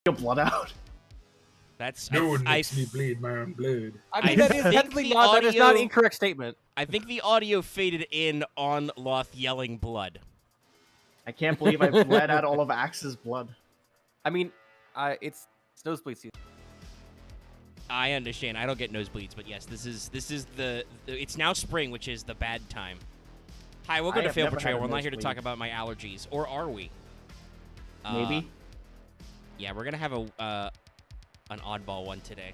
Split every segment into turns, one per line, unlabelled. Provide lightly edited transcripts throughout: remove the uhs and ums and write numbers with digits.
your blood out.
That's
No one makes me bleed my own blood.
I mean, that is technically not, that is not an incorrect statement.
I think the audio faded in on Loth yelling blood.
I can't believe I bled out all of Axe's blood.
I mean, it's nosebleed season.
I understand. I don't get nosebleeds, but yes, this is the it's now spring, which is the bad time. Hi, welcome to Fail Portrayal. We're not here to talk about my allergies, or are we?
Maybe.
Yeah, we're gonna have an oddball one today.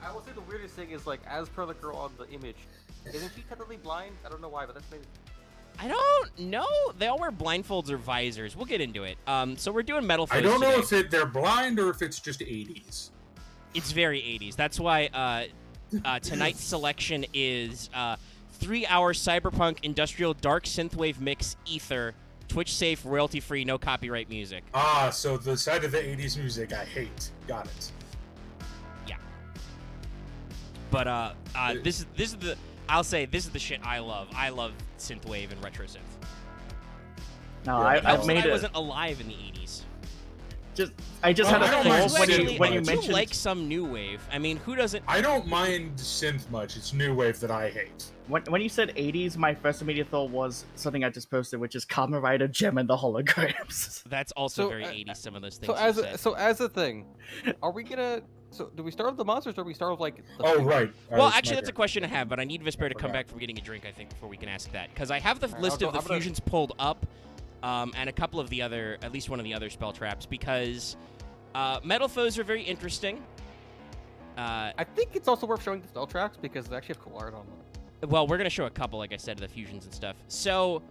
I will say the weirdest thing is, like, as per the girl on the image, isn't she technically blind? I don't know why, but that's maybe.
I don't know. They all wear blindfolds or visors. We'll get into it. So we're doing metal.
I don't know
today.
if they're blind or if it's just 80s.
It's very 80s. That's why tonight's selection is 3-hour cyberpunk industrial dark synthwave mix ether, Twitch safe, royalty free, no copyright music.
Ah, so the side of the 80s music I hate. Got it.
Yeah. But this is the I'll say this is the shit I love. I love synthwave and retro synth.
No,
Yeah,
I've made
I
it.
wasn't alive in the 80s.
I just had a thought when you
I
mentioned.
do like some new wave. I mean, who doesn't?
I don't mind synth much. It's new wave that I hate.
When you said 80s, my first immediate thought was something I just posted, which is Kamen Rider Gem and the Holograms.
That's also
So,
very 80s. Some of those things.
So as a thing, are we gonna? So do we start with the monsters, or do we start with like? The
Oh right.
Well,
it's
actually,
my
that's a
turn.
question I have, but I need Vesper to come
Okay.
back from getting a drink, I think, before we can ask that. Because I have the
Alright,
list
I'll
of the
go- I'm gonna-
fusions pulled up, and a couple of the other, at least one of the other spell traps, because metal foes are very interesting.
I think it's also worth showing the spell tracks because they actually have cool art on them.
Well, we're going to show a couple, like I said, of the fusions and stuff. So,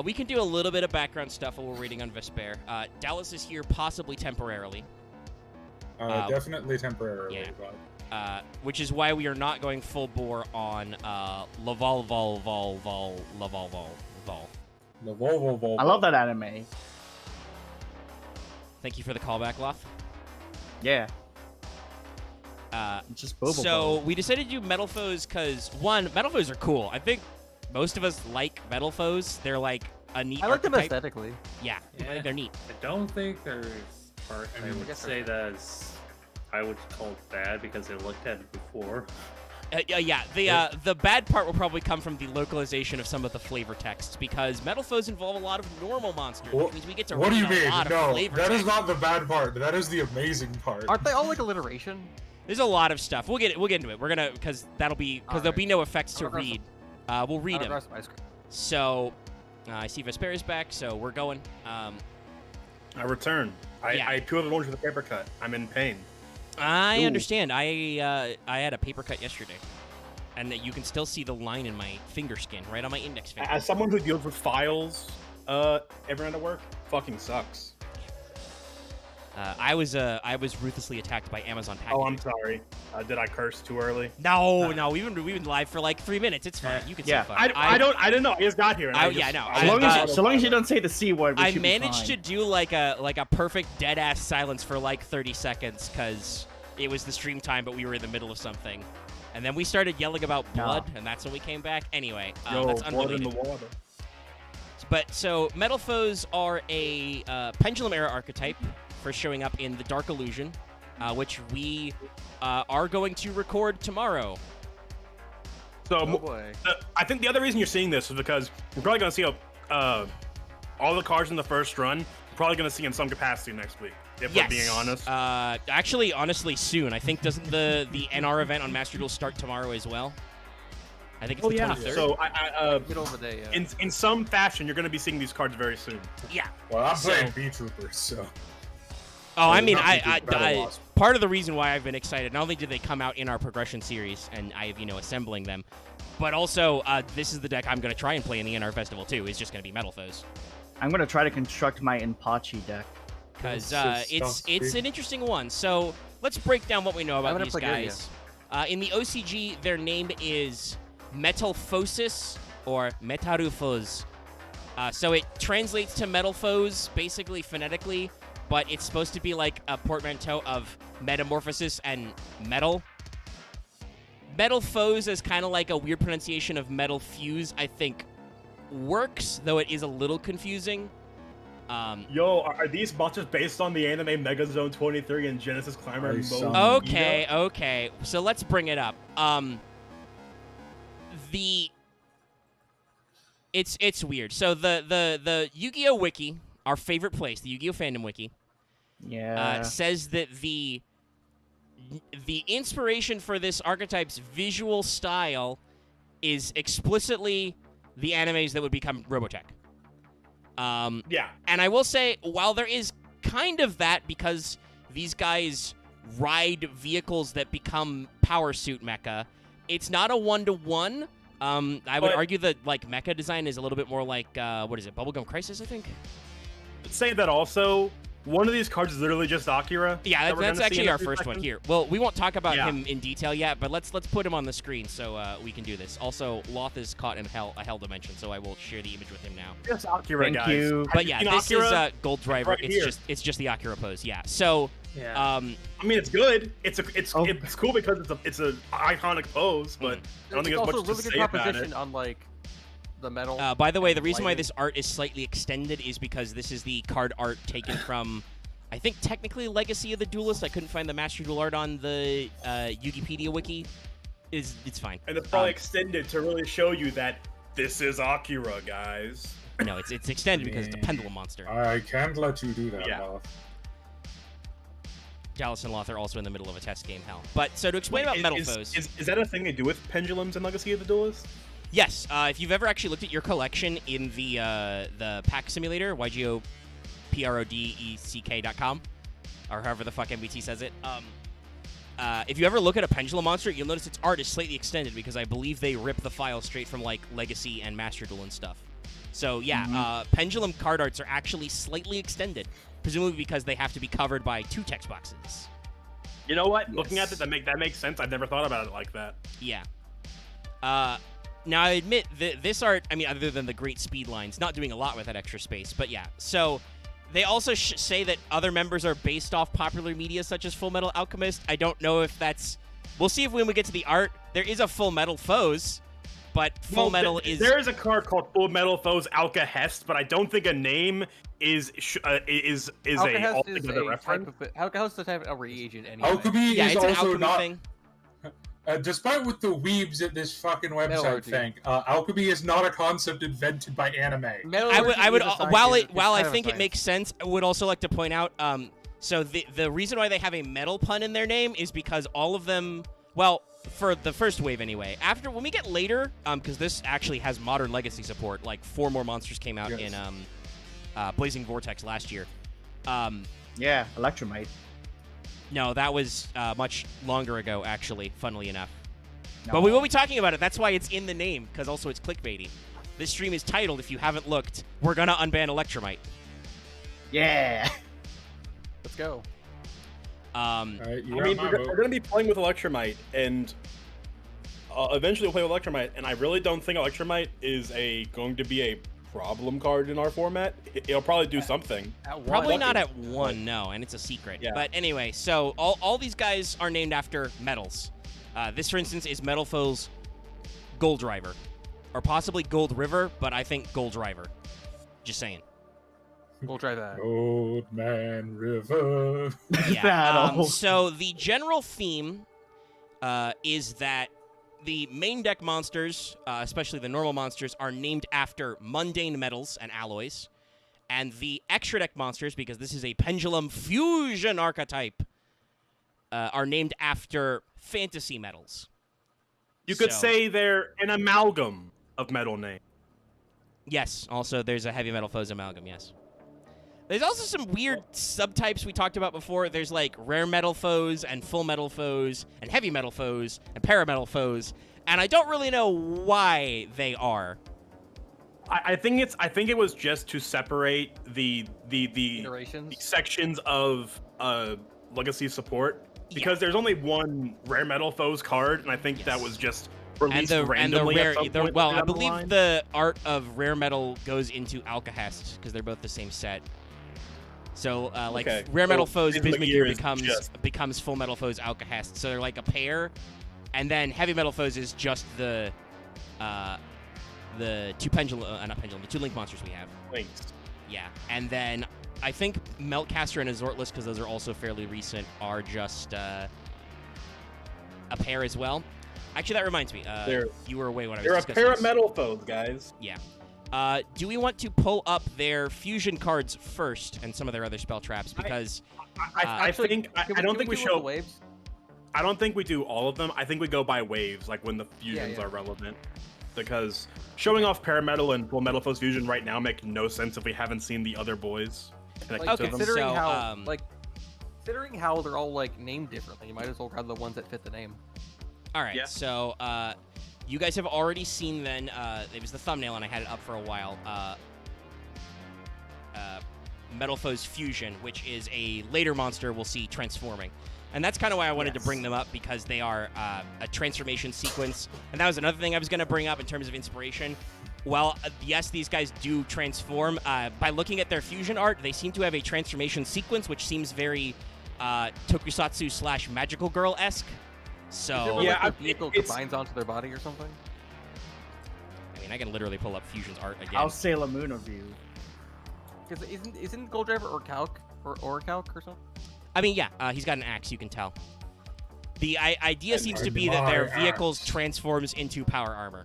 we can do a little bit of background stuff while we're reading on Vesper. Dallas is here possibly temporarily.
Definitely temporarily.
yeah.
But...
Which is why we are not going full bore on Laval Vol Vol Vol Laval Vol Vol.
The Volvo.
I love that anime.
Thank you for the callback, Loth.
Yeah. It's just Boba.
So we decided to do metal foes because one, metal foes are cool. I think most of us like metal foes. They're like a neat.
I like them
archetype.
aesthetically.
Yeah, I think they're neat.
I don't think there's part I would
guess
say that's I would call bad because I looked at it before.
Yeah, the bad part will probably come from the localization of some of the flavor texts because metal foes involve a lot of normal monsters, which means we get to
What do
read
you mean?
a lot of
No,
flavor
that is
text.
not the bad part. That is the amazing part.
Aren't they all like alliteration?
There's a lot of stuff. We'll get into it. We're gonna because there'll be no effects to read. We'll read them. So I see Vesper's back, so we're going.
I return.
Yeah.
I peeled the orange with a paper cut. I'm in pain.
I understand. I had a paper cut yesterday, and you can still see the line in my finger skin, right on my index finger.
As someone who deals with files every night at work, fucking sucks.
I was ruthlessly attacked by Amazon packaging.
Oh, I'm sorry. Did I curse too early?
No, we've been live for like 3 minutes. It's fine. You can say fuck.
I didn't know. I just got here. And
Yeah, no.
So long as you don't say the C word, we
I
should be
managed
fine.
to do like a perfect dead ass silence for like 30 seconds because it was the stream time, but we were in the middle of something, and then we started yelling about blood, and that's when we came back. Anyway, that's
blood in
unrelated.
the water.
But so metal foes are a pendulum era archetype for showing up in the Dark Illusion, which we are going to record tomorrow.
So
Oh boy.
I think the other reason you're seeing this is because you're probably going to see all the cards in the first run. You're probably going to see in some capacity next week, if we're being honest.
Actually, honestly, soon. I think doesn't the NR event on Master Duel start tomorrow as well? I think it's the 23rd.
So
Middle of the day, yeah.
in some fashion, you're going to be seeing these cards very soon.
Yeah.
Well, I'm playing B-Troopers, so...
Oh, I mean,
not Battle Wasp.
part of the reason why I've been excited, not only did they come out in our progression series, and I have, assembling them, but also, this is the deck I'm going to try and play in the NR Festival, too. It's just going to be metal foes.
I'm gonna try to construct my Inpachi deck.
Because
That's
it's an interesting one. So, let's break down what we know about
gonna
these
play
guys. In the OCG, their name is Metalphosis, or Metarufos. So it translates to metal foes, basically phonetically, but it's supposed to be like a portmanteau of metamorphosis and metal. Metal foes is kind of like a weird pronunciation of metal fuse, I think works, though it is a little confusing.
Yo, are these monsters based on the anime Megazone 23 and Genesis Climber
Nice,
mode?
Okay. So let's bring it up. It's weird. So the Yu-Gi-Oh wiki, our favorite place, the Yu-Gi-Oh fandom wiki,
Yeah.
says that the inspiration for this archetype's visual style is explicitly the animes that would become Robotech.
Yeah.
And I will say, while there is kind of that because these guys ride vehicles that become power suit mecha, it's not a one-to-one. I would argue that like mecha design is a little bit more like what is it, Bubblegum Crisis, I think.
Say that also. One of these cards is literally just Akira.
Yeah,
that we're
that's
gonna see
actually
in a
our
few
first one
seconds.
here. Well, we won't talk about
Yeah.
him in detail yet, but let's put him on the screen so we can do this. Also, Loth is caught in a hell dimension, so I will share the image with him now.
Just Akira,
Thank
guys.
you.
Have
But
you
yeah,
seen
this
Akira?
is Gold Driver.
Right here.
It's just the Akira pose. Yeah. So
Yeah.
I mean, it's good. It's
Oh.
it's cool because it's a iconic pose, but I don't think
it's
there's
also
much
a really
to
good
say about
composition
it.
on like the metal.
by the way, the
and
reason why
lighting.
this art is slightly extended is because this is the card art taken from, I think technically Legacy of the Duelist. I couldn't find the Master Duel art on the Yugipedia wiki. It's fine.
And it's probably extended to really show you that this is Akira, guys.
No, it's extended because it's a pendulum monster.
I can't let you do that,
Yeah.
Loth.
Dallas and Loth are also in the middle of a test game, hell. But so to explain about metal foes.
Is that a thing they do with pendulums in Legacy of the Duelist?
Yes, if you've ever actually looked at your collection in the pack simulator, YGOPRODECK.com, or however the fuck MBT says it. If you ever look at a pendulum monster, you'll notice its art is slightly extended because I believe they rip the file straight from like Legacy and Master Duel and stuff. So yeah, pendulum card arts are actually slightly extended, presumably because they have to be covered by 2 text boxes.
You know what? Looking at it, that makes sense. I've never thought about it like that.
Yeah. Now, I admit that this art, I mean, other than the great speed lines, not doing a lot with that extra space, but yeah. So, they also say that other members are based off popular media such as Full Metal Alchemist. I don't know if that's... We'll see if when we get to the art, there is a Full Metal Foes, but Full Metal is...
There is a card called Full Metal Foes Alka-Hest, but I don't think a name is
Alka-Hest is
altogether
a
reference.
type of Alka-Hest is a type of reagent anyway.
Alchemy
Yeah,
is
it's an
also
alchemy
not.
thing.
Despite what the weebs at this fucking website
Metallurgy.
think, alchemy is not a concept invented by anime.
I would, while I think it makes
sense.
sense, I would also like to point out, so the reason why they have a metal pun in their name is because all of them, well, for the first wave anyway. After, when we get later, because this actually has modern Legacy support, like 4 more monsters came out in Blazing Vortex last year.
Yeah, Electrumite.
No, that was much longer ago, actually, funnily enough.
No.
But we will be talking about it. That's why it's in the name, because also it's clickbaity. This stream is titled, if you haven't looked, We're Gonna Unban Electrumite.
Yeah.
Let's go.
Alright, you
I
got
mean,
my
we're
vote.
going to be playing with Electrumite, and eventually we'll play with Electrumite, and I really don't think Electrumite is going to be a problem card in our format. It'll probably do something.
At
Probably
one.
not at 1, no, and it's a secret.
Yeah.
But anyway, so all these guys are named after metals. This, for instance, is Metal Foe's Gold Driver. Or possibly Gold River, but I think Gold Driver. Just saying.
We'll try that.
Old Man River.
Yeah.
Battle.
So the general theme is that the main deck monsters, especially the normal monsters, are named after mundane metals and alloys. And the extra deck monsters, because this is a pendulum fusion archetype, are named after fantasy metals.
You could
So-
say they're an amalgam of metal name.
Yes, also there's a heavy metal foes amalgam, yes. There's also some weird subtypes we talked about before. There's like rare metal foes and full metal foes and heavy metal foes and parametal foes, and I don't really know why they are.
I think it was just to separate the
Iterations.
sections of Legacy support, because there's only one rare metal foes card, and I think that was just
And
released
the
randomly
rare,
at some point
well, I
down the
believe
line.
the art of rare metal goes into Alka-Hest because they're both the same set. So like
Okay.
rare metal
So
foes
Bismuth
Bismuth
Gear
Gear
is
becomes full metal foes Alka-Hest. So they're like a pair, and then heavy metal foes is just the two pendulum, not pendulum, the 2 link monsters we have.
Links.
Yeah, and then I think Meltcaster and Azortless, because those are also fairly recent, are just a pair as well. Actually, that reminds me. You were away when I was
They're a
discussing
pair of
this.
metal foes, guys.
Yeah. Do we want to pull up their fusion cards first and some of their other spell traps? Because
I don't think we
do
show.
waves.
I don't think we do all of them. I think we go by waves, like when the fusions
Yeah.
are relevant. Because showing off Parametal and Full Metal Foes Fusion right now make no sense if we haven't seen the other boys connected
Like,
to them.
considering
So,
how considering how they're all like named differently, you might as well grab the ones that fit the name.
all right,
Yeah.
so you guys have already seen then. It was the thumbnail, and I had it up for a while. Metal Foes Fusion, which is a later monster we'll see transforming. And that's kind of why I wanted to bring them up, because they are a transformation sequence. And that was another thing I was going to bring up in terms of inspiration. Well, yes, these guys do transform. By looking at their fusion art, they seem to have a transformation sequence, which seems very Tokusatsu / Magical Girl-esque. So,
Yeah,
like, the vehicle
it's-
combines onto their body or something.
I mean, I can literally pull up Fusion's art again.
How's Sailor Moon of you?
Because isn't Gold Driver or Calc or something?
I mean, yeah, he's got an axe, you can tell. The idea
And
seems to be that their
my
vehicles
axe.
transforms into power armor.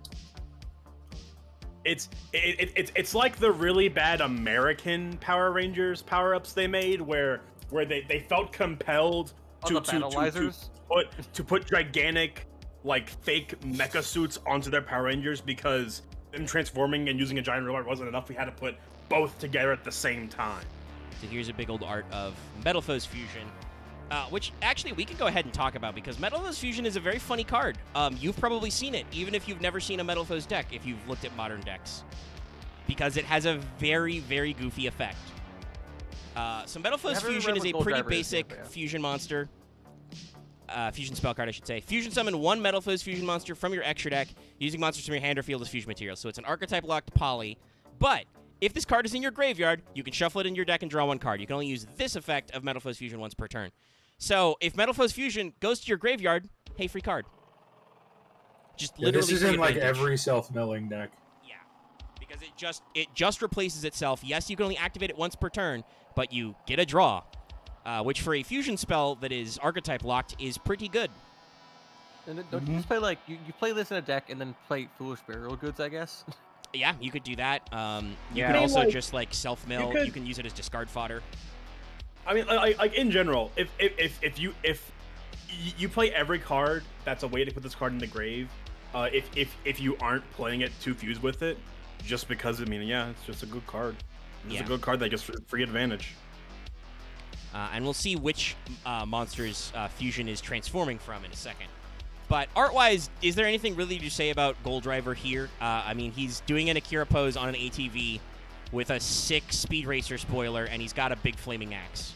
It's like the really bad American Power Rangers power-ups they made, where they felt compelled
On the Battleizers?
to put gigantic, like, fake mecha suits onto their Power Rangers, because them transforming and using a giant robot wasn't enough. We had to put both together at the same time.
So here's a big old art of Metal Foes Fusion, which actually we can go ahead and talk about, because Metal Foes Fusion is a very funny card. You've probably seen it, even if you've never seen a Metal Foes deck, if you've looked at modern decks, because it has a very, very goofy effect. So Metal Foes
haven't
Fusion
read
is
what
a
Gold
pretty
Driver is
basic
yet, but yeah.
fusion monster. Fusion spell card, I should say. Fusion summon one Metal Foes Fusion monster from your extra deck, using monsters from your hand or field as fusion material. So it's an archetype locked poly, but if this card is in your graveyard, you can shuffle it in your deck and draw one card. You can only use this effect of Metal Foes Fusion once per turn. So if Metal Foes Fusion goes to your graveyard, hey, free card. Just
Yeah,
literally
this is
free
in like
advantage.
every self-milling deck.
Yeah, because it just replaces itself. Yes, you can only activate it once per turn, but you get a draw, which for a fusion spell that is archetype locked is pretty good.
And don't you just play like you play this in a deck and then play Foolish Burial Goods, I guess?
Yeah, you could do that. You
Yeah.
could
I mean,
also
like,
just like self-mill.
you
You,
could-
can use it as discard fodder.
I mean, like in general, if you play every card, that's a way to put this card in the grave. If you aren't playing it to fuse with it, just because I mean, yeah, it's just a good card. It's
Yeah.
a good card that gets free advantage.
And we'll see which monsters Fusion is transforming from in a second. But art-wise, is there anything really to say about Gold Driver here? I mean, he's doing an Akira pose on an ATV with a sick Speed Racer spoiler, and he's got a big flaming axe.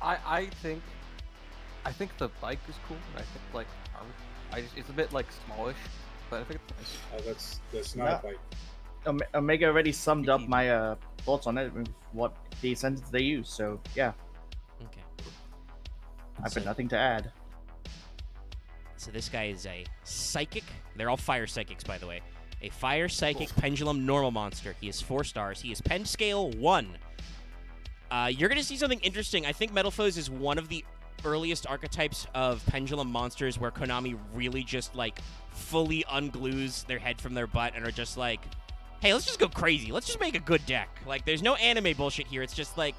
I think the bike is cool. And I think like it's a bit like smallish, but I think it's nice.
That's not like
Omega already summed up my thoughts on it with what the sentence they use. So yeah,
Okay.
I've
So-
got nothing to add.
So this guy is a psychic. They're all fire psychics, by the way. A fire psychic pendulum normal monster. He is 4 stars. He is pen scale 1. You're going to see something interesting. I think Metal Foes is one of the earliest archetypes of pendulum monsters where Konami really just like fully unglues their head from their butt and are just like, hey, let's just go crazy. Let's just make a good deck. Like, there's no anime bullshit here. It's just like,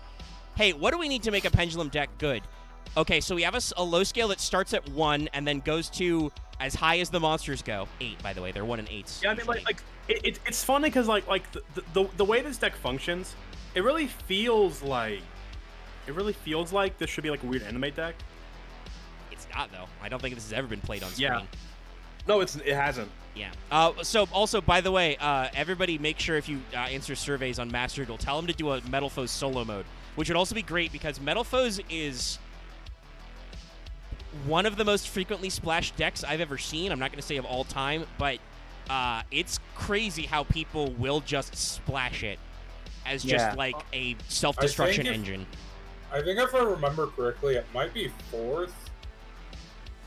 hey, what do we need to make a pendulum deck good? Okay, so we have a low scale that starts at 1 and then goes to as high as the monsters go. 8, by the way. They're 1 and 8s.
Yeah, I mean, like it's funny because like the way this deck functions, it really feels like this should be like a weird anime deck.
It's not, though. I don't think this has ever been played on screen.
Yeah. No, it hasn't.
Yeah. So also, by the way, everybody make sure if you answer surveys on Master Duel, tell them to do a Metal Foes solo mode, which would also be great because Metal Foes is one of the most frequently splashed decks I've ever seen. I'm not going to say of all time, but it's crazy how people will just splash it as just
Yeah.
like a self-destruction
I think
engine.
I think if I remember correctly, it might be 4th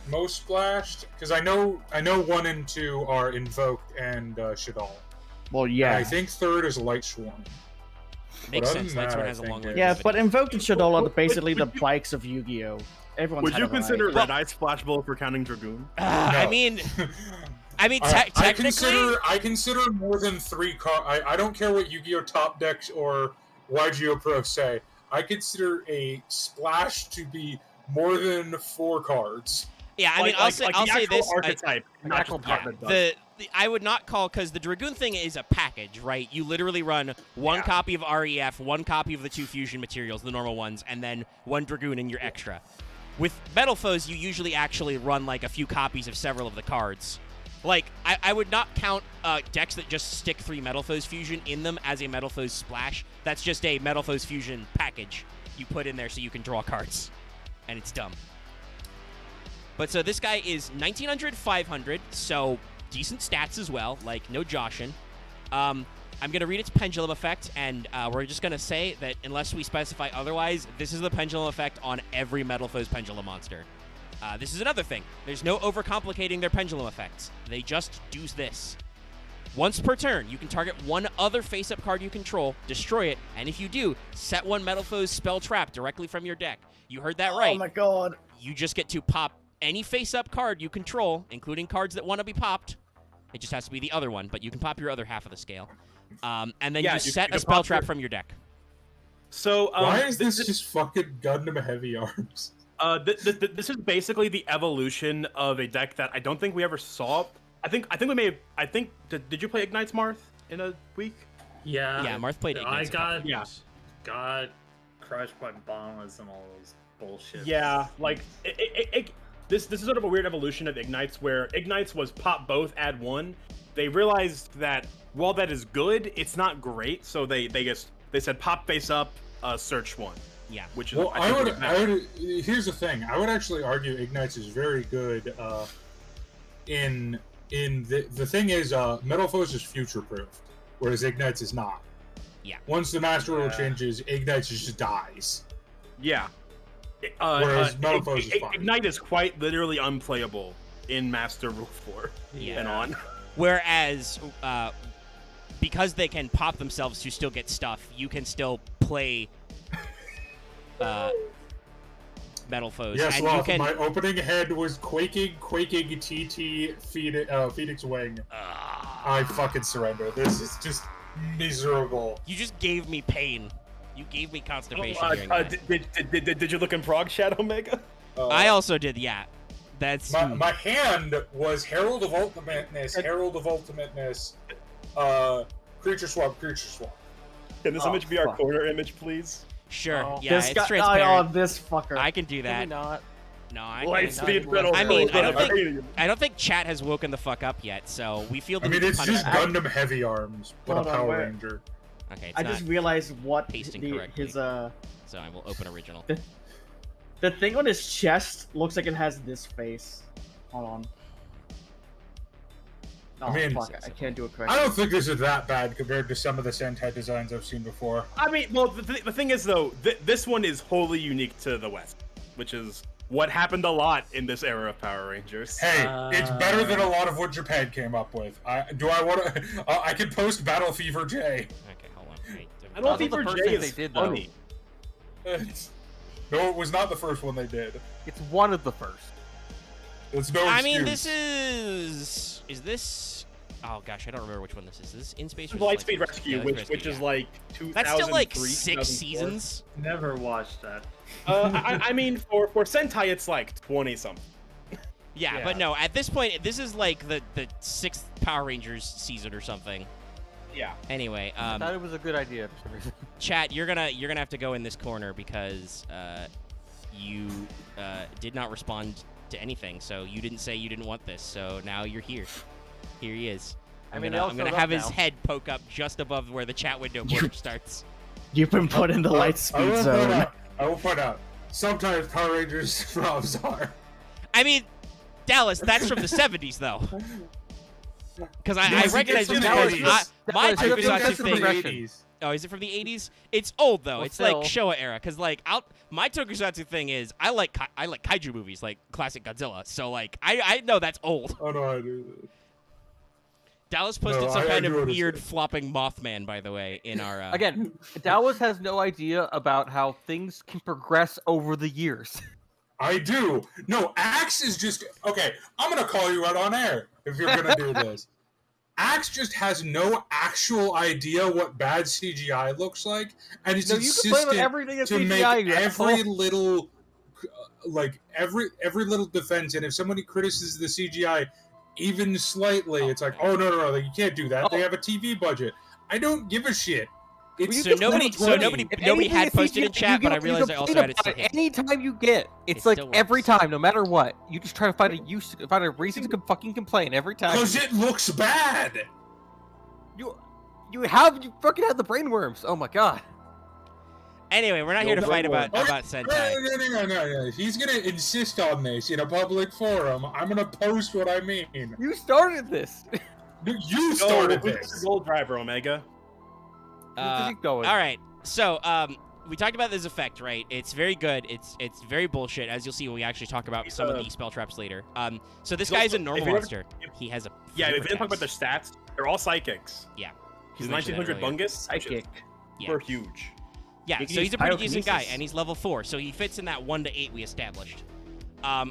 most splashed because I know 1 and 2 are Invoked and Shadal.
Well,
And
yeah.
I think 3rd is Light Swarm.
Makes
other
sense.
than
That's
that,
what
I
has a
think
long
it-
longevity.
Yeah, but Invoked and Shaddoll are basically the bikes of Yu-Gi-Oh. Everyone's
Would
had
you
a variety.
consider
Well-
Red Eye Splashable for counting Dragoon?
I
No.
mean,
I
technically,
consider more than 3 cards. I don't care what Yu-Gi-Oh! Top Decks or YGO Pro say. I consider a splash to be more than 4 cards.
yeah. I mean, I'll say
the
say
actual
this.
archetype, not
actual
just the part
Yeah,
that does.
the I would not call, because the Dragoon thing is a package, right? You literally run one copy of REF, one copy of the 2 fusion materials, the normal ones, and then 1 Dragoon in your extra. With Metal Foes, you usually actually run like a few copies of several of the cards. Like, I would not count decks that just stick 3 Metal Foes fusion in them as a Metal Foes splash. That's just a Metal Foes fusion package you put in there so you can draw cards. And it's dumb. But so this guy is 1900, 500, so decent stats as well, like no Joshin. I'm going to read its Pendulum Effect, and we're just going to say that unless we specify otherwise, this is the Pendulum Effect on every Metal Foes Pendulum monster. This is another thing. There's no overcomplicating their Pendulum Effects. They just do this. Once per turn, you can target one other face-up card you control, destroy it, and if you do, set 1 Metal Foes spell trap directly from your deck. You heard that right.
Oh my god.
You just get to pop any face-up card you control, including cards that want to be popped. It just has to be the other one, but you can pop your other half of the scale. And then
Yeah,
you
you
set
can
a spell
pop
trap
your-
from your deck.
So
Why is this just fucking Gundam Heavy Arms?
This is basically the evolution of a deck that I don't think we ever saw. I think we may have. Did you play Ignites Marth in a week?
Yeah.
Yeah, Marth played Ignites a couple
got
times.
got crushed by bombas and all those bullshit.
Yeah, like this is sort of a weird evolution of Ignites, where Ignites was pop both, add 1. They realized that while that is good, it's not great, so they said pop face up, search 1.
Yeah.
Which is
Well,
I think what it meant.
here's the thing. I would actually argue Ignites is very good. The thing is, Metal Foes is future proofed, whereas Ignites is not.
Yeah.
Once the Master Rule changes, Ignites just dies.
Yeah.
Whereas Metal Foes is fine.
Ignite is quite literally unplayable in Master Rule 4
Yeah.
and on.
Whereas, because they can pop themselves to still get stuff, you can still play Metal Foes.
Yes,
and
well,
you can.
my opening head was quaking, TT, Phoenix Wing. I fucking surrender. This is just miserable.
You just gave me pain. You gave me constipation hearing that.
Did you look in Prog Shadow Mega?
I also did, yeah. That's
My hand was Herald of Ultimateness, Creature Swap.
Can this image be our corner image, please?
sure.
Oh,
Yeah,
this
it's
guy,
transparent.
Oh, this fucker.
I can do that.
Maybe not.
No, I
Lightspeed
can't.
Metal
I mean,
Foes.
I don't think chat has woken the fuck up yet, so we feel the
I mean,
need to
it's
punish
just
them.
Gundam Heavy Arms, but
Hold
a
on,
Power
where-
Ranger.
Okay, it's
I
not,
just realized what
pasting
the,
correctly.
his
so I will open original.
the thing on his chest looks like it has this face. Hold on. Oh,
I mean-
fuck, I can't do it
I
correctly.
don't think this is that bad compared to some of the Sentai designs I've seen before.
I mean, well, the thing is, though, this one is wholly unique to the West, which is what happened a lot in this era of Power Rangers.
Hey, it's better than a lot of what Japan came up with. I can post Battle Fever J.
Okay, hold on. Wait,
I don't
That's
think
the
for
first
Jay
thing
is
they did, though.
funny.
No, it was not the first one they did.
It's one of the first.
It's no
I
excuse.
mean, this is this? Oh gosh, I don't remember which one this is. Is this In Space? Or
Lightspeed
Lightspeed?
Rescue,
Yeah,
which is
yeah.
like 2003.
That's still like 6
2004.
seasons.
Never watched that.
I mean, for Sentai, it's like 20 something.
Yeah, but no, at this point, this is like the 6th Power Rangers season or something.
Yeah.
Anyway,
I thought it was a good idea for some reason.
chat, you're gonna have to go in this corner because you did not respond to anything. So you didn't say you didn't want this. So now you're here. Here he is. I'm gonna
showed
have
up
his
now.
head poke up just above where the chat window border starts.
You've been put in the light
I
speed
will point
zone.
out. I will point out. Sometimes Power Rangers ROMs are.
I mean, Dallas, that's from the 70s though. Because I
Yes,
recognize
it's
it
from the
because
80s.
my
That was-
Tokusatsu
that's the
thing.
progression.
Oh, is it from the 80s? It's old though.
Well,
It's like
still.
Showa era. Because like my Tokusatsu thing is I like kaiju movies like classic Godzilla. So like I know that's old.
Oh no, I do.
Dallas posted
No,
some
I
kind
do
of
understand.
weird flopping Mothman, by the way, in our
Again, Dallas has no idea about how things can progress over the years.
I do. No, Axe is just okay. I'm gonna call you out on air if you're gonna do this. Axe just has no actual idea what bad CGI looks like, and it's
No, you complain about
insistent
everything that's
to
CGI,
make
you
every
asshole.
little, like every little defense. And if somebody criticizes the CGI even slightly, it's like, oh no, you can't do that. They have a TV budget. I don't give a shit. It's
So nobody
2020.
If
nobody
anything
had
is
posted in
CGI,
chat,
you
but I
get-
realized
you
I also
complain
added
about
to
it.
hit.
Anytime you get, it's
It
like
still
every
works.
time, no matter what, you just try to find a reason to fucking complain every time.
Because it looks bad.
You fucking have the brainworms. Oh my god.
Anyway, we're not here to
No
fight about
brainworm.
Sentai.
No. He's gonna insist on this in a public forum. I'm gonna post what I mean.
You started this.
You started
Who's
this.
the gold driver, Omega?
Just keep going.
All right. So, we talked about this effect, right? It's very good. It's very bullshit, as you'll see when we actually talk about some of the spell traps later. So this
He's
guy's a
also-
normal
if you ever-
monster. He has a
Yeah, if
flavor
we didn't talk about
text.
their stats, they're all psychics.
Yeah.
He's
You mentioned that
1900
earlier.
Bungus.
Psychic.
Yeah.
We're huge.
Yeah,
He can
so
use
he's a pretty decent guy,
pyrokinesis.
and he's level 4, so he fits in that 1 to 8 we established.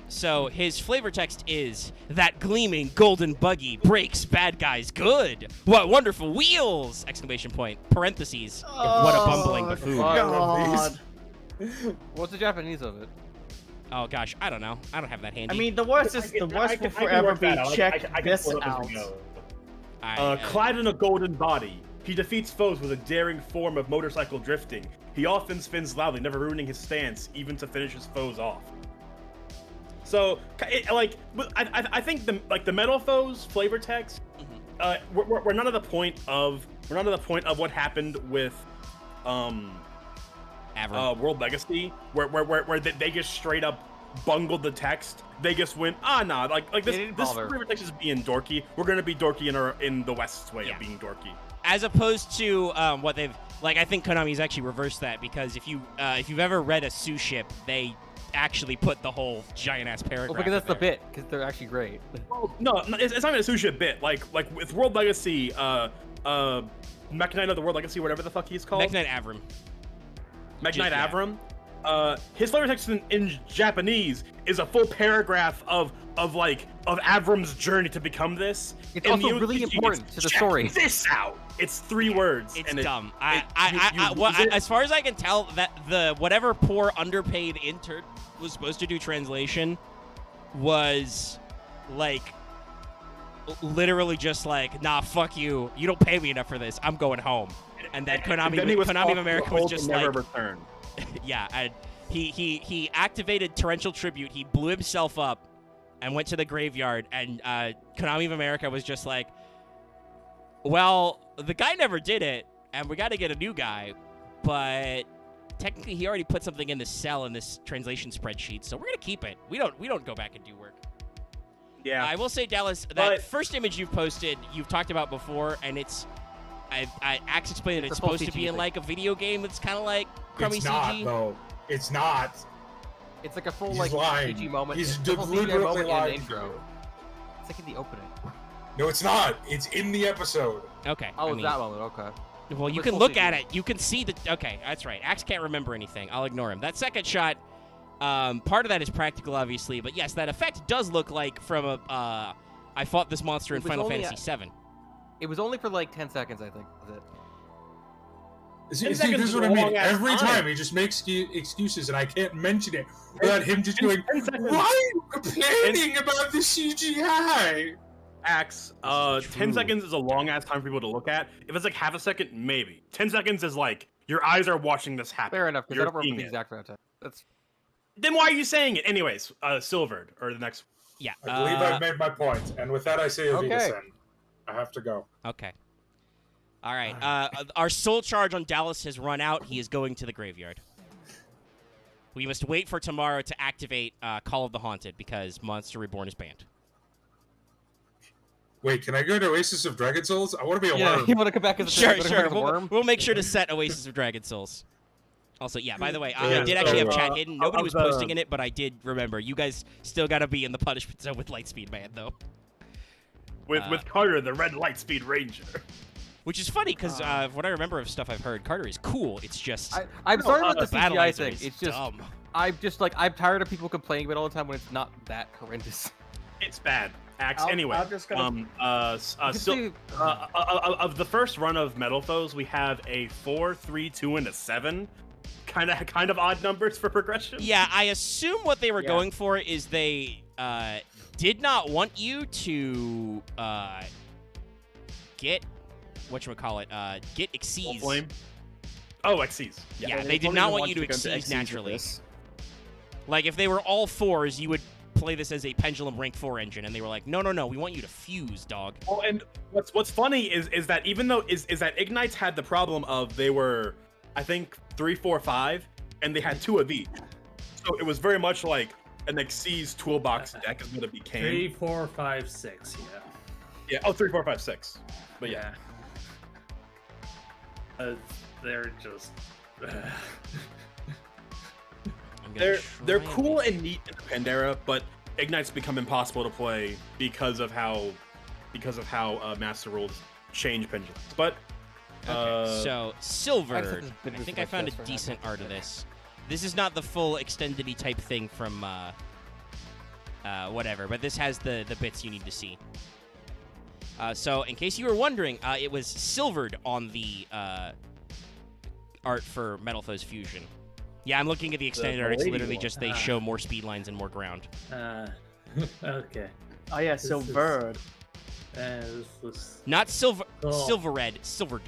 So his flavor text is, that gleaming golden buggy breaks bad guys good. What wonderful wheels! Exclamation point. Parentheses. What a bumbling buffoon.
God.
What's the Japanese of it?
Oh gosh, I don't know. I don't have that handy.
I mean, the worst will forever be check this out.
Clad in a golden body, he defeats foes with a daring form of motorcycle drifting. He often spins loudly, never ruining his stance, even to finish his foes off. So, I think the metal foes flavor text, we're not at the point of what happened with,
Avram.
World Legacy, where they just straight up bungled the text. They just went, this
didn't
this
bother.
flavor text is being dorky. We're gonna be dorky in the West's way
Yeah.
of being dorky.
As opposed to what they've I think Konami's actually reversed that, because if you've ever read a Sue ship, they actually put the whole giant ass paragraph.
Well, because that's the
in there.
bit. Because they're actually great.
Well, no, it's not even a sushi bit. Like with World Legacy, Mech Knight of the World Legacy, whatever the fuck he's called.
Mech Knight Avram.
Mech Knight
Yeah.
Avram. His flavor text in Japanese is a full paragraph of Avram's journey to become this.
It's
In
also
the
really
OTG,
important
it's
to the
check
story.
This out. It's 3 words.
It's
and
dumb.
you lose it.
As far as I can tell, that the whatever poor underpaid intern was supposed to do translation was literally just nah, fuck you. You don't pay me enough for this. I'm going home. And then Konami
then he was
of
off
America
the
was
hold
just
to never return.
yeah, and he activated torrential tribute. He blew himself up and went to the graveyard, and Konami of America was just like, well, the guy never did it, and we got to get a new guy, but technically he already put something in the cell in this translation spreadsheet, so we're gonna keep it. We don't go back and do work.
Yeah.
I will say, Dallas, that
But-
first image you've posted, you've talked about before, and Axe explained that it's
It's a full
supposed to be
CG
in
thing.
like a video game that's kind of like crummy
It's not,
CG.
though. It's not.
It's like a full
He's lying.
CG moment.
He's
It's a full CGI
deliberately
moment in
lying
the
to
intro.
you.
It's like in the opening.
No, it's not. It's in the episode.
Okay.
Oh,
I
it's
mean,
that moment. Okay.
well, you
It's
can
full
look
CG.
at it. You can see the. Okay, that's right. Axe can't remember anything. I'll ignore him. That second shot, part of that is practical, obviously, but yes, that effect does look like from a. I fought this monster in
It was
Final
only
Fantasy VII.
It was only for like 10 seconds, I think. Was it?
See,
10
this
seconds
is
is
what
a
I mean.
long-ass
Every
time.
time he just makes excuses, and I can't mention it without him just going,
10 seconds.
"Why are you complaining about the CGI?"
Axe, 10 seconds is a long ass time for people to look at. If it's like half a second, maybe. 10 seconds is like your eyes are watching this happen.
Fair enough, because I
You're
don't remember
seeing
the
it.
exact amount of time. That's
Then why are you saying it? Anyways, Silvered, or the next.
Yeah.
I believe I've made my point, and with that, I say Avita
Okay.
Sen. I have to go.
Okay. All right. Our soul charge on Dallas has run out. He is going to the graveyard. We must wait for tomorrow to activate Call of the Haunted, because Monster Reborn is banned.
Wait, can I go to Oasis of Dragon Souls? I want to be a
yeah.
worm.
You want to come back as a
Sure,
as
sure.
a worm?
We'll make sure to set Oasis of Dragon Souls. Also, yeah, by the way, I
Yeah,
did actually have
so,
chat hidden. Nobody was
of the-
posting in it, but I did remember. You guys still got to be in the punishment zone with Lightspeed Man, though.
with Carter, the red Lightspeed Ranger.
Which is funny because what I remember of stuff I've heard, Carter is cool. It's just
I'm sorry about the CGI
Battleizer
thing.
is
It's just
dumb.
I'm just like I'm tired of people complaining about it all the time when it's not that horrendous.
It's bad. Axe. Anyway,
I'm just gonna...
of the first run of Metal Foes, we have a 4, 3, 2, and a 7. Kind of odd numbers for progression.
Yeah, I assume what they were going for is they did not want you to get get Xyz.
Flame. Oh, Xyz.
Yeah, they did not want you to Xyz naturally. Like if they were all 4s, you would play this as a Pendulum rank 4 engine, and they were like, no, we want you to fuse, dog.
Oh, and what's funny is that even though is that Ignites had the problem of they were, I think 3, 4, 5, and they had 2 of each, so it was very much like an Xyz toolbox deck is what it became.
3, 4, 5, 6. Yeah.
Yeah. Oh, 3, 4, 5, 6. But yeah.
They're just.
They're cool and neat in the Pandera, but Ignite's become impossible to play because of how Master Rules change pendulums. But
So Silver, I
been
think I found a decent art of this. This is not the full extended-y type thing from whatever, but this has the bits you need to see. So in case you were wondering, it was silvered on the art for Metal Foes Fusion. Yeah, I'm looking at the extended art. It's literally just they show more speed lines and more ground.
Okay.
Oh yeah, silvered.
This looks...
Not silver,
Oh.
silver red, silvered.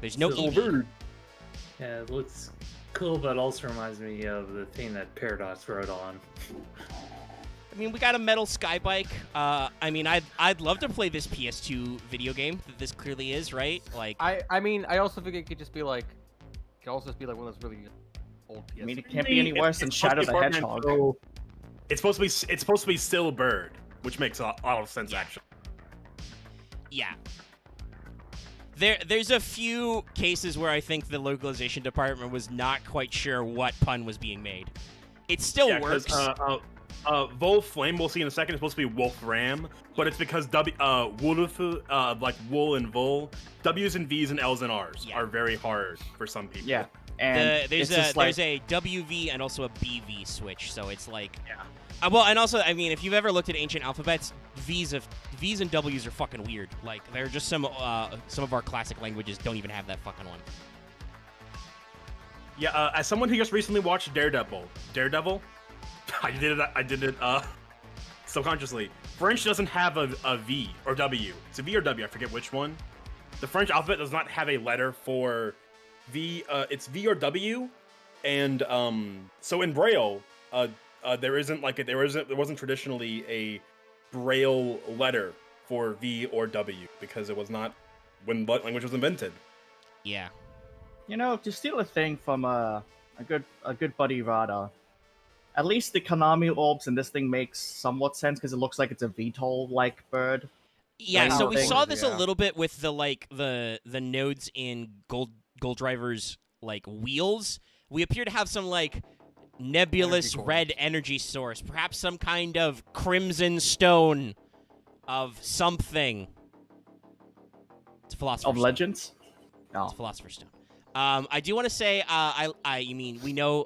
There's no EV.
Yeah, it looks cool, but also reminds me of the thing that Paradox wrote on.
I mean, we got a metal skybike. I mean, I'd love to play this PS2 video game that this clearly is, right? Like,
I mean, I also think it could just be like, it could also just be like one of those really old PS.
I mean, it can't be any worse than Shadow the Hedgehog.
So it's supposed to be still Bird, which makes a lot of sense actually.
yeah. There's a few cases where I think the localization department was not quite sure what pun was being made. It still works.
Wolf Flame, we'll see in a second, is supposed to be Wolf Ram, but it's because Wolf, like wool and vul, W's and V's and L's and R's are very hard for some people.
Yeah, and
there's a WV and also a BV switch, so it's like well, and also, I mean, if you've ever looked at ancient alphabets, V's and W's are fucking weird. Like, they're just some of our classic languages don't even have that fucking one.
Yeah, as someone who just recently watched Daredevil, I did it subconsciously. French doesn't have a V or W. It's a V or W, I forget which one. The French alphabet does not have a letter for V. It's V or W, and so in Braille, there wasn't traditionally a Braille letter for V or W because it was not when language was invented.
Yeah.
You know, to steal a thing from a good buddy Rada, at least the Konami orbs in this thing makes somewhat sense because it looks like it's a VTOL-like bird.
Yeah,
Like
so we
things,
saw this
yeah.
a little bit with the nodes in Gold Driver's like wheels. We appear to have some like nebulous red energy source, perhaps some kind of crimson stone of something. It's a philosopher's
Of
stone.
Legends? No.
It's a philosopher's stone. I do want to say, you mean we know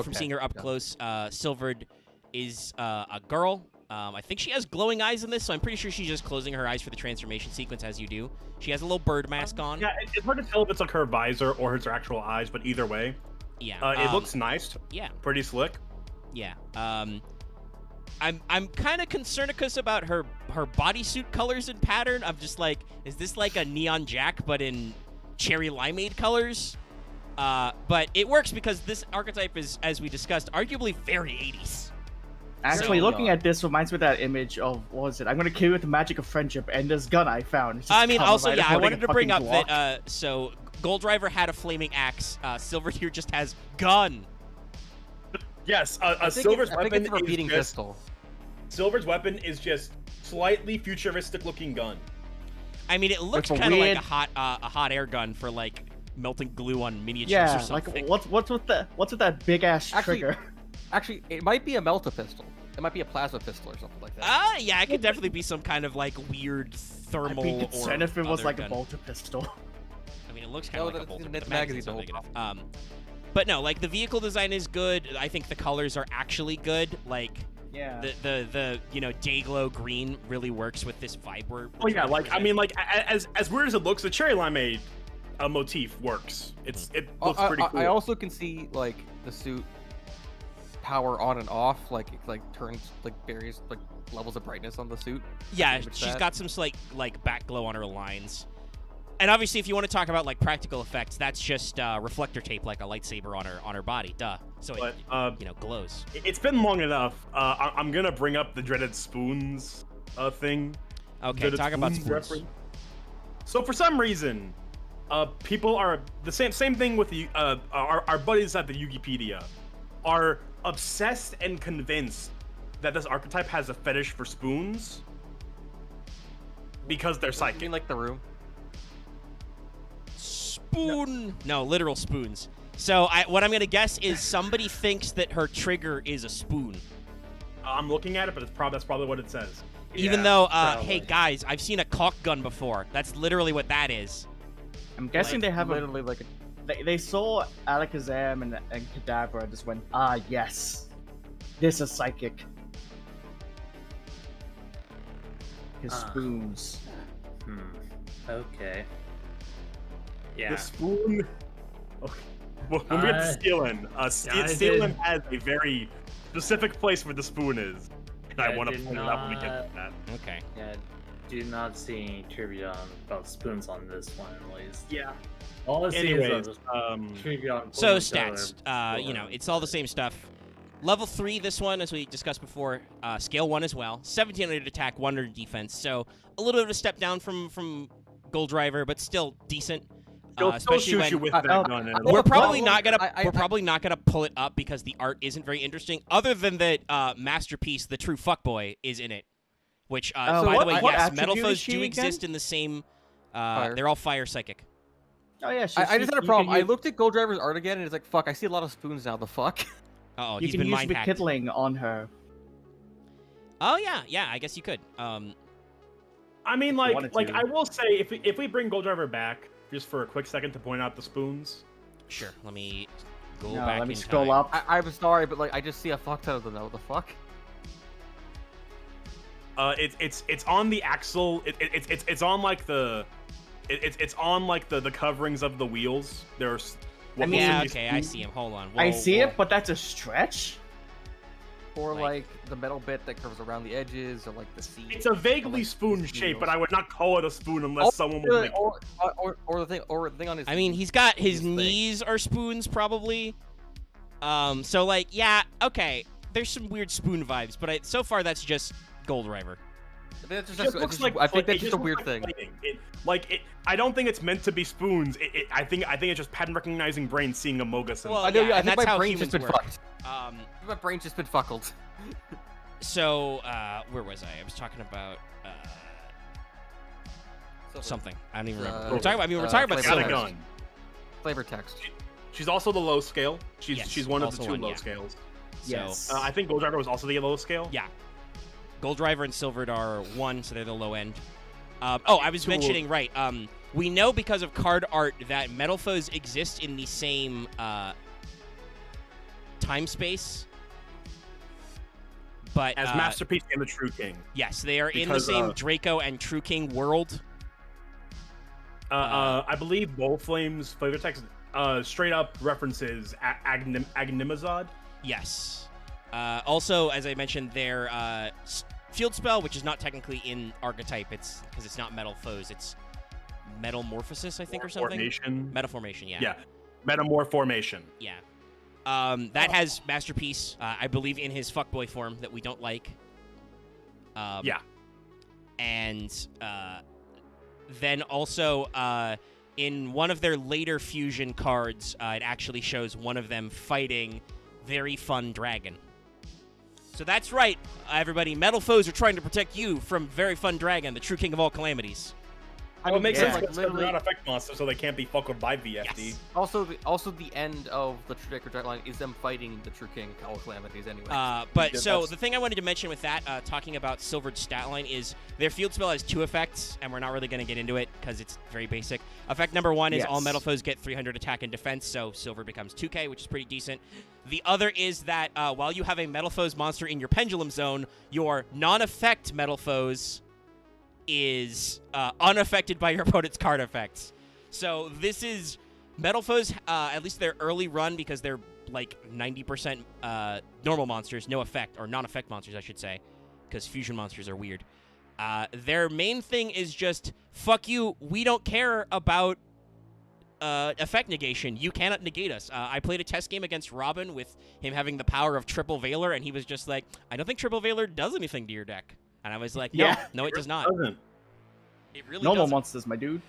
from seeing her up close, Silvered is a girl. I think she has glowing eyes in this, so I'm pretty sure she's just closing her eyes for the transformation sequence as you do. She has a little bird mask on.
Yeah, it's hard to tell if it's like her visor or her actual eyes, but either way,
Yeah.
it looks nice.
Yeah.
Pretty slick.
Yeah. I'm kind of concerned about her bodysuit colors and pattern. I'm just like, is this like a Neon Jack but in cherry limeade colors? But it works because this archetype is, as we discussed, arguably very 80s.
Actually,
So-
looking at this reminds me of that image of, what was it? I'm gonna kill you with the magic of friendship, and this gun I found. It's just
I mean,
Kamen
also,
Rider
yeah, I
holding
wanted
a
to bring up
fucking Glock.
that, so Gold Driver had a flaming axe. Silver here just has gun.
Yes,
Silver's
Silver's
I think
weapon
it's a repeating
is just
pistol.
Silver's weapon is just slightly futuristic looking gun.
I mean, it looks
With a
kind of
weird-
like a hot air gun for like melting glue on miniatures or
Yeah, like
something.
what's with that big ass trigger?
Actually, it might be a melta pistol. It might be a plasma pistol or something like that.
Yeah, it could definitely be some kind of like weird thermal.
I'd be concerned if it was
other
like
gun.
a bolter pistol.
I mean, it looks kind of like a bolter.
The
But the
magazine's
magazine's
the
not
whole
big enough. But no, like the vehicle design is good. I think the colors are actually good. Like
Yeah.
the Dayglow green really works with this vibe.
Well, yeah, like I mean, like as weird as it looks, the cherry limeade motif works. It looks pretty cool.
I also can see like the suit power on and off, like it like turns like various like levels of brightness on the suit.
Yeah,
With
she's
that.
got some like back glow on her lines. And obviously, if you want to talk about like practical effects, that's just reflector tape, like a lightsaber on her body. Duh. So
But,
it glows.
It's been long enough. I'm gonna bring up the dreaded spoons thing.
Okay,
Dreaded
talk about
spoons
spoons.
reference. So for some reason, people are the same thing with the our buddies at the Yugipedia are obsessed and convinced that this archetype has a fetish for spoons because they're
You
psychic.
mean like the room?
Spoon. No, literal spoons. So what I'm gonna guess is somebody thinks that her trigger is a spoon.
I'm looking at it, but that's probably what it says.
Even
Yeah,
though,
probably.
hey guys, I've seen a caulk gun before. That's literally what that is.
I'm guessing they have a.
Literally like
They saw Alakazam and Kadabra and just went, yes, this is psychic. His
Ah.
spoons.
Okay. Yeah.
The spoon. Okay. Well, when we get to Steelin, Steelin has a very specific place where the spoon is. And I
I
want to
did
point it out when we get to that.
Okay.
Yeah. Do not see any trivia about spoons on this one, at least.
Yeah.
All I see
Anyways,
is trivia on
So
spoons that
stats,
are-
it's all the same stuff. Level 3, this one, as we discussed before, scale 1 as well. 1700 attack, 100 defense. So a little bit of a step down from Gold Driver, but still decent.
Still
Especially
shoot you
when
with that gun. And
we're probably
Well,
not gonna
I-
probably not gonna pull it up because the art isn't very interesting. Other than that, Masterpiece, the true fuckboy, is in it. Which, by the way,
what
yes,
attribute
metal
is
foes
she
do
again?
exist in the same.
Fire.
They're all fire psychic.
Oh yeah,
I just had a problem. I
You
looked at Gold Driver's art again, and it's like, fuck, I see a lot of spoons now. The fuck?
Oh,
you
he's
can
been
use
mind
the
hacked.
kittling on her.
Oh yeah, I guess you could.
I mean,
If you wanted
like
to.
I will say, if we bring Gold Driver back just for a quick second to point out the spoons.
Sure. Let me go
No,
back
let me
in
scroll
time.
up.
I'm sorry, but like, I just see a fuck ton of them now. What the fuck?
It's on the axle. It's on like the. It's on like the coverings of the wheels. There's.
I mean,
Yeah,
these
okay, I see him. Hold on.
I
Whoa,
see
whoa.
it, but that's a stretch.
Or
Like-
like the metal bit that curves around the edges, or like the seat.
It's a vaguely
like,
spoon
the
shape,
wheels.
but I would not call it a spoon unless someone was like.
or the thing on his.
I mean, he's got his
thing.
knees are spoons probably. So like, yeah, okay. There's some weird spoon vibes, but so far that's just Gold Driver.
That's just,
It just looks like
I think
it
that's just a
looks
weird
like
thing.
plating. I don't think it's meant to be spoons. I think it's just pattern recognizing brain seeing Amogus.
Well,
I know,
yeah,
I
and
think
that's
my
how
brain's just
humans
been
work.
fucked. My brain's just been fuckled.
So where was I? I was talking about something. I don't even remember. We're talking about
flavor
Got a
silver.
gun.
Flavor text.
She's also the low scale.
Yes,
She's one of the
also
two
one,
low
yeah.
scales.
So,
Yes.
I think Gold Driver was also the low scale.
yeah. Gold Driver and Silvered are 1, so they're the low end. I was mentioning, right, we know because of card art that metal foes exist in the same time space. But
As Masterpiece and the True King.
yes, they are in the
because,
same Draco and True King world.
I believe Bullflame's flavor text straight up references Agnimazad.
Yes. Also, as I mentioned, their field spell, which is not technically in archetype, it's because it's not metal foes, it's metamorphosis, I think, or something.
Formation.
Metaformation, yeah.
Yeah. Metamorph formation.
Yeah. That has Masterpiece, I believe, in his fuckboy form that we don't like.
Yeah.
And then also, in one of their later fusion cards, it actually shows one of them fighting Very Fun Dragon. So that's right, everybody. Metal foes are trying to protect you from Very Fun Dragon, the true king of all calamities.
Well, it makes
yeah,
sense
like,
because they're
literally-
not effect monsters, so they can't be fucked with by VFD.
Yes.
Also, the end of the True Decker line is them fighting the True King Call of Calamities anyway.
But
Yeah,
so
that's-
the thing I wanted to mention with that, talking about Silvered stat line, is their field spell has 2 effects, and we're not really going to get into it because it's very basic. Effect number 1 is all
Yes.
metal foes get 300 attack and defense, so Silver becomes 2k, which is pretty decent. The other is that while you have a metal foes monster in your pendulum zone, your non-effect metal foes is unaffected by your opponent's card effects. So this is metal foes, at least their early run, because they're like 90% normal monsters, no effect, or non-effect monsters, I should say, because fusion monsters are weird. Their main thing is just, fuck you, we don't care about effect negation. You cannot negate us. I played a test game against Robin with him having the power of Triple Valor, and he was just like, I don't think Triple Valor does anything to your deck. And I was like, no,
Yeah.
no, it does not.
Doesn't.
It really
Normal
doesn't.
monsters, my dude.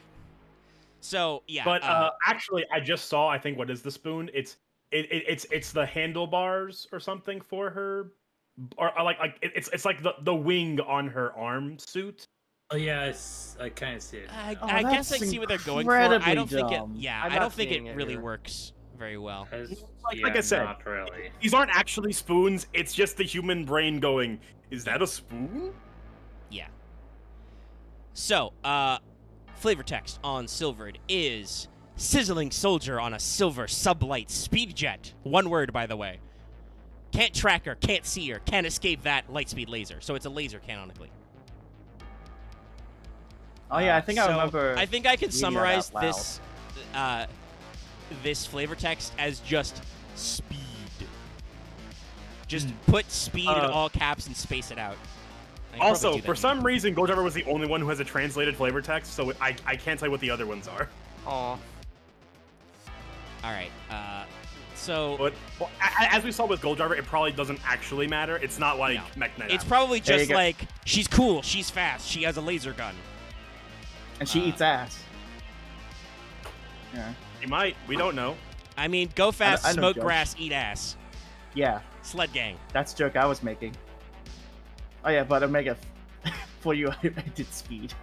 So, yeah.
But actually, I just saw. I think what is the spoon? It's the handlebars or something for her, or it's like the wing on her arm suit.
Oh yeah, I kind of see it.
I guess I
that's
see what they're going for. I
incredibly
don't think it.
dumb.
Yeah,
I'm
I
not
don't think it
seeing it
really
here.
works very well.
Like I said,
not really.
These aren't actually spoons. It's just the human brain going, "Is that a spoon?"
Yeah. So, flavor text on Silvered is sizzling soldier on a silver sublight speed jet. One word, by the way. Can't track her, can't see her, can't escape that light speed laser. So it's a laser canonically.
Oh yeah, I think I
So,
remember.
I think I can
reading that
summarize
out loud.
this flavor text as just speed. Just put speed in all caps and space it out. I can probably
Also,
do that
for
in-
some reason, Go Driver was the only one who has a translated flavor text, so I can't tell you what the other ones are.
Aw.
All right. So
But as we saw with Gold Driver, it probably doesn't actually matter. It's not like
No.
Mech Knight.
it's probably
There you
just
go.
like she's cool, she's fast, she has a laser gun.
and she eats ass. Yeah.
He might. We don't know.
I mean, go fast,
I know,
smoke
Josh.
grass, eat ass.
Yeah,
Sled gang.
that's the joke I was making. Oh yeah, but Omega, for you, I did speed.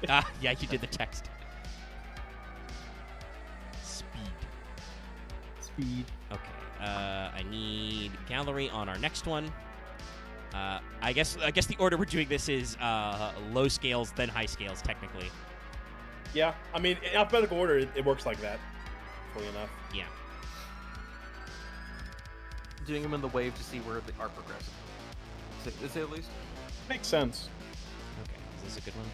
Yeah, you did the text. Speed.
Speed.
Okay. I need gallery on our next one. I guess the order we're doing this is low scales, then high scales, technically.
Yeah. I mean, in alphabetical order, it works like that. Fully enough.
Yeah.
Doing them in the wave to see where they are progressing. Is it at least?
Makes sense.
Okay. Is this a good one?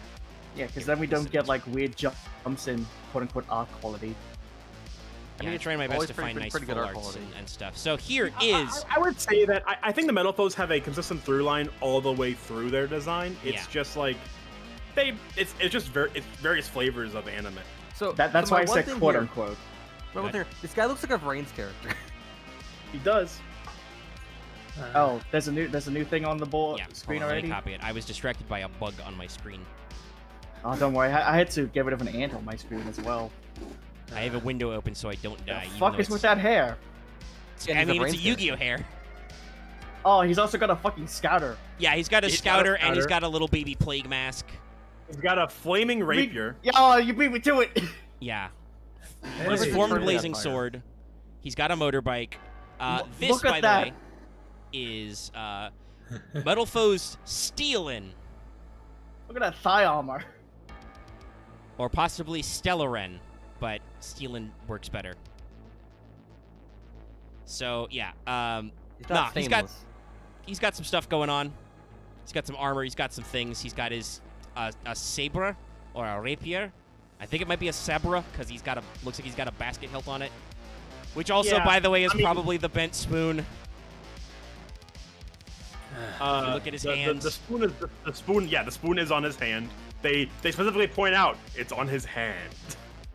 Yeah, because then we don't get like weird jumps in quote unquote art quality.
Yeah, I'm
it's
trying my best
always
to find nice
pretty good
full
art
arts
quality.
and stuff. So here is
I would say that I think the Metal Foes have a consistent through line all the way through their design. It's
Yeah.
just like it's various flavors of anime.
So
That's
so
why
my
I
one
said
thing
quote
here-
unquote.
my one thing here, this guy looks like a Vrain's character.
He does.
Oh, there's a new thing on the board
yeah.
screen
Hold on, let me
already.
copy it. I was distracted by a bug on my screen.
Oh, don't worry, I had to get rid of an ant on my screen as well.
I have a window open so I don't
The
die. even
fuck
though
is
it's-
with that hair?
Yeah,
I
he's a
mean, it's a
Vrain's
Yu-Gi-Oh hair.
Oh, he's also got a fucking scouter.
Yeah, he's got a
He's got a
scouter and he's
scouter.
got a little baby plague mask.
He's got a flaming rapier.
Yeah, oh, you beat me to it.
Yeah.
Hey.
He's
Hey.
formed
Turn it
blazing
on fire.
sword. He's got a motorbike. This,
look at
by
that.
the way, is Metal Foes Steelin,
Look at that thigh armor.
or possibly Stellarin, but Steelin works better. So yeah,
He's
Nah,
not
he's got-
stainless.
he's got some stuff going on. He's got some armor. He's got some things. He's got his a saber or a rapier. I think it might be a sabre because looks like he's got a basket hilt on it. Which also,
Yeah,
by the way, is
I mean-
probably the bent spoon. look at his hands.
The spoon is the spoon. Yeah, the spoon is on his hand. They specifically point out it's on his hand.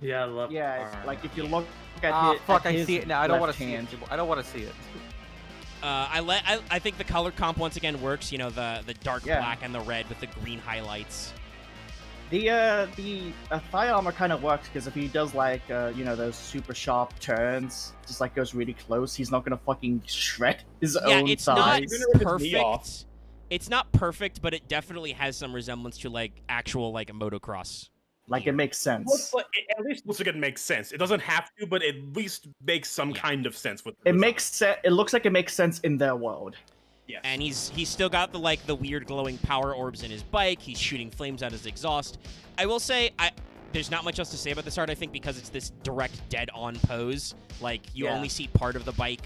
Yeah, I love.
Yeah, like if you look at
Ah,
his,
fuck!
at
I
his
see it now. I don't want
left
to see
hand.
it. I don't want to see it.
I think the color comp once again works. You know, the dark
Yeah.
black and the red with the green highlights.
The thigh armor kind of works because if he does like those super sharp turns, just like goes really close, he's not gonna fucking shred his
Yeah,
own
it's
thighs.
not
Even if it's knee off.
perfect. It's not perfect, but it definitely has some resemblance to like actual like motocross.
Like it makes sense.
But it at least looks like it makes sense. It doesn't have to, but at least makes some kind of sense with
It makes sense. It looks like it makes sense in their world.
Yes.
And he's still got the weird glowing power orbs in his bike. He's shooting flames out his exhaust. I will say there's not much else to say about this art, I think, because it's this direct dead-on pose. Like, you only see part of the bike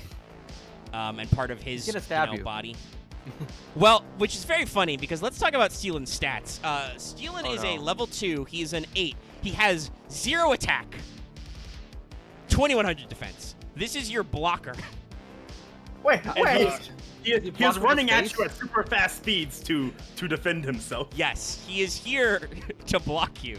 and part of his body. Well, which is very funny, because let's talk about Steelan's stats. Steelan is a level 2. He's an 8. He has 0 attack, 2100 defense. This is your blocker.
Wait.
He is running at you at super fast speeds to defend himself.
Yes, he is here to block you.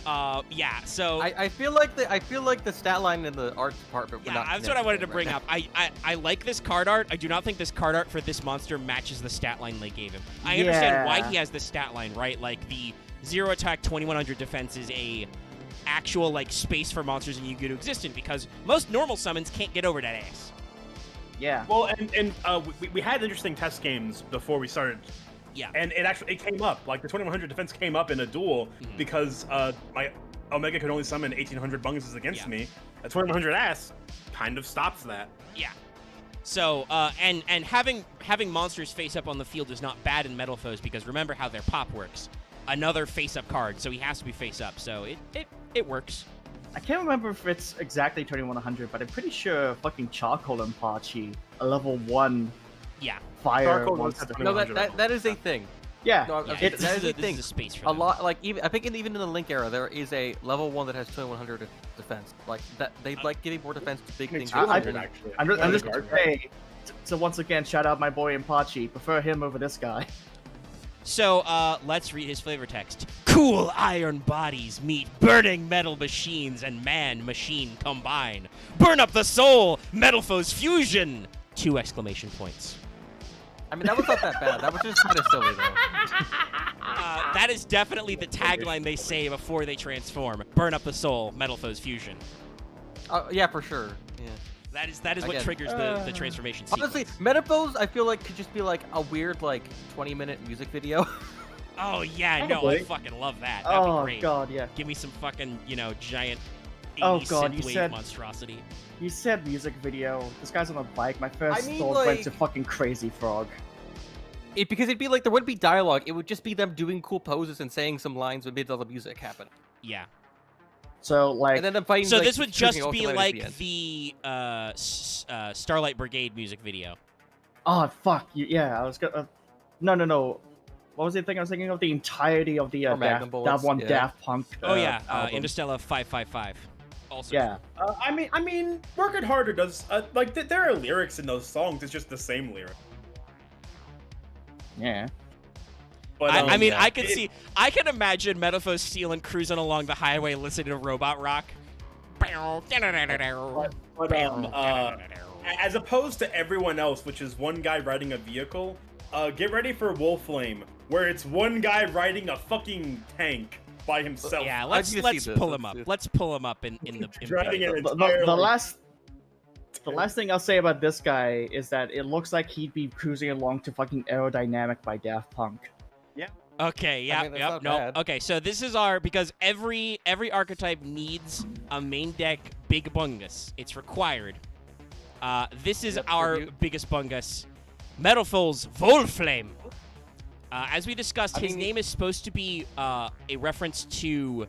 Yeah. So
I feel like the stat line in the art department.
Yeah, that's what I wanted to bring up. I like this card art. I do not think this card art for this monster matches the stat line they gave him. I understand why he has the stat line, right? Like the 0 attack, 2100 defense is a actual like space for monsters in Yu-Gi-Oh! Existent, because most normal summons can't get over that ass.
Yeah.
Well, and we had interesting test games before we started.
Yeah.
And it came up, like the 2100 defense came up in a duel because my Omega could only summon 1800 bunguses against me. A 2100 ass kind of stops that.
Yeah. So and having monsters face up on the field is not bad in Metal Foes, because remember how their pop works. Another face up card, so he has to be face up. So it works.
I can't remember if it's exactly 2100, but I'm pretty sure fucking Charcoal and Pachi, a level 1 fire monster.
No, that is a thing.
Yeah,
no,
yeah
that is a thing.
This is a space for
a
them.
lot, like even I think even in the Link era, there is a level 1 that has 2100 defense. Like that, they like giving more defense to big things.
I'm just gonna say, so once again, shout out my boy Impachi. Prefer him over this guy.
So, let's read his flavor text. Cool iron bodies meet burning metal machines, and man-machine combine. Burn up the soul! Metal Foes fusion! 2 exclamation points.
I mean, that was not that bad. That was just kind of silly, though.
That is definitely the tagline they say before they transform. Burn up the soul, Metal Foes fusion.
Yeah, for sure. Yeah.
That is what triggers the transformation sequence.
Honestly, Metapose, I feel like, could just be like a weird, like, 20-minute music video.
Oh, yeah, no, I fucking love that. That'd be great.
Oh, God, yeah.
Give me some fucking, giant 80 synthwave monstrosity.
You said music video. This guy's on a bike. My first thought
like,
went to fucking Crazy Frog.
Because it'd be like, there wouldn't be dialogue. It would just be them doing cool poses and saying some lines when all the music happen.
Yeah.
So, like...
And then them fighting,
so
like,
this would just be like
the
Starlight Brigade music video.
Oh, fuck. Yeah, I was gonna... No. What was the thing I was thinking of? The entirety of the Daft Punk
Oh, yeah.
album.
Interstellar 555. Also.
Yeah.
I mean, Work It Harder does... like, there are lyrics in those songs. It's just the same lyric.
Yeah.
But,
I mean, I can imagine Metaphos Steelan cruising along the highway listening to Robot Rock.
But as opposed to everyone else, which is one guy riding a vehicle, get ready for Wolflame, where it's one guy riding a fucking tank by himself.
Yeah, let's pull him up. Let's pull him up in the
The last thing I'll say about this guy is that it looks like he'd be cruising along to fucking Aerodynamic by Daft Punk.
Yeah.
Okay, yeah, Okay, so this is because every archetype needs a main deck big bungus. It's required. This is our biggest bungus, Metal Foes Wolflame. As we discussed, his name is supposed to be a reference to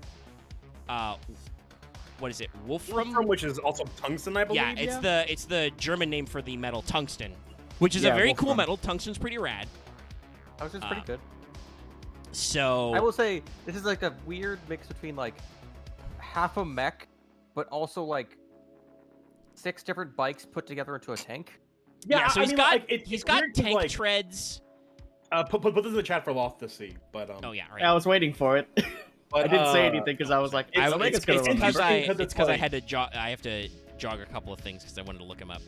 what is it? Wolfram,
which is also tungsten, I believe.
Yeah, it's the German name for the metal tungsten, which is a very cool metal. Tungsten's pretty rad.
Tungsten's pretty good.
So
I will say this is like a weird mix between like half a mech, but also like 6 different bikes put together into a tank.
Yeah, so he's got tank treads.
Put this in the chat for Loth to see, but
oh yeah, right.
Yeah, I was waiting for it.
But,
I didn't say anything because I was like,
it's because I had to jog. I have to jog a couple of things because I wanted to look him up.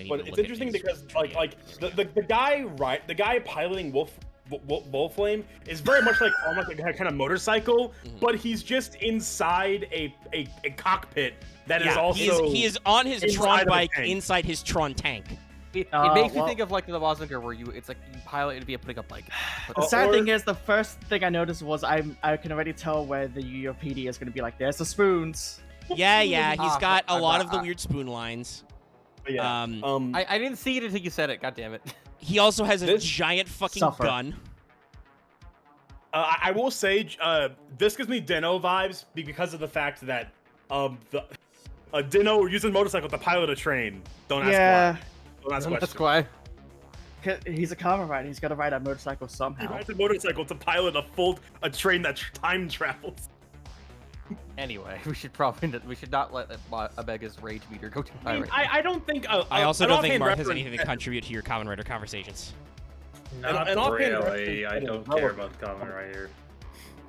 But it's interesting because the guy piloting Wolflame is very much like almost like a kind of motorcycle, but he's just inside a cockpit that is also
he is on his Tron bike inside his Tron tank.
It makes me
well-
think of like the Wazinger where it's like you pilot it via putting up like.
The sad thing is, the first thing I noticed was I can already tell where the Yu-Gi-Oh! PD is going to be like, there's the spoons.
Yeah, he's got a lot of the
I-
weird spoon lines.
But yeah.
I didn't see it until you said it. God damn it.
He also has a
This-
giant fucking
Suffer.
gun.
I will say, this gives me Dino vibes because of the fact that a Dino using a motorcycle to pilot a train. Don't ask
Yeah,
why. Don't ask
That's
questions.
why.
'cause he's a Kamen Rider. He's got to ride a motorcycle
He
somehow.
rides a motorcycle to pilot a train that time travels.
Anyway, we should not let Omega's rage meter go too high.
I mean,
right
I don't think.
I also don't think
offhand
Marth has
reference-
anything to contribute to your Kamen Rider conversations.
Not
an offhand
really.
reference
I
that is
don't care
relevant.
about Kamen Rider.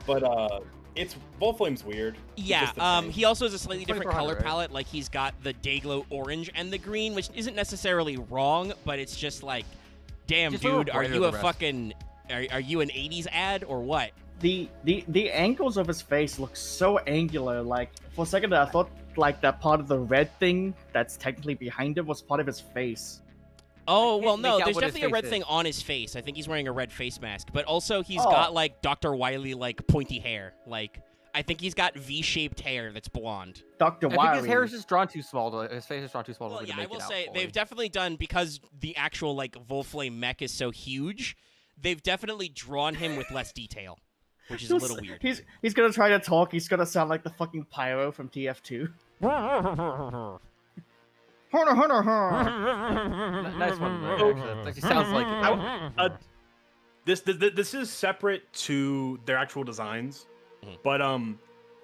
But it's Volflame's weird. It's
Yeah,
just a thing.
he also has a slightly different
2400,
color
right?
palette. Like, he's got the Dayglow orange and the green, which isn't necessarily wrong, but it's just like, damn,
Just a little
dude, are
brighter
you
than
a
the rest.
fucking... Are you an 80s ad or what?
The angles of his face look so angular. Like, for a second, I thought like that part of the red thing that's technically behind him was part of his face.
Oh,
can't
well,
make
no,
out
there's
what his
definitely a red
face
thing
is.
on his face. I think he's wearing a red face mask, but also he's
Oh.
got, like, Dr. Wily, like, pointy hair. Like, I think he's got V-shaped hair that's blonde.
Dr.
I think his
Wily.
hair is just drawn too small. His face is drawn too small.
Well,
to
yeah,
make
I
it
will
out
say
fully.
they've definitely done, because the actual, like, Volflame mech is so huge, they've definitely drawn him with less detail, which is a little weird.
He's gonna try to talk. He's gonna sound like the fucking Pyro from TF2.
Nice one. Ray, actually. That actually sounds like it.
This is separate to their actual designs, but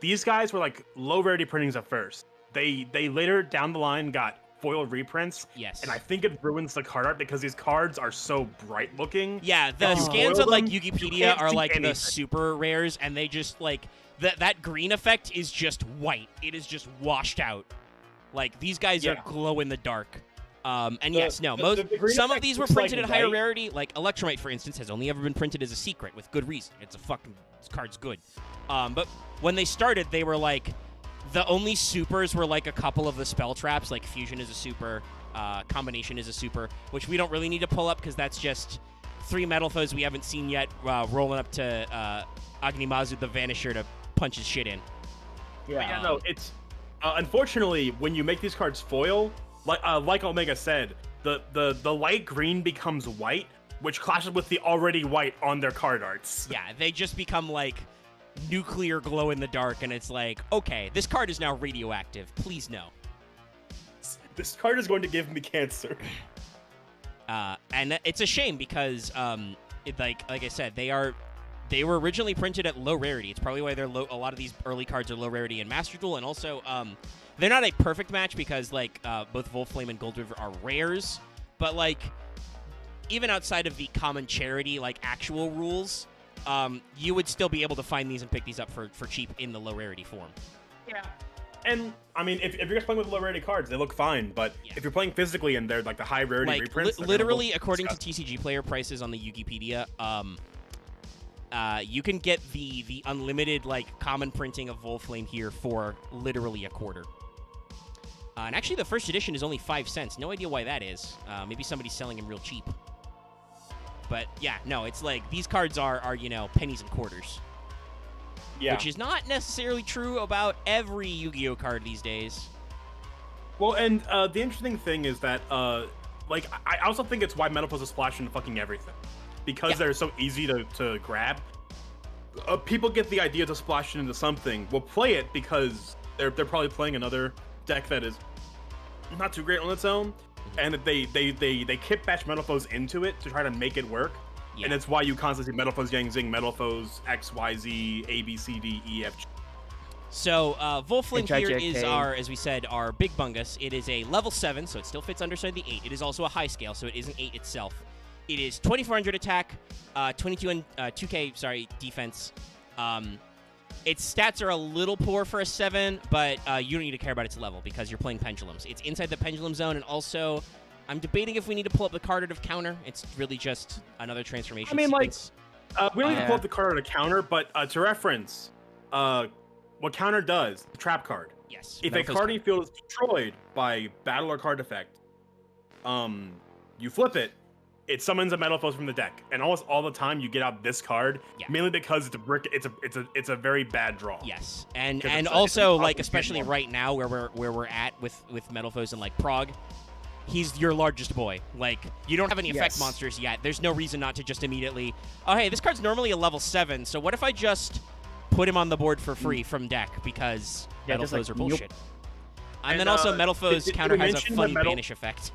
these guys were like low rarity printings at first. They later down the line got foil reprints,
Yes.
and I think it ruins the card art because these cards are so bright looking.
Yeah, the
If you
scans
foil
on like
them, you
Wikipedia
can't
are
see
like the
anything.
super rares, and they just like that green effect is just white. It is just washed out. Like these guys are
Yeah.
glow in the dark. And
The-
yes, no,
the green
some of
effect
these were
looks like
printed at higher
white.
rarity. Like Electrumite, for instance, has only ever been printed as a secret with good reason. This card's good. But when they started, they were like the only supers were like a couple of the spell traps. Like Fusion is a super, Combination is a super, which we don't really need to pull up because that's just 3 metal foes we haven't seen yet rolling up to Agnimazu the Vanisher to punch his shit in.
But yeah, no, it's unfortunately when you make these cards foil, like Omega said, the light green becomes white, which clashes with the already white on their card arts.
Yeah, they just become like nuclear glow in the dark, and it's like, okay, this card is now radioactive. Please no.
This card is going to give me cancer.
And it's a shame because, like I said, they were originally printed at low rarity. It's probably why they're low. A lot of these early cards are low rarity in Master Duel, and also they're not a perfect match because like both Volflame and Gold River are rares, but like even outside of the common charity like actual rules, you would still be able to find these and pick these up for cheap in the low rarity form.
Yeah. And I mean, if you're just playing with low rarity cards, they look fine. But
Yeah.
if you're playing physically and they're like the high rarity
Like
reprints, they're gonna
literally,
look
according to
disgusting.
TCG player prices on the Wikipedia, you can get the unlimited like common printing of Volflame here for literally a quarter. And actually, the first edition is only 5 cents. No idea why that is. Maybe somebody's selling him real cheap. But yeah, no, it's like these cards are pennies and quarters,
Yeah.
which is not necessarily true about every Yu-Gi-Oh card these days.
Well, and the interesting thing is that, like, I also think it's why Metal is splash into fucking everything. Because
Yeah.
they're so easy to grab. People get the idea to splash it into something, will play it because they're probably playing another deck that is not too great on its own, and they kit batch Metal Foes into it to try to make it work.
Yeah.
And it's why you constantly see Metal Foes, Yang Zing, Metal Foes, X, Y, Z, A, B, C, D, E, F, G.
So, Volflame here is
HIJK.
our, as we said, our Big Bungus. It is a level 7, so it still fits underside the 8. It is also a high scale, so it is an 8 itself. It is 2400 attack, 2k defense. Its stats are a little poor for a 7, but you don't need to care about its level because you're playing Pendulums. It's inside the Pendulum Zone, and also, I'm debating if we need to pull up the card art of Counter. It's really just another transformation
I mean, like,
sequence.
we don't need to
Yeah.
pull up the card at a counter, but to reference, what counter does, the trap card.
Yes.
If a
Metal Foes
card in your field is destroyed by battle or card effect, you flip it, it summons a Metalfoes from the deck, and almost all the time you get out this card, mainly because it's a brick. It's a very bad draw.
Yes, and
It's
also like
it's
especially right now where we're at with Metalfoes and like Prague, he's your largest boy. Like you don't have any effect monsters yet. There's no reason not to just immediately. Oh hey, this card's normally a level 7, so what if I just put him on the board for free from deck because Metalfoes are bullshit. And then also Metalfoes counter has a funny banish effect.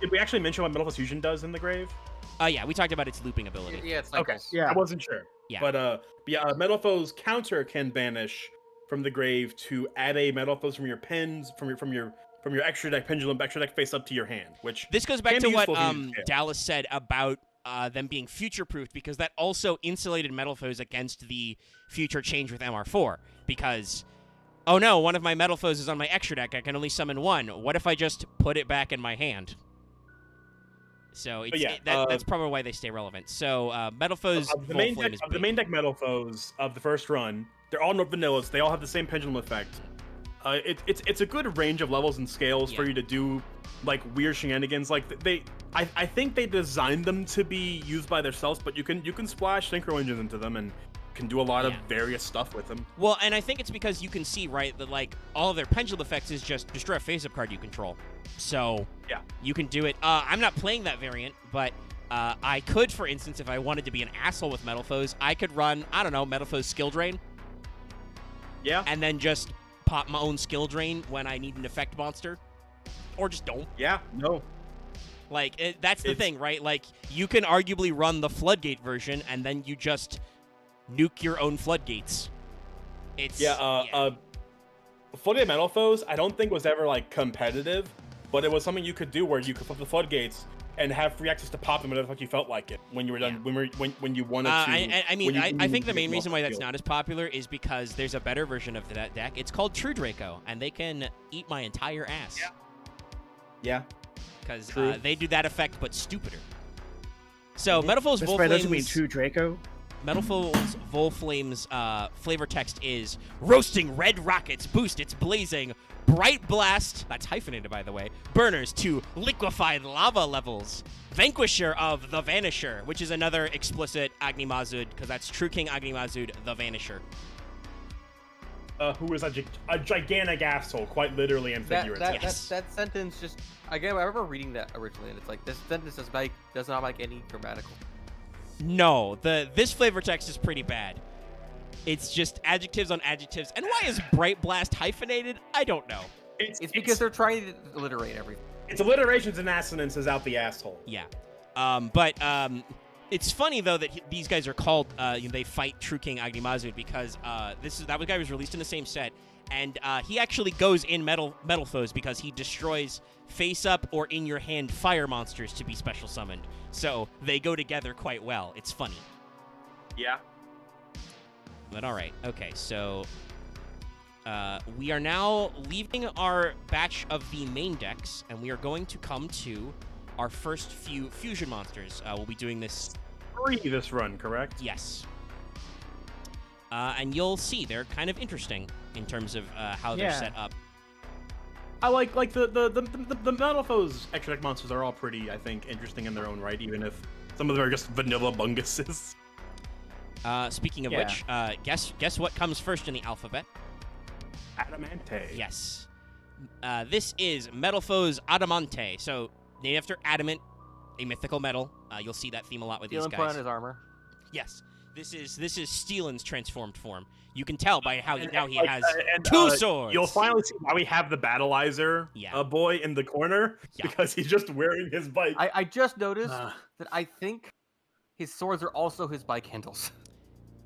Did we actually mention what Metalfoes Fusion does in the grave?
Yeah, we talked about its looping ability.
Yeah, it's
Okay.
Yeah.
I wasn't sure.
Yeah.
But Metalfoes counter can banish from the grave to add a Metalfoes from your pens from your extra deck pendulum extra deck face up to your hand. Which
this goes back
can
to
be
what
useful if you use it.
Dallas said about them being future-proofed, because that also insulated Metalfoes against the future change with MR4. Because, oh no, one of my Metalfoes is on my extra deck. I can only summon one. What if I just put it back in my hand? So that's probably why they stay relevant. So Metalfoes
the main deck Metalfoes of the first run, they're all not vanillas. They all have the same pendulum effect. It's a good range of levels and scales for you to do like weird shenanigans. Like I think they designed them to be used by themselves, but you can splash synchro engines into them and can do a lot of various stuff with them.
Well, and I think it's because you can see, right, that like all of their pendulum effects is just destroy a face-up card you control. So you can do it. I'm not playing that variant, but I could, for instance, if I wanted to be an asshole with Metalfoes, I could run, I don't know, Metalfoes Skill Drain.
Yeah.
And then just pop my own Skill Drain when I need an effect monster. Or just don't.
Yeah, no.
Like, that's the thing, right? Like, you can arguably run the Floodgate version, and then you just nuke your own Floodgates.
Floodgate Metalfoes, I don't think was ever like competitive, but it was something you could do where you could flip the Floodgates and have free access to pop them whenever the fuck you felt like it when you were done when you wanted to.
I think the main reason why that's not as popular is because there's a better version of that deck. It's called True Draco, and they can eat my entire ass.
Yeah.
Because they do that effect, but stupider. So Metalfoes Volflames
doesn't mean True Draco.
Metalfoes Volflames flavor text is roasting red rockets, boost its blazing bright blast, that's hyphenated by the way, burners to liquefied lava levels. Vanquisher of the Vanisher, which is another explicit Agni Mazud, because that's True King Agni Mazud, the Vanisher.
Who is a gigantic asshole, quite literally and figuratively.
That sentence just, again, I remember reading that originally, and it's like, this sentence does not make any grammatical.
No, this flavor text is pretty bad. It's just adjectives on adjectives. And why is Bright Blast hyphenated? I don't know.
It's because they're trying to alliterate everything.
It's alliterations and assonances out the asshole.
Yeah. But it's funny, though, that these guys are called, they fight True King Agni Mazud because that guy was released in the same set. And he actually goes in Metalfoes because he destroys face-up or in-your-hand fire monsters to be special summoned. So they go together quite well. It's funny.
Yeah.
But all right. Okay, so we are now leaving our batch of the main decks, and we are going to come to our first few fusion monsters. We'll be doing this...
3 this run, correct?
Yes. And you'll see they're kind of interesting in terms of how they're set up.
I like the Metalfoes extra deck monsters are all pretty, I think, interesting in their own right, even if some of them are just vanilla bunguses.
Speaking of which, guess what comes first in the alphabet?
Adamante.
Yes. This is Metalfoes Adamante. So named after adamant, a mythical metal. You'll see that theme a lot with these guys.
Put on his armor.
Yes. This is Steelin's transformed form. You can tell by how now he has 2 swords.
You'll finally see why we have the Battleizer boy in the corner because he's just wearing his bike.
I just noticed that I think his swords are also his bike handles.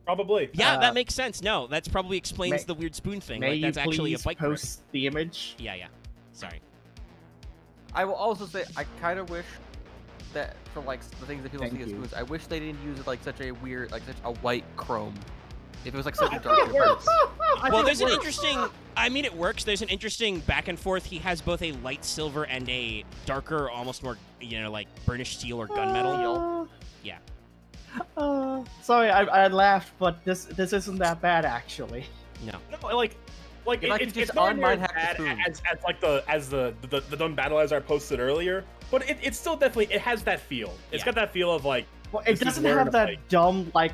Probably.
Yeah, that makes sense. No, that's probably explains the weird spoon thing. Like that's actually a bike grip.
Post the image?
Yeah. Sorry.
I will also say I kind of wish that for like the things that people see as spoons, I wish they didn't use it like such a weird, like such a white chrome. If it was like such a dark difference.
Well, there's an interesting. I mean, it works. There's an interesting back and forth. He has both a light silver and a darker, almost more, like burnished steel or gunmetal. Yeah.
Sorry, I laughed, but this isn't that bad actually.
No,
like like
If I could
it's
just
not near
unmine
as
hack the
bad
spoon.
as the done battle as I posted earlier, but it's still definitely it has that feel. It's
Yeah.
got that feel of like.
Well, it
this is
doesn't
wearing
have
a
that
plate.
dumb like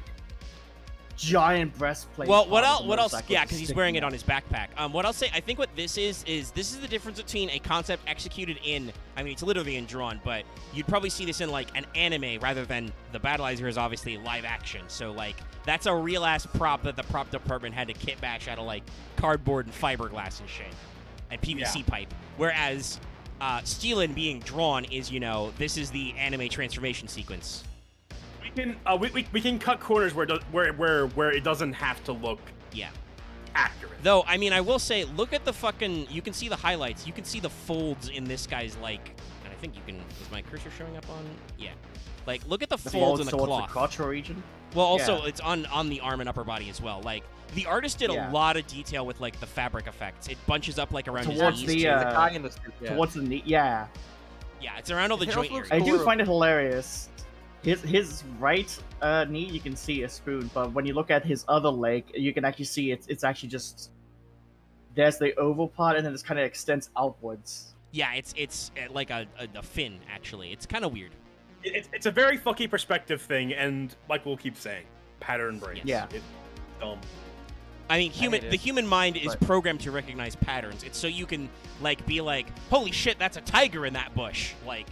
giant breastplate.
Well,
part of the
what else?
motorcycle
Yeah,
just
because he's
sticking
wearing it
out.
on his backpack. What I'll say, I think what this is this is the difference between a concept executed in, I mean, it's literally in drawn, but you'd probably see this in like an anime rather than the Battleizer is obviously live action. So like that's a real ass prop that the prop department had to kit bash out of like cardboard and fiberglass and shit and PVC pipe. Whereas Steelin being drawn is, this is the anime transformation sequence.
We can cut corners where it doesn't have to look accurate.
Though, I mean, I will say, look at the fucking. You can see the highlights. You can see the folds in this guy's like. And I think you can. Is my cursor showing up on? Yeah. Like, look at the folds in the
towards
cloth.
the crotch region.
Well, also
Yeah.
it's on the arm and upper body as well. Like the artist did a lot of detail with like the fabric effects. It bunches up like around
Towards
his
the,
knees.
The guy in the suit, yeah.
Towards the knee. Yeah.
Yeah, it's around all the
It
joint
also looks
areas.
I do
Cool.
find it hilarious. His right knee, you can see a spoon, but when you look at his other leg, you can actually see it's actually just there's the oval part, and then it kind of extends outwards.
Yeah, it's like a fin actually. It's kind of weird.
It's a very fucky perspective thing, and like we'll keep saying, pattern breaks.
Yeah.
It's dumb.
I mean,
hate it,
the human mind is
but-
programmed to recognize patterns. It's so you can like be like, holy shit, that's a tiger in that bush. Like,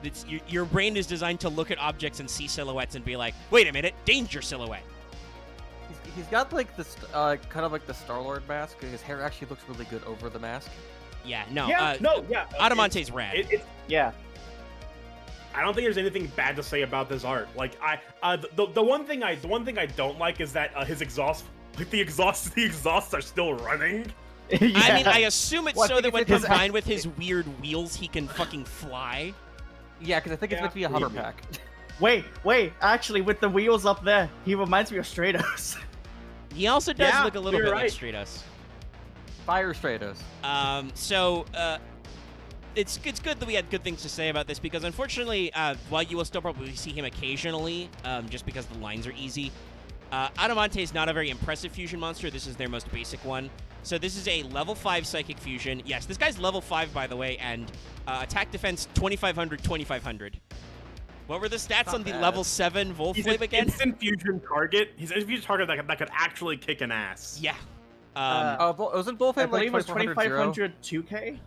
it's your brain is designed to look at objects and see silhouettes and be like, wait a minute, danger silhouette.
He's got like this kind of like the Star-Lord mask. His hair actually looks really good over the mask.
Yeah, no,
Yeah.
Adamante's rad.
Yeah.
I don't think there's anything bad to say about this art. Like the one thing I don't like is that his exhaust, like the exhausts are still running.
I mean, I assume it's
Well, I
so
think
that when
it's his-
combined with his weird wheels, he can fucking fly.
Yeah, because I think it's meant to be a hover
maybe.
pack.
Wait. Actually, with the wheels up there, he reminds me of Stratos.
He also does
Yeah,
look a little
you're
bit like
right.
Stratos.
Fire Stratos.
It's good that we had good things to say about this because unfortunately, while you will still probably see him occasionally, just because the lines are easy, Adamante is not a very impressive fusion monster. This is their most basic one. So this is a level 5 Psychic Fusion. Yes, this guy's level 5, by the way, and attack defense 2500, 2500. What were the stats
Not
on the
bad.
level 7
He's
Volflame
an
again?
instant fusion target. He's an instant fusion target that could actually kick an ass.
Yeah.
Wasn't Wolfham
I
like
believe it was
2500
2K.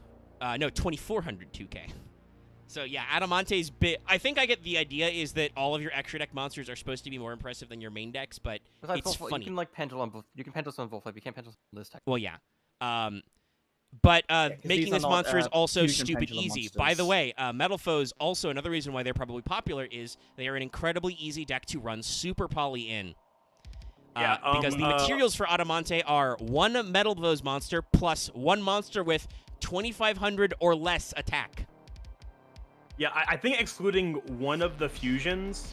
No, 2400 2K. So yeah, Adamante's bit. I think I get the idea is that all of your extra deck monsters are supposed to be more impressive than your main decks, but
Besides
it's
Wolfham,
funny.
You can like pendulum. You can pendulum Wolfham. You can't pendulum this tech.
Well, yeah. But
'cause
making
these
this
are not,
monster is also
fusion
stupid
pendulum
easy. By the
monsters.
way, Metal Foes also another reason why they're probably popular is they are an incredibly easy deck to run Super Poly in. Because the materials for Adamante are one Metal Foes monster plus one monster with 2500 or less attack.
Yeah, I think excluding one of the fusions,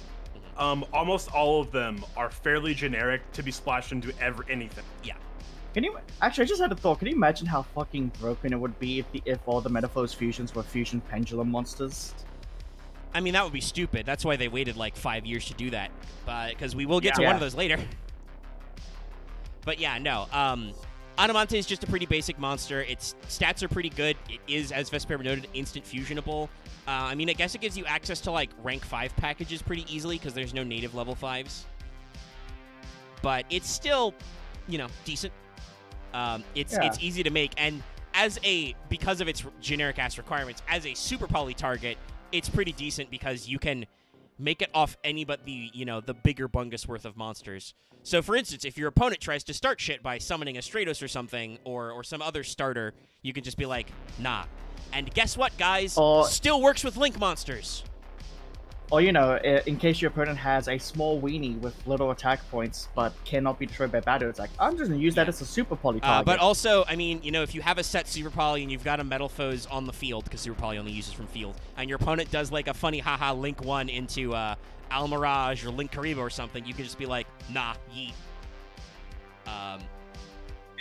almost all of them are fairly generic to be splashed into anything.
Yeah.
Can you actually? I just had a thought. Can you imagine how fucking broken it would be if all the Metaphors fusions were fusion pendulum monsters?
I mean, that would be stupid. That's why they waited like 5 years to do that. Because we will get to
Yeah.
one of those later. But yeah, no. Adamante is just a pretty basic monster. Its stats are pretty good. It is, as Vesper noted, instant fusionable. I mean, I guess it gives you access to like rank 5 packages pretty easily because there's no native level 5s. But it's still, decent. It's easy to make, and because of its generic ass requirements, as a super poly target, it's pretty decent because you can make it off any but the bigger bungus worth of monsters. So for instance, if your opponent tries to start shit by summoning a Stratos or something, or some other starter, you can just be like, nah. And guess what, guys? Still works with Link monsters.
Or, in case your opponent has a small weenie with little attack points but cannot be destroyed by battle, it's like, I'm just going to use that as a super poly target.
But also, I mean, if you have a set Super Poly and you've got a Metal Foes on the field, because Super Poly only uses from field, and your opponent does like a funny haha Link 1 into Almirage or Link Kariba or something, you can just be like, nah, yeet.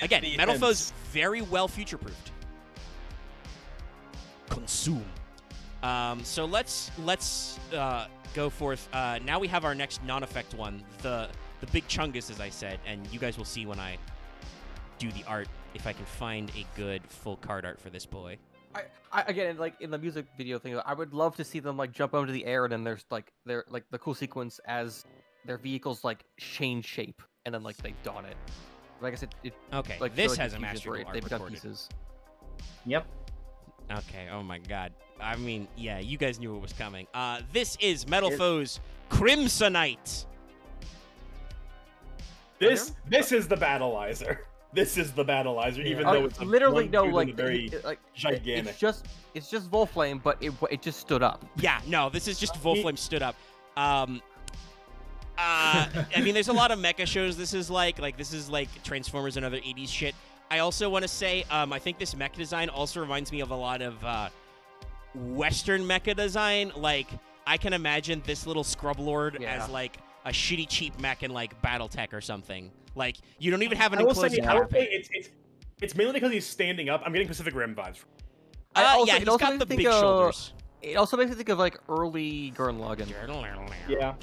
Again, Metal Foes very well future-proofed. Consume. So let's go forth. Now we have our next non-effect one, the Big Chungus, as I said, and you guys will see when I do the art if I can find a good full card art for this boy.
Again, like in the music video thing, I would love to see them like jump into the air, and then there's like the cool sequence as their vehicles like change shape, and then like they don it. Like I said,
Okay,
like
this
like,
has a
fusions
master
where
duel
they
art
become
recorded.
pieces.
Yep.
Okay, oh my god. I mean, yeah, you guys knew it was coming. This is Metal Foe's Crimsonite.
This is the battleizer. This is the battleizer, even though it's
literally no, like
very gigantic.
It's just Volflame, but it just stood up.
Yeah, no, this is just Volflame stood up. I mean, there's a lot of mecha shows. This is like Transformers and other 80s shit. I also want to say, I think this mecha design also reminds me of a lot of Western mecha design. Like, I can imagine this little Scrub Lord as like a shitty cheap mech in like BattleTech or something. Like, you don't even have an enclosed cockpit.
It's mainly because he's standing up. I'm getting Pacific Rim vibes.
Yeah, he's got the big shoulders.
It also makes me think of like early Gurren Lagann.
Yeah.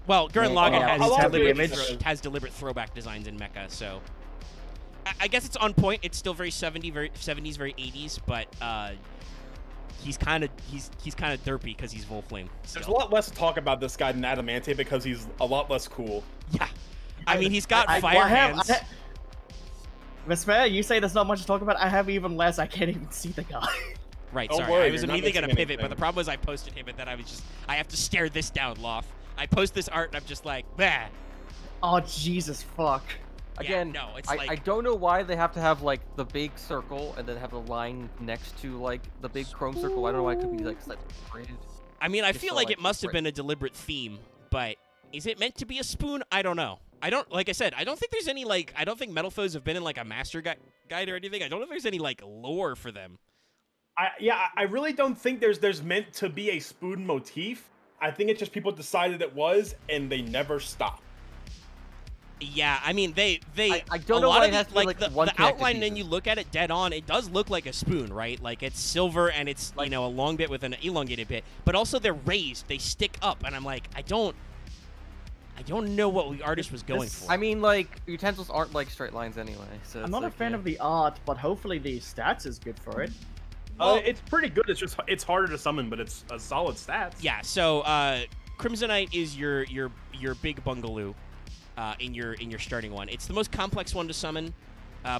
Well, Gurren Lagann has
the
deliberate throwback designs in mecha, so I guess it's on point. It's still very 70s, very 80s, but he's kind of derpy because he's Volflame.
There's a lot less to talk about this guy than Adamante because he's a lot less cool.
Yeah, I mean he's got fire hands.
Vesper, you say there's not much to talk about. I have even less. I can't even see the guy.
Right,
Don't
sorry.
worry,
I was
you're not
immediately gonna
missing
pivot, but
anything.
the problem was I posted him, and then I have to stare this down, Loth. I post this art, and I'm just like, bah.
Oh Jesus fuck!
Again,
yeah, no, it's
I don't know why they have to have like the big circle and then have the line next to like the big chrome circle. I don't know why it could be like slightly separated.
I mean, I
Just
feel
so,
like
like,
it must have
right.
been a deliberate theme, but is it meant to be a spoon? I don't know. Like I said, I don't think there's any like, I don't think Metal Foes have been in like a master guide or anything. I don't know if there's any like lore for them.
I really don't think there's meant to be a spoon motif. I think it's just people decided it was, and they never stopped.
Yeah, I mean they
I don't
a
know
lot
why
of
it has to be, like,
the
one connected
outline, and then
piece.
you look at it dead on, it does look like a spoon, right? Like it's silver and it's
Like-
a long bit with an elongated bit, but also they're raised, they stick up, and I'm like, I don't know what the artist was going for.
I mean, like utensils aren't like straight lines anyway. So
I'm
it's
not a
like,
fan
yeah.
of the art, but hopefully the stats is good for it.
It's pretty good. It's harder to summon, but it's a solid stats.
Yeah, so Crimsonite is your big bungaloo in your starting one. It's the most complex one to summon,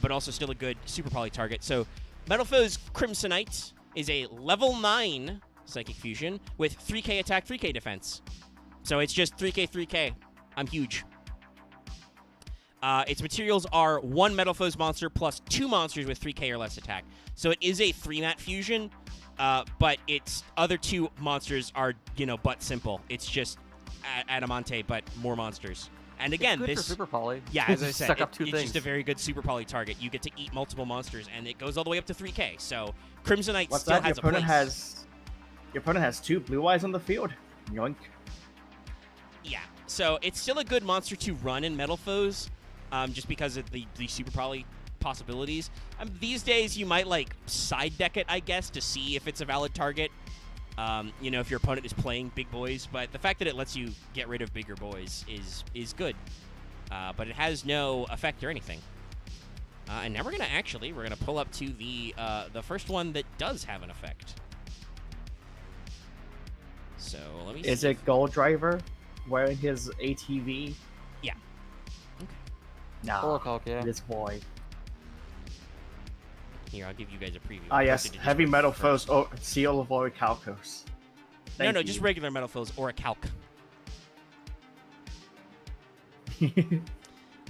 but also still a good super poly target. So Metal Foe's Crimsonite is a level 9 Psychic Fusion with 3k attack, 3k defense. So it's just 3k, 3k. I'm huge. Its materials are 1 Metal Foes monster plus 2 monsters with 3k or less attack. So it is a 3-mat fusion, but its other 2 monsters are, butt simple. It's just Adamante, but more monsters. And again,
It's good
this
for super poly.
yeah, as I
Just
said,
suck up two
it's
things.
just a very good super poly target. You get to eat multiple monsters, and it goes all the way up to 3k. So Crimsonite
What's
still
that?
has a place.
Your opponent has 2 blue eyes on the field. Yoink.
Yeah, so it's still a good monster to run in Metal Foes, just because of the super poly possibilities. These days, you might like side deck it, I guess, to see if it's a valid target. If your opponent is playing big boys, but the fact that it lets you get rid of bigger boys is good. But it has no effect or anything. And now we're gonna pull up to the first one that does have an effect. So let me.
Is
see.
it Gold Driver wearing his ATV?
Yeah. Okay.
Nah.
Oracle, yeah.
This boy.
Here, I'll give you guys a preview.
Ah yes,
Posted to
Heavy
Discord
Metal
first.
Foes. Oh, Seal of Orichalcos.
No, just regular Metal Foes or a calc.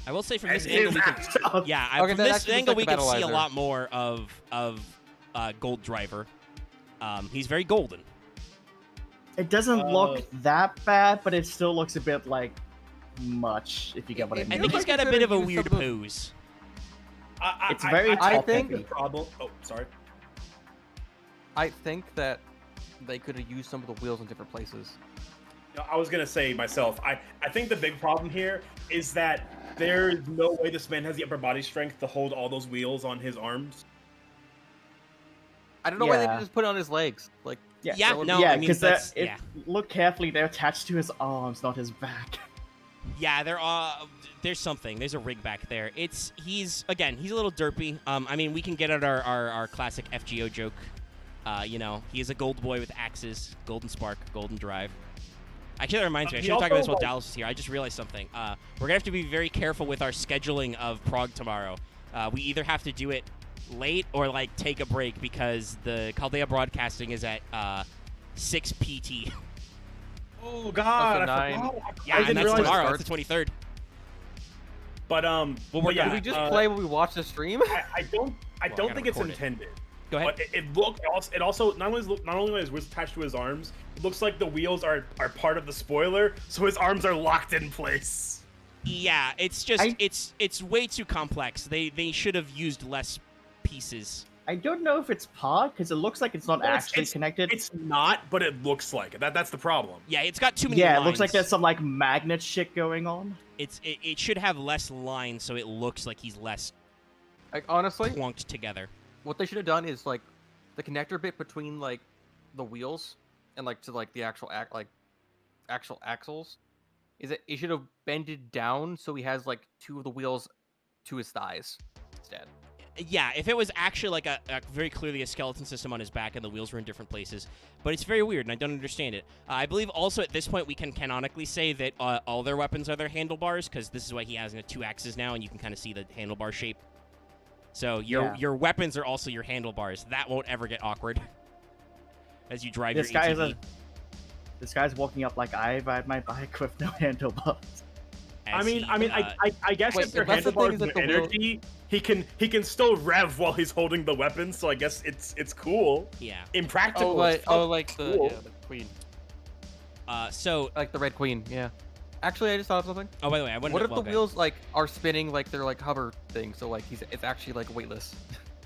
I will say from this angle we can. Yeah,
Okay,
from
that
this
actually
angle we
looks like
can
the
see a
Battleizer.
lot more of Gold Driver. He's very golden.
It doesn't look that bad, but it still looks a bit like much, if you get what I
It-
I
mean.
think
looks
he's
like
got a
they
bit of a
could've
weird
used some of
pose.
It's very
I
top
think-
heavy.
the problem. Oh, sorry.
I think that they could have used some of the wheels in different places.
No, I was gonna say myself. I think the big problem here is that there's no way this man has the upper body strength to hold all those wheels on his arms.
I don't know why they
Yeah.
didn't just put it on his legs. Like,
Yeah,
would-
no,
yeah,
I mean
because
that's yeah.
look carefully. They're attached to his arms, not his back.
Yeah, there's something. There's a rig back there. He's a little derpy. I mean, we can get at our classic FGO joke. He is a gold boy with axes, golden spark, golden drive. Actually, that reminds me. I should have talked about this while Dallas was here. I just realized something. We're gonna have to be very careful with our scheduling of Prague tomorrow. We either have to do it late or like take a break because the Chaldea Broadcasting is at 6 PT.
Oh God!
That's a 9.
Yeah, and that's tomorrow. It's the 23rd.
But
Did we just play when we watch the stream?
I don't think it's intended.
Go ahead.
But it also not only is wheels attached to his arms, it looks like the wheels are part of the spoiler, so his arms are locked in place.
Yeah, it's just it's way too complex. They should have used less pieces.
I don't know if it's pod because it looks like it's not actually connected.
It's not, but it looks like it. That's the problem.
Yeah, it's got too many
Yeah,
lines.
it looks like there's some like magnet shit going on.
It should have less lines so it looks like he's less
Like honestly,
clunked together.
what they should have done is like the connector bit between like the wheels and like to like the actual actual axles is that it should have bended down so he has like 2 of the wheels to his thighs instead.
Yeah, if it was actually like a very clearly a skeleton system on his back and the wheels were in different places. But it's very weird and I don't understand it. I believe also at this point we can canonically say that all their weapons are their handlebars because this is why he has 2 axes now and you can kind of see the handlebar shape. So your weapons are also your handlebars. That won't ever get awkward as you drive your ATV.
This guy's walking up like I ride my bike with no handlebars.
I guess if your handlebars are energy, he can still rev while he's holding the weapon. So I guess it's cool.
Yeah.
Impractical.
Like
cool.
the queen.
So
like the Red Queen. Yeah. Actually, I just thought of something.
Oh, by the way,
what if the wheels like are spinning like they're like hover things? So like it's actually like weightless.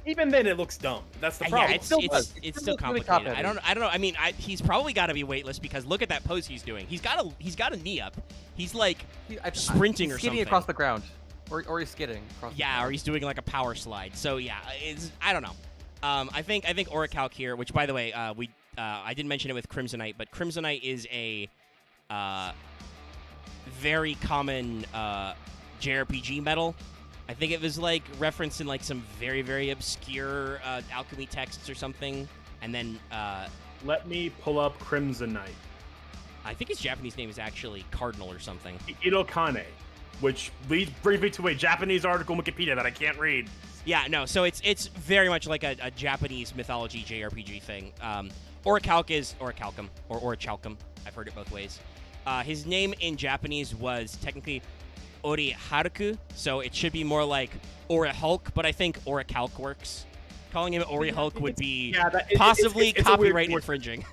Even then, it looks dumb. That's the problem.
Yeah, it's still complicated. I don't know. I mean, he's probably got to be weightless because look at that pose he's doing. He's got a knee up. He's like sprinting or something.
Skidding across the ground, or he's skidding across. The ground.
Or he's doing like a power slide. So yeah, I don't know. I think Orichalc here, which by the way, I didn't mention it with Crimsonite, but Crimsonite is a very common JRPG metal. I think it was like referenced in like some very, very obscure alchemy texts or something. And then
let me pull up Crimsonite.
I think his Japanese name is actually Cardinal or something.
Irokane, which brings me to a Japanese article on Wikipedia that I can't read.
Yeah, no, so it's very much like a Japanese mythology JRPG thing. Orichalc is Orichalcum or Orichalcum. I've heard it both ways. His name in Japanese was technically Oriharuku, so it should be more like Orihulk, but I think Orichalc works. Calling him Orihulk would be possibly copyright infringing.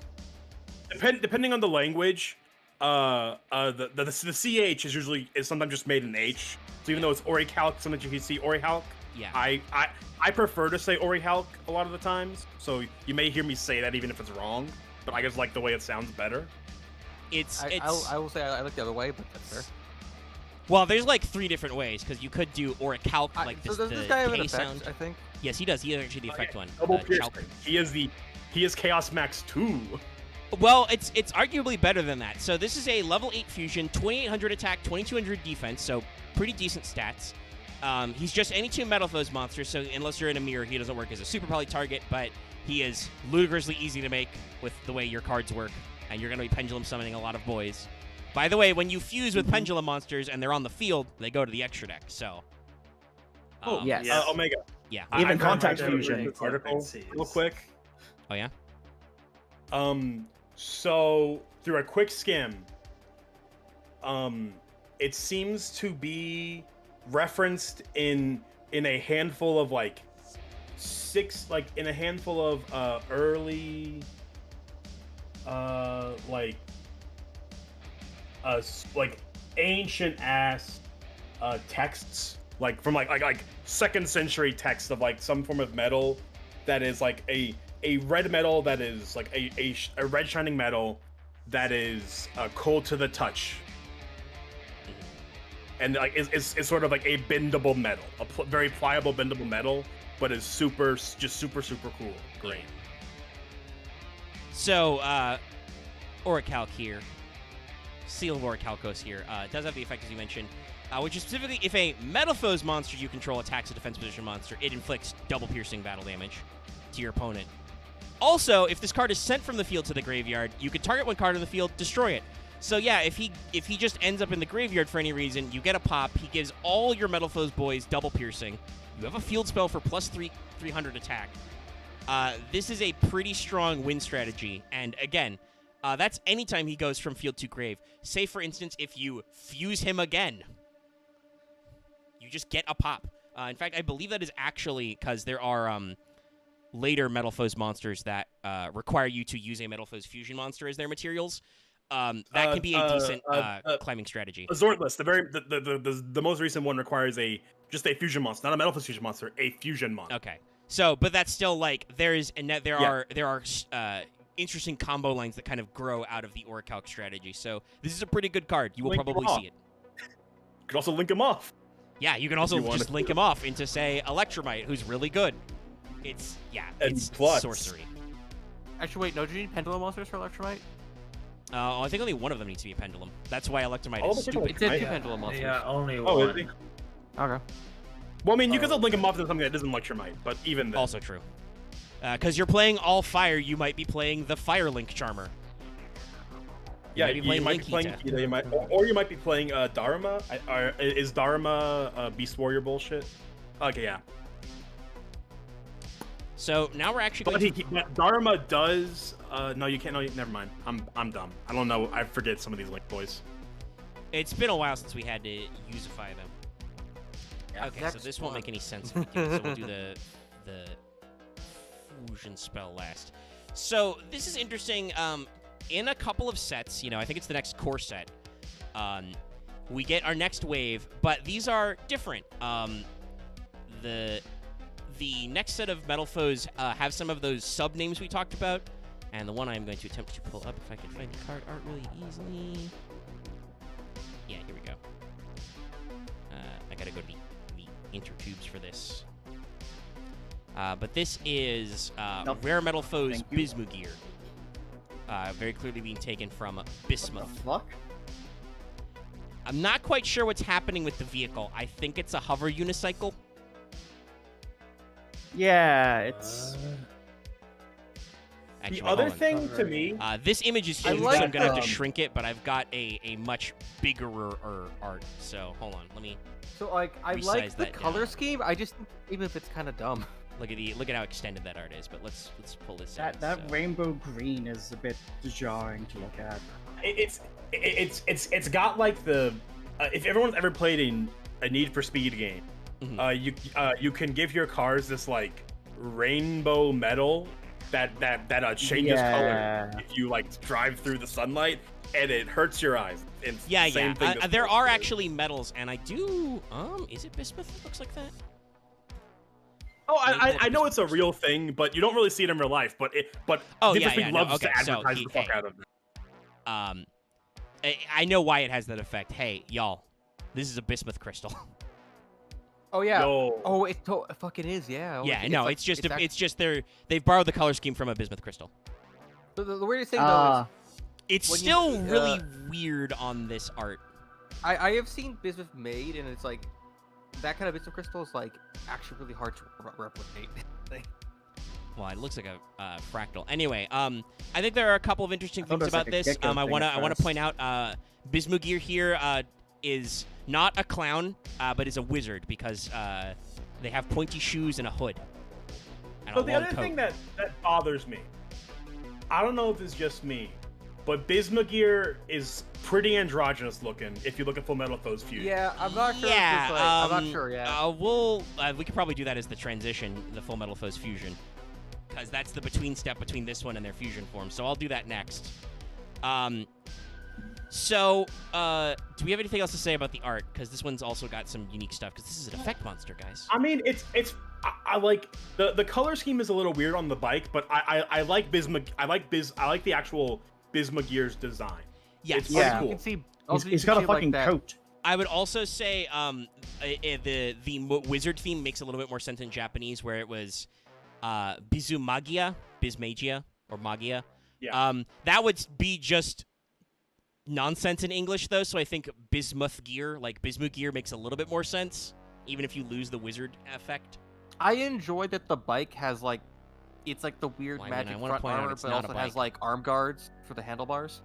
Depending on the language, the CH is sometimes just made an H. So even though it's Orichalc, sometimes you can see Orihulk.
Yeah.
I prefer to say Orihulk a lot of the times, so you may hear me say that even if it's wrong, but I just like the way it sounds better.
I will say I like the other way, but that's fair.
Well, there's like 3 different ways because you could do Orichalc like this.
So does this guy have an
K
effect,
sound.
I think.
Yes, he does. He is actually the effect one.
Double piercing. He is Chaos Max 2.
Well, it's arguably better than that. So this is a level 8 fusion, 2800 attack, 2200 defense, so pretty decent stats. He's just any 2 metal foes monsters, so unless you're in a mirror, he doesn't work as a super poly target, but he is ludicrously easy to make with the way your cards work, and you're going to be pendulum summoning a lot of boys. By the way, when you fuse with pendulum monsters and they're on the field, they go to the extra deck, so...
yes.
Omega.
Yeah.
Even contact fusion.
Article real quick.
Oh, yeah?
So, through a quick skim, it seems to be referenced in a handful of early ancient ass texts, like from like 2nd century texts of like some form of metal that is like a red metal that is like a red shining metal that is cold to the touch, and like is sort of like a bendable metal, very pliable bendable metal, but is super cool. Great.
So, Orichalc here. Seal of Orichalcos here. It does have the effect, as you mentioned, which is specifically if a Metal Foes monster you control attacks a defense position monster, it inflicts double piercing battle damage to your opponent. Also, if this card is sent from the field to the graveyard, you can target one card in the field, destroy it. So yeah, if he just ends up in the graveyard for any reason, you get a pop. He gives all your Metal Foes boys double piercing. You have a field spell for plus 300 attack. This is a pretty strong win strategy, and again, that's anytime he goes from field to grave. Say, for instance, if you fuse him again, you just get a pop. In fact, I believe that is actually because there are later Metal Foes monsters that require you to use a Metal Foes fusion monster as their materials. That can be a decent climbing strategy.
Zortless, the most recent one requires just a fusion monster, not a Metal Foes fusion monster, a fusion monster.
Okay. So, but that's still like there are interesting combo lines that kind of grow out of the Orichalc strategy. So this is a pretty good card. You will probably see it.
You could also link him off.
Yeah, you can also just link him off into, say, Electrumite, who's really good. It's
plus
sorcery.
Actually, wait, no, do you need pendulum monsters for Electrumite?
I think only one of them needs to be a pendulum. That's why Electrumite
All
is
the
stupid.
It said two pendulum monsters.
Yeah, only
Oh,
one.
is he?
Okay.
Well, I mean, you can still link him off to something that isn't Electrumite, but even then.
Also true. Because you're playing all fire, you might be playing the Fire Link Charmer.
Yeah,
might be playing
you might be playing
Linkita.
or you might be playing Dharma. Is Dharma Beast Warrior bullshit? Okay, yeah.
So now we're actually going to...
But Dharma does... no, you can't. No, never mind. I'm dumb. I don't know. I forget some of these Link boys.
It's been a while since we had to usify them.
Yeah,
Okay, so this won't make any sense. So we'll do the fusion spell last. So this is interesting. In a couple of sets, I think it's the next core set, we get our next wave, but these are different. The next set of Metal Foes have some of those sub names we talked about, and the one I'm going to attempt to pull up if I can find the card art really easily. Yeah, here we go. I gotta go to the intertubes for this. But this is Rare Metal Foes Bismugear. Very clearly being taken from Bismuth.
What the fuck?
I'm not quite sure what's happening with the vehicle. I think it's a hover unicycle.
Yeah, it's...
Actually,
The other
hold on.
thing to me...
This image is huge,
like
so I'm going to have to
the-
shrink it, but I've got a much bigger art. So hold on, let me
So like, I
Resize
like the
that
color
down.
scheme. I just think even if it's kind of dumb.
look at how extended that art is. But let's pull this
That
out.
that
so.
rainbow green is a bit jarring to look at.
It's got like the... if everyone's ever played a Need for Speed game,
Mhm.
you can give your cars this like rainbow metal that changes color if you like drive through the sunlight, and it hurts your eyes. It's
Yeah,
the same
yeah.
thing this
There
card
are
does.
actually metals, and I do. Is it bismuth that looks like that?
Oh,
Let me pull up
I know
this
it's a real thing, but you don't really see it in real life. But
Oh,
Need for
yeah,
Speed
yeah, no,
loves
okay,
to
so
advertise the fuck
hey.
out of it.
I know why it has that effect. Hey, y'all, this is a bismuth crystal.
Oh yeah.
Yo.
Oh, it fucking is. Yeah. Oh,
Yeah, no,
like-
it's just
act-
it's just they've borrowed the color scheme from a bismuth crystal.
the weirdest thing though is
It's
When you-
still really weird on this art.
I have seen bismuth made, and it's like that kind of bismuth crystal is like actually really hard to replicate.
Well, it looks like a fractal. Anyway, I think there are a couple of interesting
I thought
things
it was
about
like a
this.
gecko
I
thing
wanna
at
I wanna
first.
point out Bismugear here is not a clown, but is a wizard because they have pointy shoes and a hood. And
So
a
the
long
other
coat.
thing that bothers me, I don't know if it's just me, but Bismugear is pretty androgynous looking if you look at Full Metal Foes Fusion.
Yeah, I'm not sure.
Yeah,
if it's like, I'm not sure. Yeah.
we could probably do that as the transition, the Full Metal Foes fusion, because that's the between step between this one and their fusion form. So I'll do that next. Do we have anything else to say about the art? Because this one's also got some unique stuff. Because this is an effect monster, guys.
I mean, I like the color scheme is a little weird on the bike, but I like I like the actual Bismugear's design.
Yes.
It's
Yeah.
pretty
You
cool.
can see.
He's,
you
he's
can
got a
see, like,
fucking
that-
coat.
I would also say the wizard theme makes a little bit more sense in Japanese, where it was Bizumagia, Bismagia, or Magia.
Yeah.
That would be just nonsense in English though, so I think bismuth gear, like bismuth gear, makes a little bit more sense, even if you lose the wizard effect.
I enjoy that the bike has like, it's like the weird
Well, I mean,
magic
I wanna
front
point out
armor,
it's
but
not a
also has
bike.
like arm guards for the handlebars.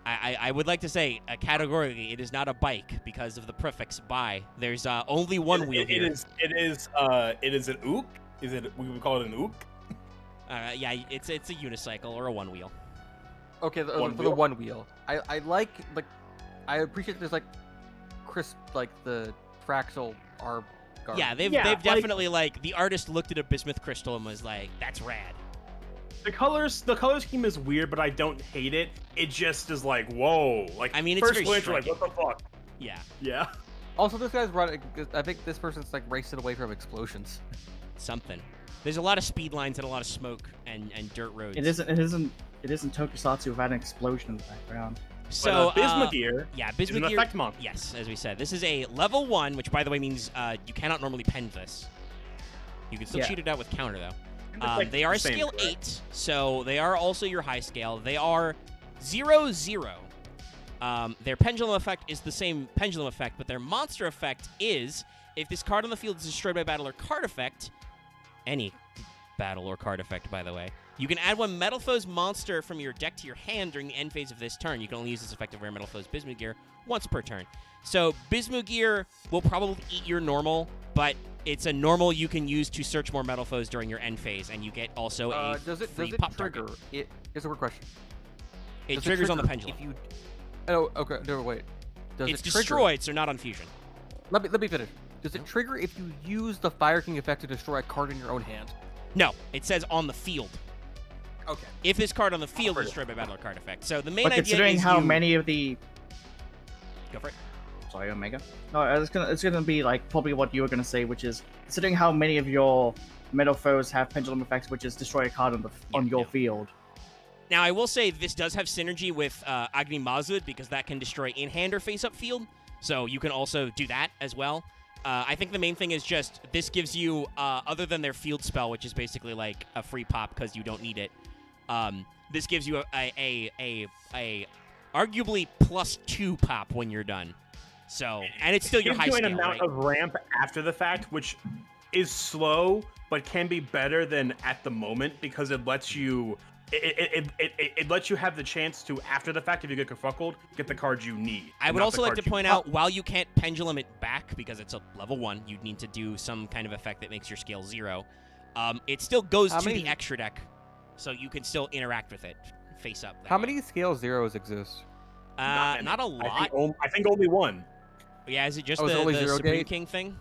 I would like to say categorically it is not a bike because of the prefix "by." There's only one wheel
It
here.
is an ook. Is it? We would call it an ook.
Yeah, it's a unicycle or a one wheel.
Okay,
One
for the
wheel?
one wheel. I like I appreciate there's like crisp like the Fraxel arm guard.
Yeah, they've
Yeah, like-
definitely like the artist looked at a bismuth crystal and was like, "That's rad."
The color scheme is weird, but I don't hate it. It just is like, whoa. Like,
I mean, it's
first
very
glance, you're like,
striking.
what the fuck?
Yeah,
Yeah.
Also, this guy's running. I think this person's like racing away from explosions.
something. There's a lot of speed lines and a lot of smoke and dirt roads.
It isn't Tokusatsu without an explosion in the background.
So
Bismuth gear
yeah,
is
bismuth
an
gear.
effect monk.
Yes, as we said, this is a level 1, which by the way means you cannot normally pen this. You can still
Yeah.
cheat it out with counter though.
Like
They are
the same,
scale
correct?
8, so they are also your high scale. They are 0/0. Their pendulum effect is the same pendulum effect, but their monster effect is if this card on the field is destroyed by battle or card effect, any battle or card effect, by the way, you can add one Metal Foe's monster from your deck to your hand during the end phase of this turn. You can only use this effect of rare Metal Foe's Bismuth Gear once per turn. So Bismuth Gear will probably eat your normal, but it's a normal you can use to search more Metal Foes during your end phase, and you get also a
Does it
free pop
trigger?
target.
Here's a quick question.
It
Does
triggers on the
trigger
pendulum.
If you, oh, okay. No, wait. Does
It's
it trigger?
destroyed, so not on fusion.
Let me finish. Does it trigger if you use the Fire King effect to destroy a card in your own hand?
No, it says on the field.
Okay.
If this card on the field is destroyed by battle or card effect. So the main
But
idea
considering
is
how
you...
many of the
Go for it.
sorry, Omega. No, it's gonna be like probably what you were gonna say, which is considering how many of your Metal Foes have pendulum effects, which is destroy a card on your field.
Now, I will say this does have synergy with Agni Mazud because that can destroy in-hand or face-up field. So you can also do that as well. I think the main thing is just this gives you, other than their field spell, which is basically like a free pop because you don't need it, this gives you a arguably +2 pop when you're done. So, and it's still your high
gives you
scale,
an amount
right?
of ramp after the fact, which is slow, but can be better than at the moment because it lets you... It lets you have the chance to, after the fact, if you get kerfuckled, get the cards you need.
I would also like to point out, while you can't pendulum it back because it's a level 1, you'd need to do some kind of effect that makes your scale 0. It still goes
How
to
many-
the extra deck, so you can still interact with it face up. that
How
way.
many scale zeros exist?
Not a lot.
I think only one.
Yeah, is it just
Oh, it's
the
only zero
Supreme
gate?
King thing?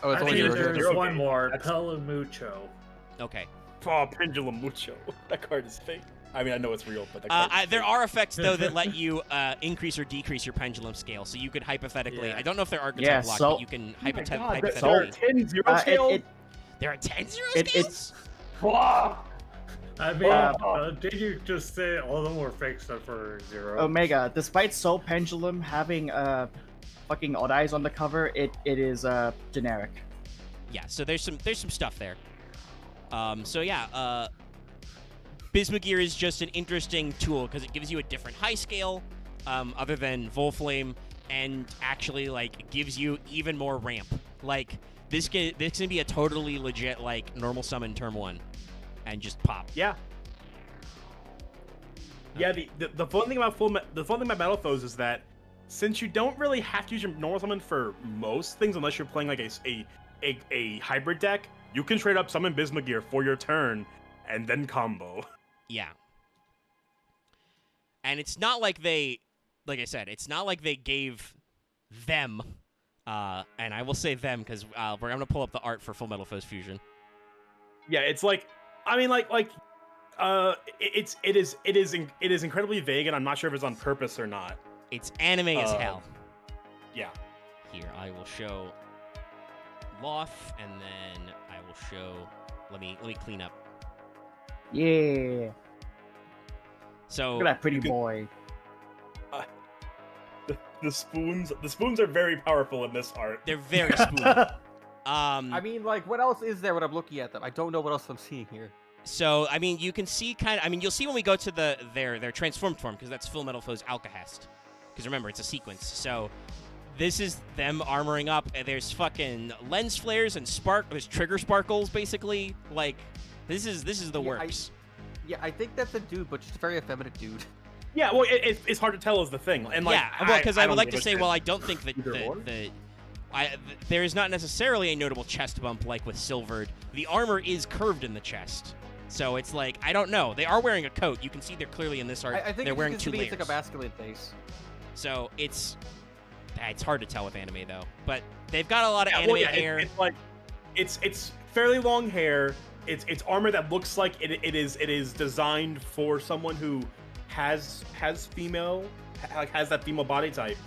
Oh, it's
I
only
think
zero.
there's
zero
one
gate.
more,
That's-
Pelamucho.
Okay.
Oh, Pendulum Mucho. That card is fake. I mean, I know it's real, but that card is
There
fake.
are effects, though, that let you increase or decrease your pendulum scale, so you could hypothetically...
Yeah.
I don't know if they're archetype
Yeah,
blocked,
so-
but you can
Oh my God, there
hypothetically...
are 10 zero
Uh,
scales?
There are 10 zero
it-
scales?
Fuck!
I mean,
Uh,
did you just say all of them were fake except for zero?
Omega, despite Soul Pendulum having fucking odd eyes on the cover, it is generic.
Yeah, so there's some stuff there. So yeah, Bismuth is just an interesting tool because it gives you a different high scale, other than Volflame, and actually like gives you even more ramp. Like this can be a totally legit like normal summon turn 1, and just pop.
Yeah. Yeah, the fun thing about Metal Foes is that since you don't really have to use your normal summon for most things unless you're playing like a hybrid deck, you can straight up summon Bismuth for your turn and then combo.
Yeah. And it's not like they, like I said, it's not like they gave them, and I will say them because we're going to pull up the art for Full Metal Foes Fusion.
Yeah, it's like, I mean, it is incredibly vague, and I'm not sure if it's on purpose or not.
It's anime as hell.
Yeah.
Here, I will show Loth, and then I will show. Let me clean up.
Yeah.
So
Look at that pretty
you can-
boy.
The spoons are very powerful in this art.
they're very smooth.
I mean, like, what else is there when I'm looking at them? I don't know what else I'm seeing here.
So I mean, you can see kind of. I mean, you'll see when we go to their transformed form because that's Full Metal Foe's Alcahest. Because remember, it's a sequence. So this is them armoring up. And there's fucking lens flares and there's trigger sparkles basically. Like this is the works.
I think that's a dude, but just a very effeminate dude.
Yeah, well, it's hard to tell is the thing. And like,
yeah, well, because I would
don't
like to
give a
say,
shit.
well, I don't think that
Either or.
there is not necessarily a notable chest bump like with Silvered. The armor is curved in the chest. So it's like, I don't know. They are wearing a coat. You can see they're clearly in this art.
I think
they're wearing
it's
2 layers.
It's like a masculine face.
So it's hard to tell with anime though. But they've got a lot of anime hair.
It's like it's fairly long hair. It's armor that looks like it is designed for someone who has that female body type.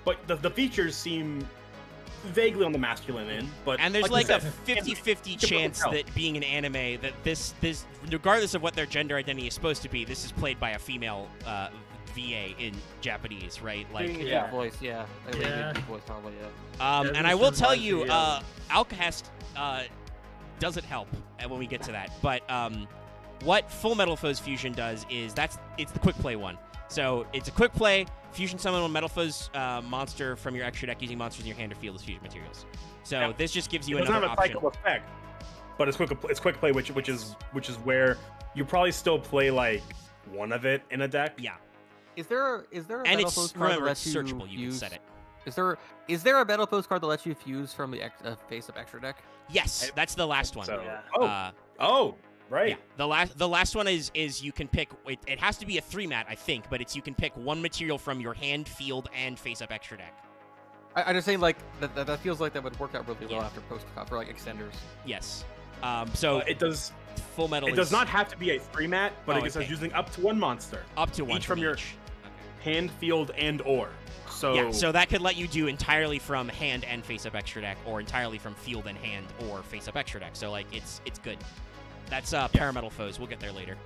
But the features seem vaguely on the masculine end. But
and there's
like
like
you
a
said,
50-50 chance that being an anime, that this regardless of what their gender identity is supposed to be, this is played by a female VA in Japanese, right? Like,
Doing a
yeah.
deep voice, yeah. Like,
Yeah.
a deep voice, probably, yeah.
Yeah,
and
this
I will tell
reminds
you,
me of-
Alcahest doesn't help when we get to that. But what Full Metal Foes Fusion does is it's the quick play one. So it's a quick play, fusion summon a Metal Foes monster from your extra deck using monsters in your hand or field as fusion materials. So
Yeah.
this just gives
It
you
doesn't
another
have a
option.
cycle effect, but it's quick play, which is where you probably still play like one of it in a deck.
Yeah,
Is there a
and
Metal Foes
it's
card that
remember
lets
it's
you
searchable. You can
use?
set it.
Is there a Metal Foes card that lets you fuse from the face-up extra deck?
Yes, that's the last one.
So,
Yeah.
right.
Yeah, the last one is you can pick. It has to be a 3-mat, I think, but it's you can pick one material from your hand, field, and face-up extra deck.
I'm just saying, like, that feels like that would work out really well
Yeah.
after post-cop for, like, extenders.
Yes. So
It does.
Full Metal.
It does not have to be a 3-mat, but
Oh,
it gets
okay.
us using up to one monster,
up to one
each from your
Okay.
hand, field, and or. So
Yeah, so that could let you do entirely from hand and face-up extra deck, or entirely from field and hand, or face-up extra deck. So like, it's good. That's Parametal Foes. We'll get there later.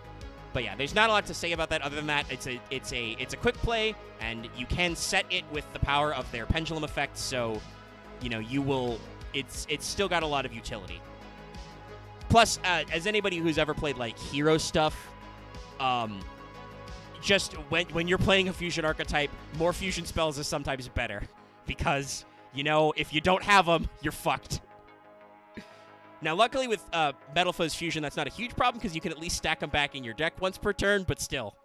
But yeah, there's not a lot to say about that other than that it's a quick play, and you can set it with the power of their Pendulum Effect. So, you will. It's still got a lot of utility. Plus, as anybody who's ever played like hero stuff, just when you're playing a fusion archetype, more fusion spells is sometimes better because if you don't have them, you're fucked. Now, luckily with Metal Foes Fusion, that's not a huge problem because you can at least stack them back in your deck once per turn. But still,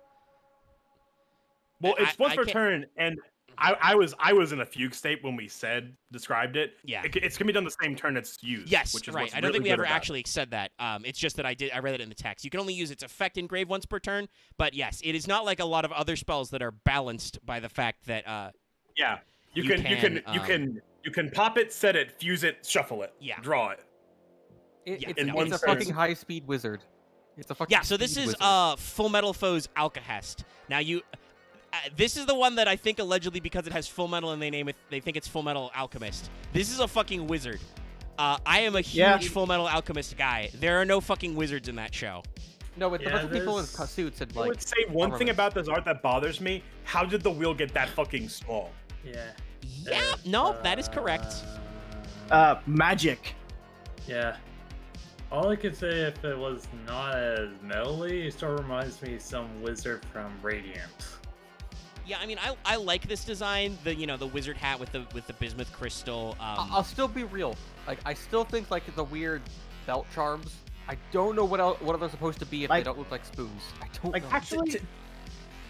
well, it's once
I
per
can't-
turn, and I was in a fugue state when we described it.
Yeah.
It's gonna be done the same turn it's used.
Yes,
which is
right.
what's
I don't
really
think we
good
ever
about it.
actually said that. It's just that I read it in the text. You can only use its effect engrave once per turn. But yes, it is not like a lot of other spells that are balanced by the fact that
Yeah, you
You
can pop it, set it, fuse it, shuffle it,
Yeah.
draw it.
Yeah,
It's
in one
a
turn.
fucking high-speed wizard. It's a fucking
yeah. So this
speed
is
wizard.
Full Metal Foes Alcahest. Now this is the one that I think allegedly because it has Full Metal and they think it's Full Metal Alchemist. This is a fucking wizard. I am a huge
Yeah.
Full Metal Alchemist guy. There are no fucking wizards in that show.
No, but the
Yeah,
bunch of people in
there's-
suits and
I
like.
would say one thing
armaments.
about this art that bothers me: how did the wheel get that fucking small?
Yeah.
Yeah, no, that is correct.
Magic.
Yeah. All I could say if it was not as metally, it still reminds me of some wizard from Radiant.
Yeah, I mean, I like this design. The wizard hat with the bismuth crystal.
I'll still be real. Like, I still think like the weird belt charms. I don't know what they're supposed to be if they
Like-
don't look like spoons. I don't
Like
know.
actually,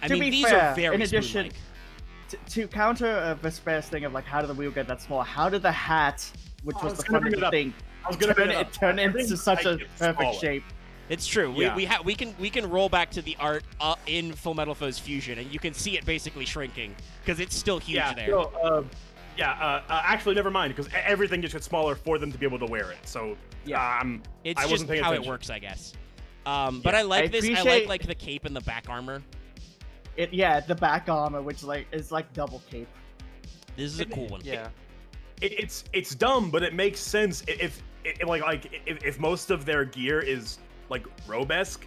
I
to
mean,
be
these
fair,
are very
in addition,
spoon-like.
to counter Vesper's thing of like how did the wheel get that small? How did the hat, which
I
was
was
the
gonna
front of
bring it
the
up.
thing,
I was gonna bring it up.
turn into
Everything
such a
like it's
perfect
smaller.
shape?
It's true.
Yeah.
We can roll back to the art in Full Metal Foes Fusion, and you can see it basically shrinking because it's still huge
Yeah.
there.
So, actually, never mind, because everything just gets smaller for them to be able to wear it. So,
It's
I
just
wasn't paying
how it
attention.
works, I guess. But I like
I
this. I
appreciate-
like the cape and the back armor.
The back armor, which is like double cape.
This is a cool one.
Yeah.
It's dumb, but it makes sense if most of their gear is like robe-esque,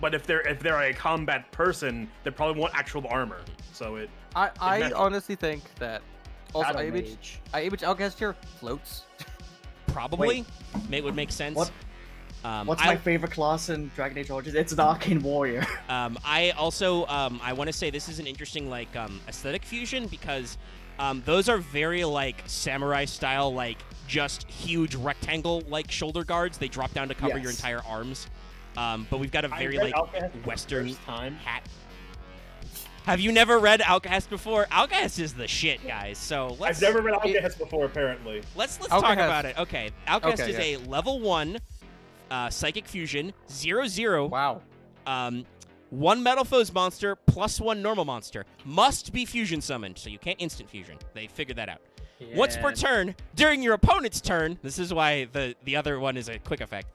but if they're a combat person, they probably want actual armor. So it
I
matters.
honestly think that. Also,
Battle
image
mage.
Alcast here floats.
Probably. It would make sense.
What? What's my favorite class in Dragon Age Origins? It's an Arcane Warrior.
I also I want to say this is an interesting like aesthetic fusion because those are very like samurai style, like just huge rectangle like shoulder guards. They drop down to cover your entire arms. But we've got a very like Western hat. Have you never read Alcahest before? Alcahest is the shit, guys. So
I've never read Alcahest before, apparently.
Let's talk about it. Okay, Alcahest is a level 1 psychic fusion, 0/0.
Wow.
1 Metal Foes monster plus 1 normal monster. Must be fusion summoned, so you can't instant fusion. They figured that out.
Yeah.
Once per turn, during your opponent's turn, this is why the other one is a quick effect.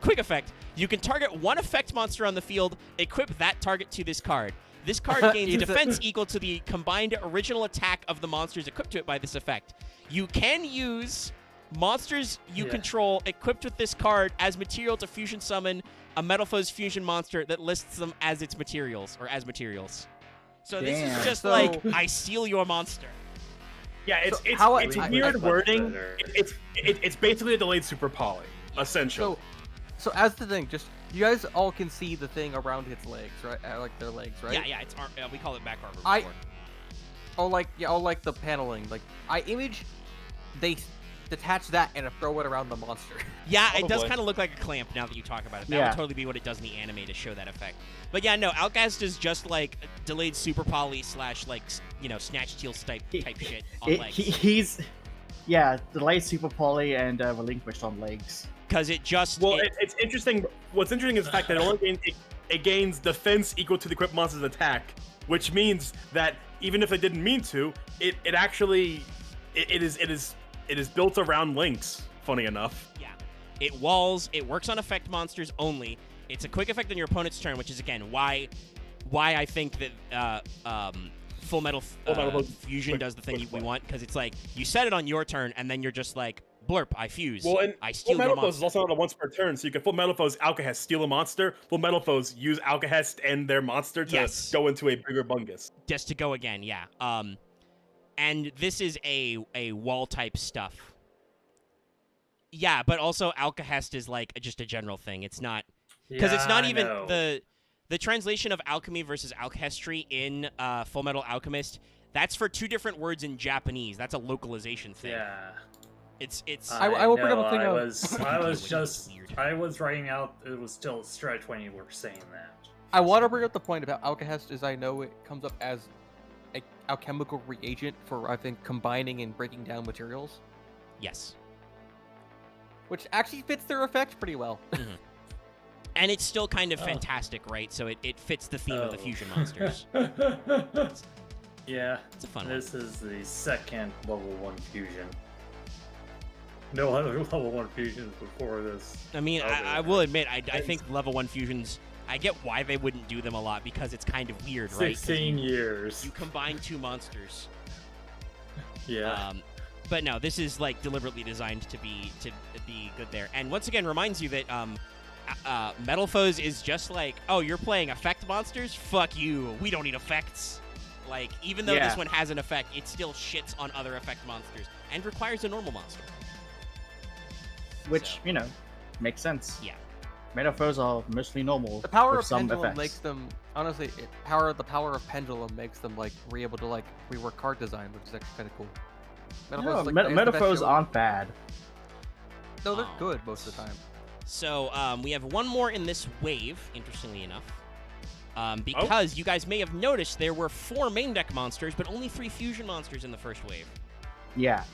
Quick effect, you can target 1 effect monster on the field, equip that target to this card. This card gains defense equal to the combined original attack of the monsters equipped to it by this effect. You can use monsters you control equipped with this card as material to fusion summon a Metal Foes fusion monster that lists them as its materials, or as materials. So this is just like, I steal your monster.
Yeah, it's weird wording. It's basically a delayed super poly, essentially.
So as the thing, just you guys all can see the thing around its legs, right? Like their legs, right?
Yeah, it's we call it back armor before.
like the paneling. Like I image, they detach that and throw it around the monster.
Yeah,
Probably.
it does kind of look like a clamp now that you talk about it. That would totally be what it does in the anime to show that effect. But yeah, no, Outcast is just like delayed super poly / like snatch steal type shit on legs.
He's delayed super poly and relinquished on legs.
Because it just
it's interesting. What's interesting is the fact that it gains defense equal to the equipped monster's attack, which means that even if it didn't mean to, it is built around links. Funny enough.
Yeah, it walls. It works on effect monsters only. It's a quick effect on your opponent's turn, which is again why I think that Full Metal Fusion does the thing we want, because it's like you set it on your turn and then you're just like, blurp, I fuse.
Well, and
I steal
Full Metal
your
Foes is also not a once per turn, so you can Full Metal Foes Alcahest, steal a monster. Full Metal Foes use Alcahest and their monster to go into a bigger bungus.
Just to go again, yeah. And this is a wall type stuff. Yeah, but also Alcahest is like just a general thing. It's not because it's not even the translation of alchemy versus alchemy in Full Metal Alchemist. That's for 2 different words in Japanese. That's a localization thing.
Yeah.
It's.
I will bring up a thing.
I was writing out. It was still a stretch when you were saying that.
I want to bring up the point about Alcahest, is I know it comes up as a alchemical reagent for, I think, combining and breaking down materials.
Yes.
Which actually fits their effect pretty well.
Mm-hmm. And it's still kind of fantastic, right? So it fits the theme of the fusion monsters.
Yeah.
It's a fun
This is the second level 1 fusion. No other level 1 fusions before this.
I mean, I will admit, I think level 1 fusions, I get why they wouldn't do them a lot, because it's kind of weird, right?
16 years.
You combine 2 monsters.
Yeah.
But no, this is like deliberately designed to be good there. And once again, reminds you that Metal Foes is just like, oh, you're playing effect monsters? Fuck you. We don't need effects. Like, even though this one has an effect, it still shits on other effect monsters and requires a normal monster.
Which, makes sense.
Yeah.
Metal Foes are mostly normal.
The power
with
of
some
Pendulum
effects.
makes them, honestly, the power of Pendulum makes them, like, be able to, like, rework card design, which is actually kind of cool.
Metal Foes aren't bad.
No, they're good most of the time.
So, we have one more in this wave, interestingly enough. Because you guys may have noticed there were 4 main deck monsters, but only 3 fusion monsters in the first wave.
Yeah.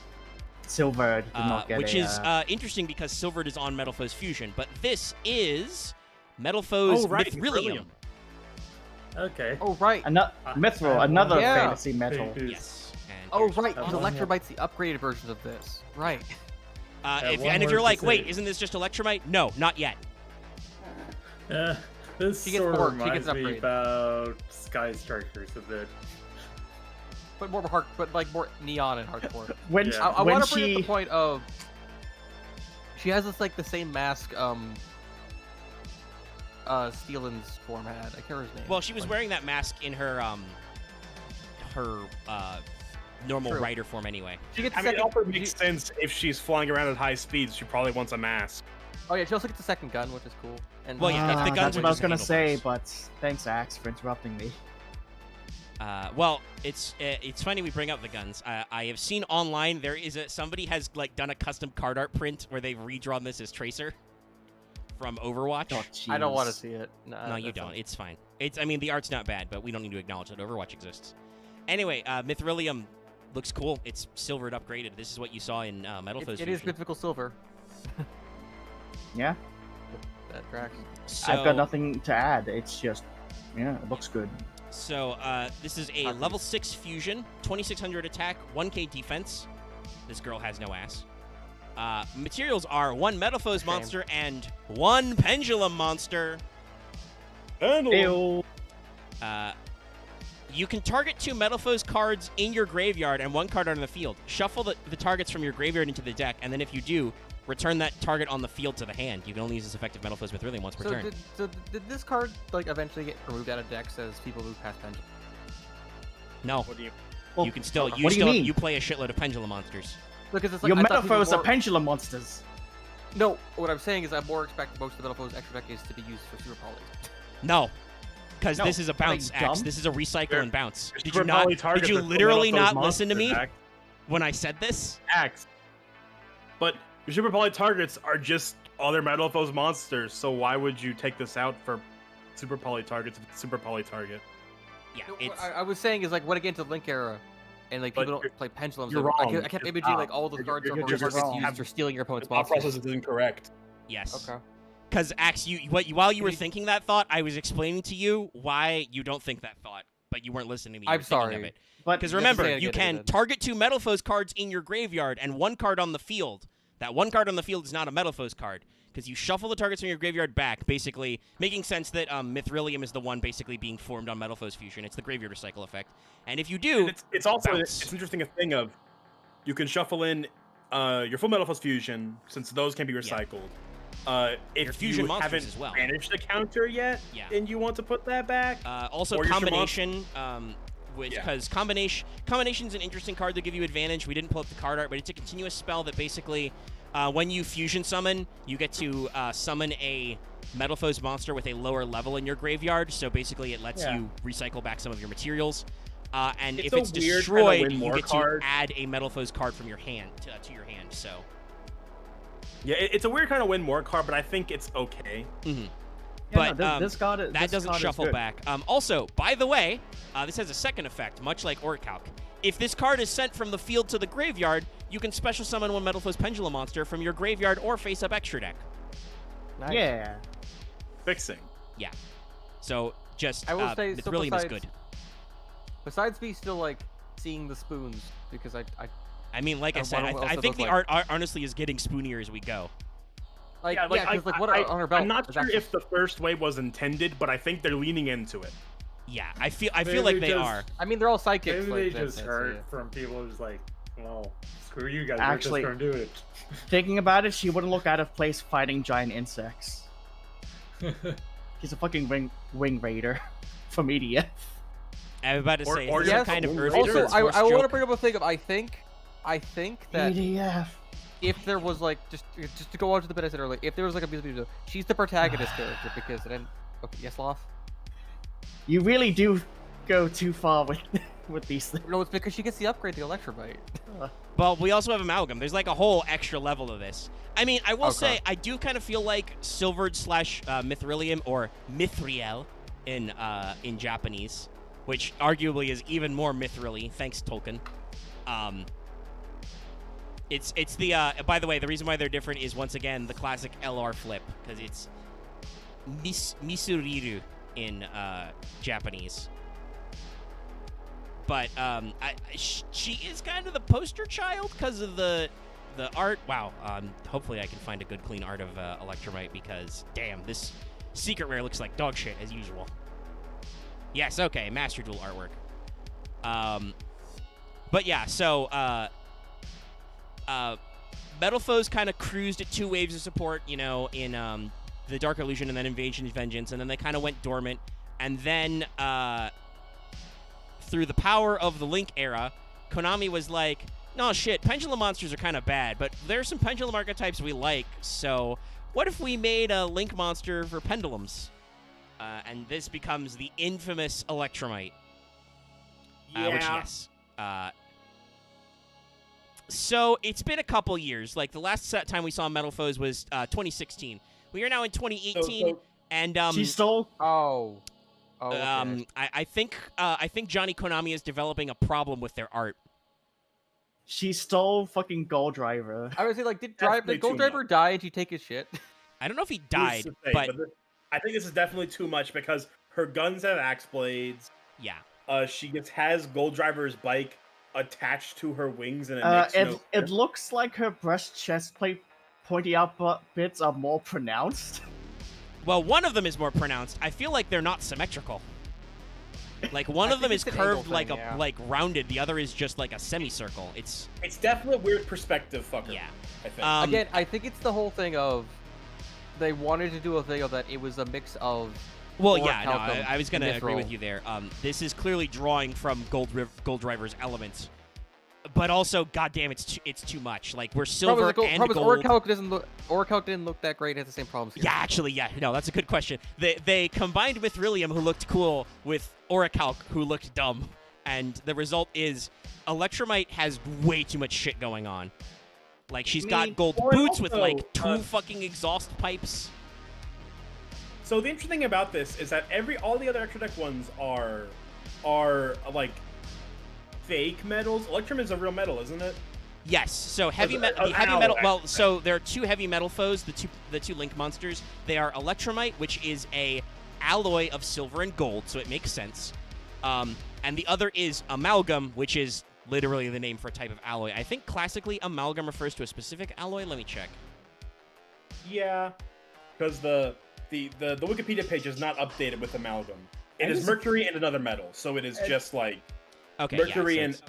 Silver did not get
which is interesting because Silvered is on Metal Foes Fusion, but this is Metal Foes Mithrilium.
Okay.
Oh, right.
Mithril, another fantasy metal.
Yes.
And right. Electrumite's the upgraded version of this. Right.
If you're like, wait, isn't this just Electrumite? No, not yet.
This sort of reminds me about Sky Strikers a bit.
But more more neon and hardcore.
I
want to bring up the point of she has this like the same mask Steelan's form had. I can't remember his name.
Well, she was wearing that mask in her normal rider form anyway.
It also makes sense if she's flying around at high speeds. She probably wants a mask.
Oh yeah, she also gets a second gun, which is cool. And
Well, yeah, if the guns
that's
were
what I was
just
gonna say,
handlebars.
but thanks, Axe, for interrupting me.
Well, it's funny we bring up the guns. I have seen online there is somebody has like done a custom card art print where they've redrawn this as Tracer from Overwatch.
Oh,
I don't want to
jeez.
see it.
No, you don't. It's fine. I mean, the art's not bad, but we don't need to acknowledge that Overwatch exists. Anyway, Mithrilium looks cool. It's silvered upgraded. This is what you saw in Metal Foes
It is
Fusion.
mythical silver.
Yeah,
That tracks.
So,
I've got nothing to add. It's just, yeah, it looks good.
So, this is a level 6 fusion, 2600 attack, 1k defense. This girl has no ass. Materials are 1 Metal Foes
Shame.
monster and 1 Pendulum monster.
Ew.
You can target 2 Metal Foes cards in your graveyard and 1 card on the field. Shuffle the targets from your graveyard into the deck, and then if you do, return that target on the field to the hand. You can only use this effective Metal Foes Mithrilium once per turn.
Did this card like eventually get removed out of decks as people move past Pendulum?
No,
What do you?
you can still.
what do you mean?
You play a shitload of Pendulum monsters.
Because it's like
Your
I thought people
Metaphors are
more-
pendulum monsters.
No, what I'm saying is I more expect most of the Metal Foes extra deck is to be used for Super Poly.
No, because
No,
this is a
are they
bounce, Axe.
dumb?
This is a recycle
They're-
and bounce.
There's
Did you
super
not?
poly
Did
targets
you
with
literally
Metal Foes
not listen to me
monsters, Axe.
when I said this?
Axe. But your super poly targets are just other Metal Foes monsters, so why would you take this out for super poly targets with super poly target?
Yeah,
No,
it's.
I was saying is like when I get into Link era, and like
But
people
you're-
don't play Pendulums.
you're
like,
wrong.
I kept
You're
imaging
wrong.
like all the
You're-
cards
you're
are
just
targets
wrong.
used for stealing your opponent's
The thought process
monsters.
is incorrect.
Yes.
Okay.
Because Axe, while you were thinking that thought, I was explaining to you why you don't think that thought, but you weren't listening to me. You
I'm
were thinking of
sorry.
it.
But
Because
You have to
remember,
say it
you
again,
can
then.
target 2 Metal Foes cards in your graveyard and 1 card on the field. That 1 card on the field is not a Metal Foes card. Because you shuffle the targets from your graveyard back, basically making sense that Mithrilium is the one basically being formed on Metal Foes Fusion. It's the graveyard recycle effect. And if you do,
And it's also
bounce.
it's interesting a thing of you can shuffle in your full Metal Foes Fusion since those can be recycled. If
Your fusion
you
monsters
haven't
as well.
managed the counter yet,
Yeah.
and you want to put that back,
also
or your
combination, which
Yeah.
because combination's an interesting card to give you advantage. We didn't pull up the card art, but it's a continuous spell that basically, when you fusion summon, you get to summon a Metal Foes monster with a lower level in your graveyard. So basically, it lets
Yeah.
you recycle back some of your materials. And
It's
if
a
it's
weird kinda
destroyed,
win
you
more
get
card.
to add a Metal Foes card from your hand to your hand. So.
yeah, it's a weird kind of win more card, but I think it's okay.
Mhm.
Yeah,
But
no, this card,
that
this
doesn't
card is
shuffle
good.
back. Also, by the way, this has a second effect, much like Orichalc. If this card is sent from the field to the graveyard, you can special summon 1 Metal Foes Pendulum monster from your graveyard or face-up extra deck.
Nice.
Yeah.
Fixing.
Yeah. So, just,
I will say, so
Mithrilium is
besides-
good.
Besides me still like seeing the spoons because I
I mean, like I
And
said,
what else
I
are
think
those
the
like?
art honestly is getting spoonier as we go.
like
Yeah, like,
because like what on her belt?
I'm not
is
sure
actually-
if the first wave was intended, but I think they're leaning into it.
Yeah, I feel like
Maybe
they
just-
are.
I mean they're all psychics.
Maybe
like,
they
that's-
just
that's
heard
it.
from people who's like, well, screw you guys,
Actually-
we're just gonna do
Thinking about it, she wouldn't look out of place fighting giant insects.
it.
He's a fucking wing raider from EDF.
I was about to
Or-
say,
or
is this
yes,
a kind of Earth
Also,
Eater's
I
Force
want to
joke?
bring up a thing of I think that
EDF.
if there was like just to go on to the bit I said earlier, if there was like a music video, she's the protagonist character because then okay, yes, Loth.
You really do go too far with these things.
No, it's because she gets the upgrade to Electrumite.
Well, we also have Amalgam. There's like a whole extra level of this. I mean, I will
Okay.
say, I do kind of feel like Silvered / Mithrilium, or Mithril in Japanese, which arguably is even more Mithrily, thanks Tolkien. It's the, by the way, the reason why they're different is, once again, the classic LR flip, because it's Misuriru in Japanese. But she is kind of the poster child because of the art. Wow. Hopefully I can find a good clean art of Electrumite, because damn, this secret rare looks like dog shit as usual. Yes, okay, Master Duel artwork. But yeah, so Metal Foes kind of cruised at 2 waves of support, you know, in the Dark Illusion and then Invasion and Vengeance, and then they kind of went dormant, and then through the power of the Link era, Konami was like, no shit, Pendulum monsters are kind of bad, but there's some Pendulum archetypes we like, so what if we made a link monster for pendulums? And this becomes the infamous Electrumite. Which, yes. So it's been a couple years. Like the last time we saw Metal Foes was 2016. We are now in 2018, and
she stole.
Oh. Okay.
I think Johnny Konami is developing a problem with their art.
She stole fucking Gold Driver.
I would say, like, did
Definitely
Gold
too
Driver die and she take his shit?
I don't know if he
Who's
died,
to say,
but
I think this is definitely too much because her guns have axe blades.
yeah.
She has Gold Driver's bike attached to her wings, and it makes
it looks like her breast chest plate pointy out bits are more pronounced.
Well, one of them is more pronounced. I feel like they're not symmetrical. Like one of them is curved like like rounded. The other is just like a semicircle. It's
definitely a weird perspective fucker.
Yeah.
I think.
Again, I think it's the whole thing of they wanted to do a thing of that it was a mix of.
Well, yeah, no, I was gonna agree with you there. This is clearly drawing from Gold Driver's elements, but also, goddamn, it's too much. Like we're silver and gold.
Orichalc didn't look that great. It has the same problems here.
Yeah, actually, yeah. No, that's a good question. They combined Mithrilium, who looked cool, with Orichalc, who looked dumb, and the result is Electrumite has way too much shit going on. Like she's got gold boots with like 2 fucking exhaust pipes.
So the interesting thing about this is that all the other extra deck ones are like fake metals. Electrum is a real metal, isn't it?
Yes. So heavy metal. Well, so there are 2 heavy metal foes. The two link monsters. They are Electrumite, which is a alloy of silver and gold, so it makes sense. And the other is Amalgam, which is literally the name for a type of alloy. I think classically Amalgam refers to a specific alloy. Let me check.
Yeah, because the Wikipedia page is not updated with Amalgam. It is mercury and another metal, so it is just like mercury and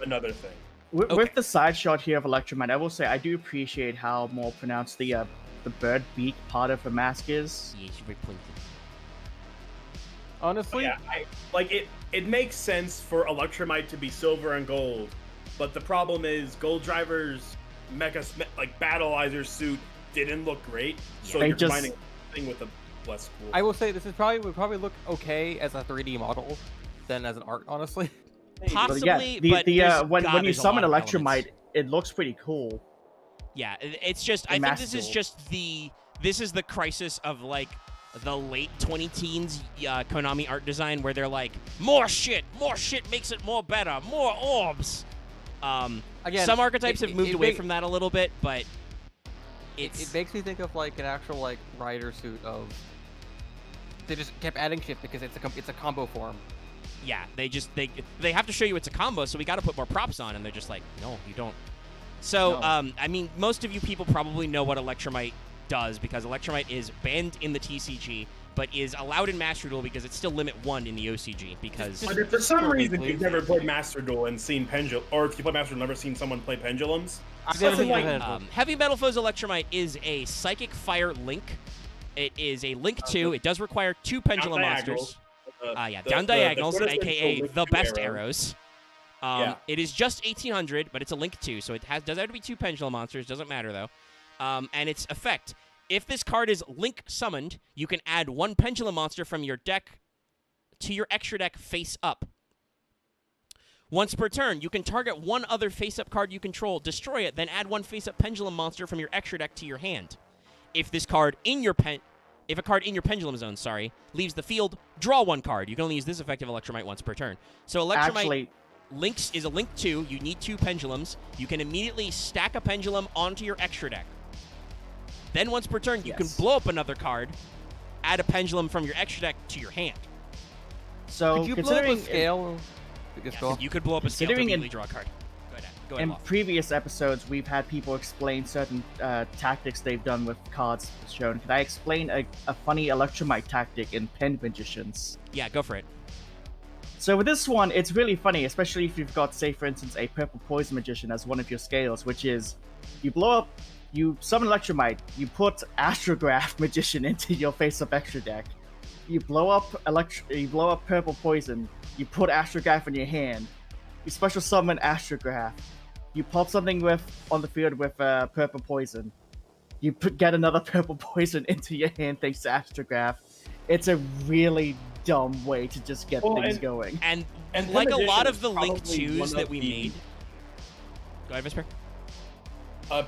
another thing.
With the side shot here of Electrumite, I will say I do appreciate how more pronounced the bird beak part of the mask is.
Yeah, it's very pointed.
Honestly,
yeah, it makes sense for Electrumite to be silver and gold, but the problem is Gold Driver's Battleizer suit didn't look great, so you're combining thing with a less cool.
I will say this would probably look okay as a 3D model than as an art, honestly.
Possibly,
but when you summon Electrumite, it looks pretty cool.
Yeah, it's just I think this is just this is the crisis of like the late 20-teens Konami art design, where they're like, more shit makes it more better, more orbs. Again, some archetypes have moved away from that a little bit, but it
makes me think of like an actual like rider suit of. They just kept adding shit because it's a combo form.
Yeah, they have to show you it's a combo, so we got to put more props on, and they're just like, no, you don't. So, no. I mean, most of you people probably know what Electrumite does, because Electrumite is banned in the TCG, but is allowed in Master Duel because it's still limit 1 in the OCG. Because
for some reason you've never played Master Duel and seen Pendulum, or if you play Master Duel, never seen someone play Pendulums.
Heavy Metal Foes Electrumite is a Psychic Fire Link. It is a Link 2. It does require 2 Pendulum monsters. Down diagonals, aka the best arrows. It is just 1800, but it's a Link 2, so it does have to be 2 Pendulum monsters. Doesn't matter though. And its effect: if this card is Link summoned, you can add 1 Pendulum monster from your deck to your extra deck face up. Once per turn, you can target 1 other face-up card you control, destroy it, then add 1 face-up Pendulum monster from your extra deck to your hand. If this card in your if a card in your Pendulum Zone, leaves the field, draw 1 card. You can only use this effective Electrumite once per turn. So Electrumite Links is a Link 2. You need 2 Pendulums. You can immediately stack a Pendulum onto your extra deck. Then once per turn, you can blow up another card, add a Pendulum from your extra deck to your hand.
So
could you blow up a scale?
You could blow up a scale to immediately draw a card. Go ahead,
in previous episodes, we've had people explain certain tactics they've done with cards shown. Can I explain a funny Electrumite tactic in Pen Magicians?
Yeah, go for it.
So with this one, it's really funny, especially if you've got, say, for instance, a Purple Poison Magician as one of your scales, which is you summon Electrumite, you put Astrograph Magician into your face-up extra deck, you blow up Purple Poison, you put Astrograph in your hand, you special summon Astrograph, you pop something on the field with Purple Poison, you get another purple poison into your hand thanks to Astrograph. It's a really dumb way to just get things going.
And
And
like a
Pen
lot
Edition
of the
is
Link
probably
2s
one
that
of
we
the-
made. Go ahead, Vesper.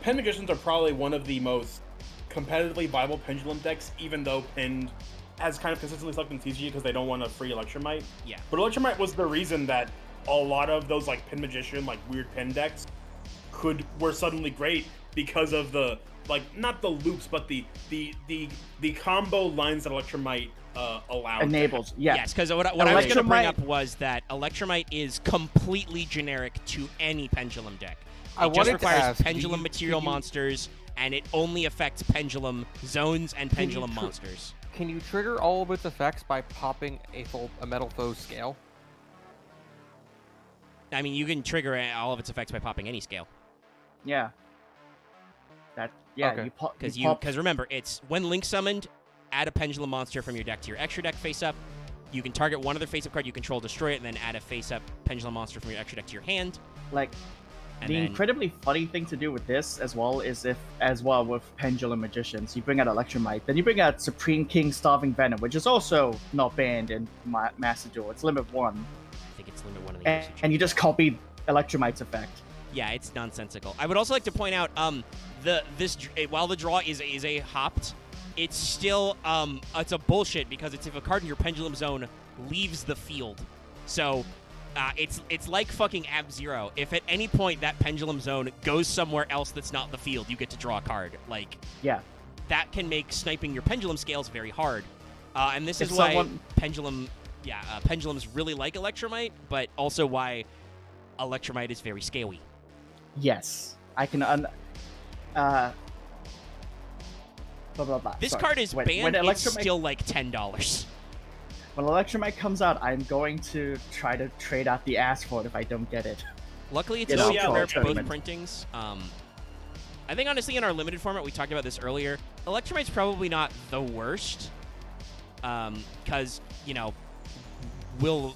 Pen Magicians are probably one of the most competitively viable Pendulum decks, even though Pen has kind of consistently selected TCG because they don't want a free Electrumite.
Yeah.
But Electrumite was the reason that a lot of those like Pen Magician, like weird Pen decks were suddenly great because of the not the loops, but the combo lines that Electrumite allowed.
Enables, yeah.
Yes, because what I was going to bring
Electrumite-
up was that Electrumite is completely generic to any Pendulum deck.
I
It just
wanted to
requires
ask, do
Pendulum
you-
material
could you-
monsters, and it only affects Pendulum zones and Pendulum monsters.
Can you trigger all of its effects by popping a metal foe scale?
I mean, you can trigger all of its effects by popping any scale.
Yeah.
Okay.
You pop.
Because remember, it's when Link summoned, add a Pendulum monster from your deck to your extra deck face up. You can target one other face up card you control, destroy it, and then add a face up Pendulum monster from your extra deck to your hand.
Like,
And
the
then,
incredibly funny thing to do with this as well is with Pendulum Magicians, you bring out Electrumite, then you bring out Supreme King Starving Venom, which is also not banned in Master Duel. It's limit 1.
I think it's limit 1 of the
And,
OCG.
and you just copy Electrumite's effect.
Yeah, it's nonsensical. I would also like to point out, while the draw is a hopped, it's still it's a bullshit because it's if a card in your Pendulum Zone leaves the field. So it's like fucking Ab-Zero. If at any point that Pendulum Zone goes somewhere else that's not the field, you get to draw a card. Like,
Yeah.
that can make sniping your Pendulum scales very hard. And this is
If
why
someone-
Pendulums really like Electrumite, but also why Electrumite is very scaly.
Yes. I can blah, blah, blah.
This
Sorry.
card is
When
banned, it's
Electrumite-
still like $10.
When Electrumite comes out, I'm going to try to trade out the ass for it if I don't get it.
Luckily, it's
You know,
still
yeah,
rare for both
tournament.
printings. I think, honestly, in our limited format, we talked about this earlier, Electrumite's probably not the worst. Because, we'll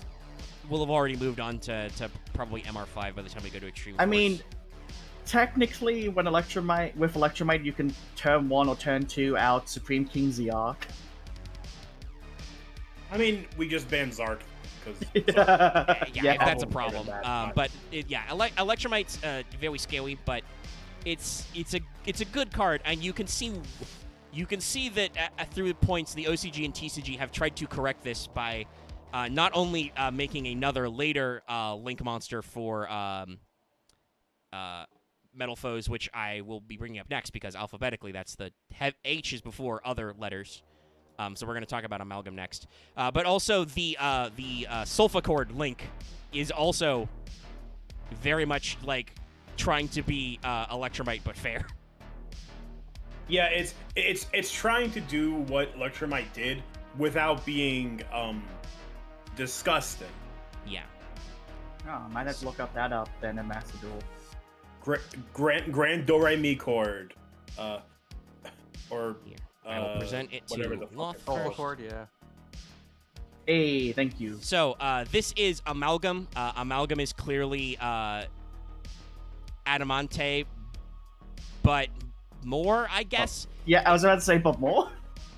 have already moved on to probably MR5 by the time we go to Extreme
I
Force.
mean, technically, with Electrumite, you can turn 1 or turn 2 out Supreme King ZR.
I mean, we just banned Zark because
yeah, if that's a
oh,
problem.
that.
But Electrumite's very scaly, but it's a good card, and you can see that through the points the OCG and TCG have tried to correct this by not only making another later Link monster for Metal Foes, which I will be bringing up next because alphabetically that's the H is before other letters. So we're going to talk about Amalgam next. But also the Sulfacord Link is also very much like trying to be Electrumite but fair.
yeah, it's trying to do what Electrumite did without being disgusting.
Yeah.
Oh, I might have to look up that up then in Master Duel.
Grand Do Re Mi chord, or
Here. I will present it to
whatever the fuck
Loth
it's called.
first.
Cord, yeah.
Hey, thank you.
So this is Amalgam. Amalgam is clearly Adamante, but more, I guess.
Yeah, I was about to say, but more?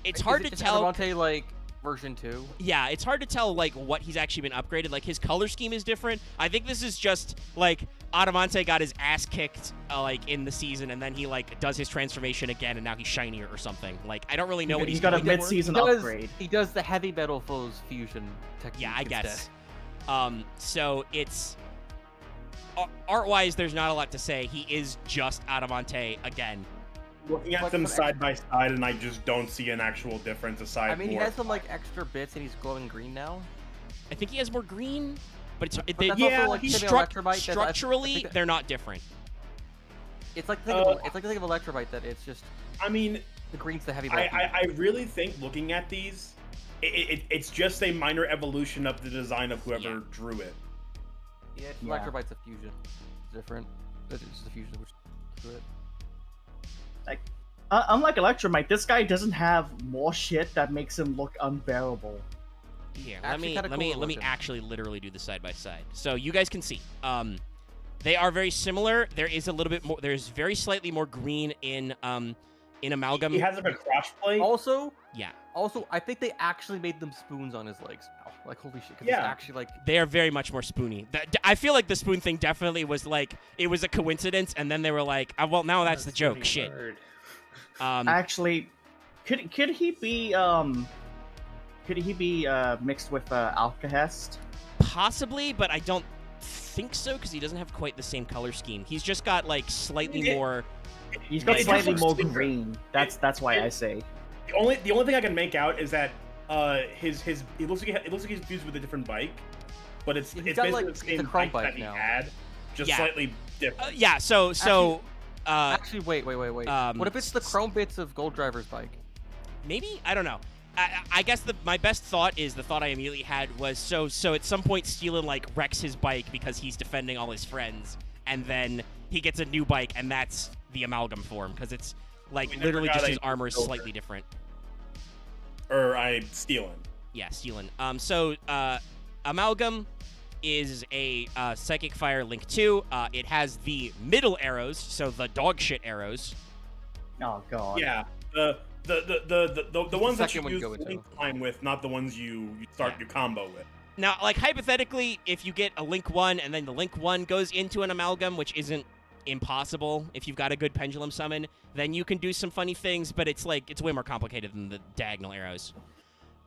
It's hard to tell.
Adamante, like version 2.
Yeah, it's hard to tell like what he's actually been upgraded. Like his color scheme is different. I think this is just like Adamante got his ass kicked like in the season, and then he like does his transformation again, and now he's shinier or something. Like I don't really know what he's
He's got a
doing.
mid-season
He does-
upgrade.
He does the heavy metal foes fusion technique.
Yeah, I
instead.
guess. So it's art-wise, there's not a lot to say. He is just Adamante again.
Looking at
But
them
for
side by side, and I just don't see an actual difference aside.
I mean, he
more-
has some like extra bits, and he's glowing green now.
I think he has more green, but it's
But
they,
that's
yeah,
also like
he's
Timmy
struct-
Electrumite. I
structurally
think that-
they're not different.
It's like the thing of, it's like the thing of Electrumite that it's just
I mean,
the green's the heavy metal.
I really think looking at these, it's just a minor evolution of the design of whoever
Yeah.
drew it.
Yeah, it's
Yeah.
Electrumite's a fusion. It's different. It's just a fusion which to it.
Unlike Electrumite, this guy doesn't have more shit that makes him look unbearable.
Here,
Actually kinda
let me
cooler looking.
actually literally do the side by side, so you guys can see. They are very similar. There is a little bit more. There's very slightly more green in in Amalgam.
He has like a crotch plate.
Also,
Yeah.
Also, I think they actually made them spoons on his legs now. Like, holy shit, because
Yeah.
it's actually like...
They are very much more spoony. I feel like the spoon thing definitely was like, it was a coincidence, and then they were like, well, now that's the joke. Shit.
Actually, could he be mixed with Alcahest?
Possibly, but I don't think so, because he doesn't have quite the same color scheme. He's just got like slightly more...
He's got
It
slightly
just
more
looks
green. That's why I say.
The only thing I can make out is that it looks like he's fused with a different bike, but it's basically
like,
the same
it's a chrome
bike that
bike
he
now.
had, just
Yeah.
slightly different.
yeah, so
Actually, wait. What if it's the chrome bits of Gold Driver's bike?
maybe? I don't know. I guess my best thought is the thought I immediately had was so at some point Steelin like wrecks his bike because he's defending all his friends, and then he gets a new bike, and that's the Amalgam form, because it's like
We never
literally
got
just
a
his armor is
silver.
slightly different.
Or I'm stealing.
Yeah, Steelin. So Amalgam is a Psychic Fire Link 2. It has the middle arrows, so the dog shit arrows.
Oh god.
Yeah, the ones that you
second one
use
go into.
link climb with, not the ones you start your combo with.
Now, like, hypothetically, if you get a Link 1 and then the Link 1 goes into an Amalgam, which isn't impossible if you've got a good Pendulum Summon, then you can do some funny things, but it's way more complicated than the diagonal arrows.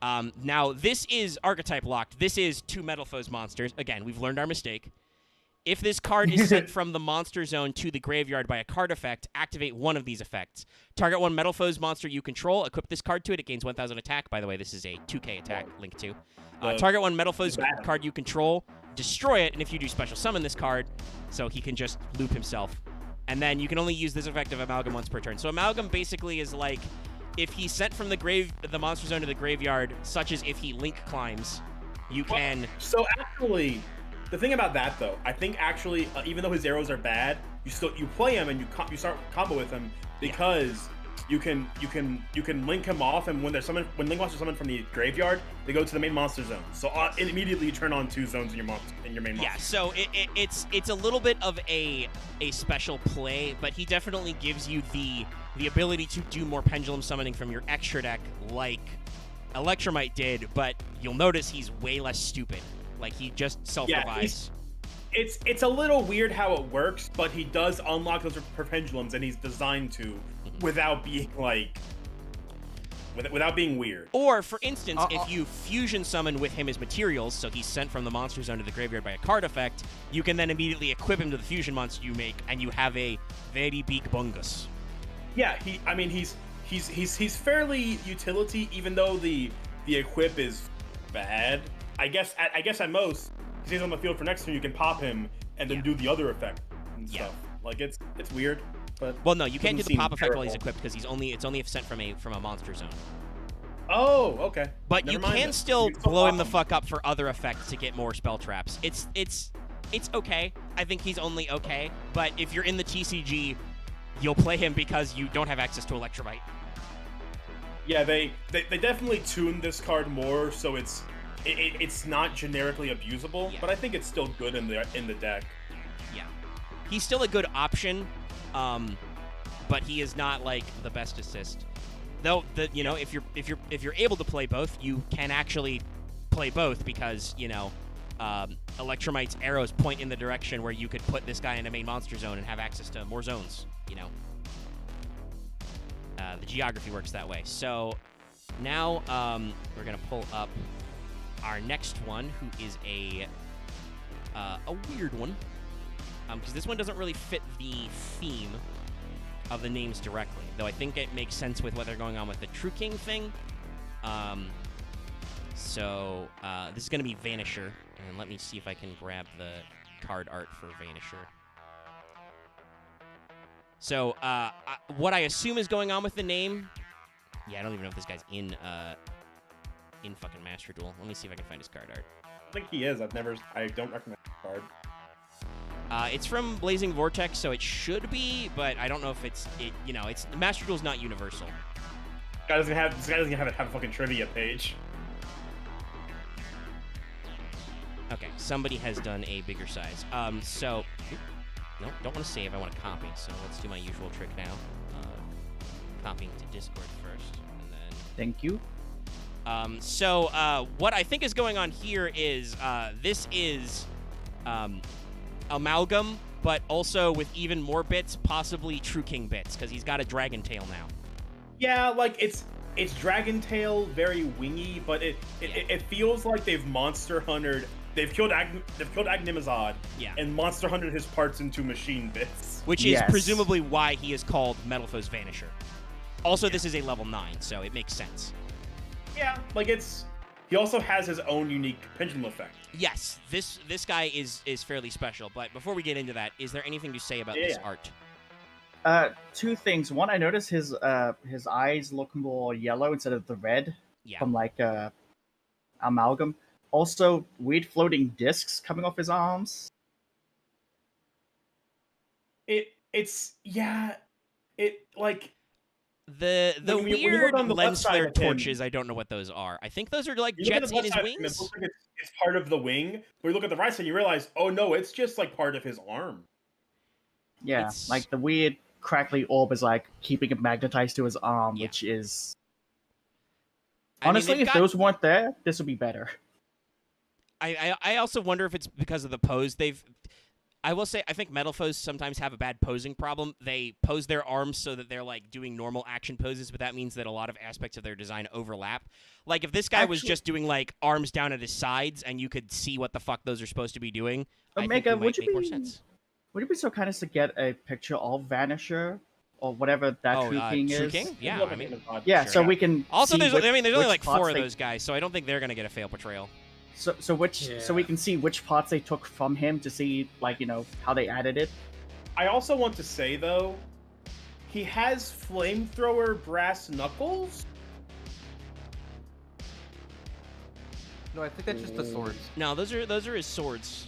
Now, this is archetype locked. This is 2 Metal Foes monsters. Again, we've learned our mistake. If this card is sent from the monster zone to the graveyard by a card effect, activate one of these effects. Target 1 Metal Foes monster you control, equip this card to it. It gains 1,000 attack. By the way, this is a 2k attack, Link 2. Target 1 Metal Foes card you control, destroy it, and if you do special summon this card, so he can just loop himself. And then you can only use this effect of Amalgam once per turn. So Amalgam basically is like, if he's sent from the monster zone to the graveyard, such as if he Link climbs, you can...
So actually, the thing about that though, I think actually, even though his arrows are bad, you play him and you start combo with him because you can link him off, and when Link monsters summon from the graveyard, they go to the main monster zone. So immediately you turn on 2 zones in your main monster.
Yeah, so it's a little bit of a special play, but he definitely gives you the ability to do more pendulum summoning from your extra deck, like Electrumite did. But you'll notice he's way less stupid. Like, he just self-revives.
It's a little weird how it works, but he does unlock those for pendulums, and he's designed to without being without being weird.
Or, for instance, if you fusion summon with him as materials, so he's sent from the monster zone to the graveyard by a card effect, you can then immediately equip him to the fusion monster you make, and you have a very big bungus.
Yeah, he's fairly utility, even though the equip is bad. I guess at most, because he's on the field for next turn, you can pop him and then do the other effect and stuff. Like, it's weird. But
well, no, you can't do the pop effect while he's
terrible.
equipped, because it's only if sent from a monster zone.
Oh, okay.
But
Never
you
mind
can
then.
still
You can still
blow him
pop
the fuck up for other effects to get more spell traps. It's okay. I think he's only okay. But if you're in the TCG, you'll play him because you don't have access to Electrumite.
Yeah, they definitely tuned this card more, so it's not generically abusable,
Yeah.
but I think it's still good in the deck.
Yeah, he's still a good option, but he is not like the best assist. Though if you're able to play both, you can actually play both, because Electrumite's arrows point in the direction where you could put this guy in a main monster zone and have access to more zones. The geography works that way. So now we're gonna pull up our next one, who is a weird one, because this one doesn't really fit the theme of the names directly, though I think it makes sense with what they're going on with the True King thing. So this is going to be Vanisher, and let me see if I can grab the card art for Vanisher. So what I assume is going on with the name, I don't even know if this guy's in fucking Master Duel. Let me see if I can find his card art.
I think he is. I don't recognize the card.
It's from Blazing Vortex, so it should be, but I don't know if it's Master Duel's not universal.
This guy doesn't have a fucking trivia page.
Okay, somebody has done a bigger size. No, don't want to save. I want to copy. So let's do my usual trick now. copying to Discord first, and then.
Thank you.
So what I think is going on here is this is Amalgam, but also with even more bits, possibly True King bits, because he's got a dragon tail now.
Yeah, like it's dragon tail, very wingy, but it feels like they've monster hunted. They've killed Agnimazad,
Yeah.
and monster hunted his parts into machine bits.
Which is
Yes.
presumably why he is called Metalfoes Vanisher. Also, this is a level 9, so it makes sense.
Yeah, like he also has his own unique pendulum effect.
Yes, this guy is fairly special, but before we get into that, is there anything to say about this art?
Two things. One, I noticed his eyes look more yellow instead of the red
Yeah.
from like Amalgam. Also, weird floating discs coming off his arms.
It's like
The
when you look
weird
on the left
lens
side
flare
of him-
torches, I don't know what those are. I think those are like
you look at
jets
the
in
left
his
side of him, it
wings.
looks like it's part of the wing. But you look at the right side, you realize, oh no, it's just like part of his arm.
Yeah,
It's-
like the weird crackly orb is like keeping it magnetized to his arm,
Yeah.
which is
I mean,
honestly,
they've
if
got-
those weren't there, this would be better.
I also wonder if it's because of the pose. I will say, I think Metalfoes sometimes have a bad posing problem. They pose their arms so that they're like doing normal action poses, but that means that a lot of aspects of their design overlap. Like if this guy was just doing like arms down at his sides and you could see what the fuck those are supposed to be doing, I think
Omega,
it might
would you
make more
be-
sense.
Would it be so kind as to get a picture of Vanisher or whatever that True King
True
is?
King? Yeah,
Look
I
at
mean,
Agnimazad.
Yeah,
Sure.
so we can
also
see
there's
which,
only like
which
4
parts
of
they-
those guys, so I don't think they're gonna get a fail portrayal.
So
Yeah.
we can see which parts they took from him to see like how they added it.
I also want to say though, he has flamethrower brass knuckles.
No, I think that's just the swords.
No, those are his swords.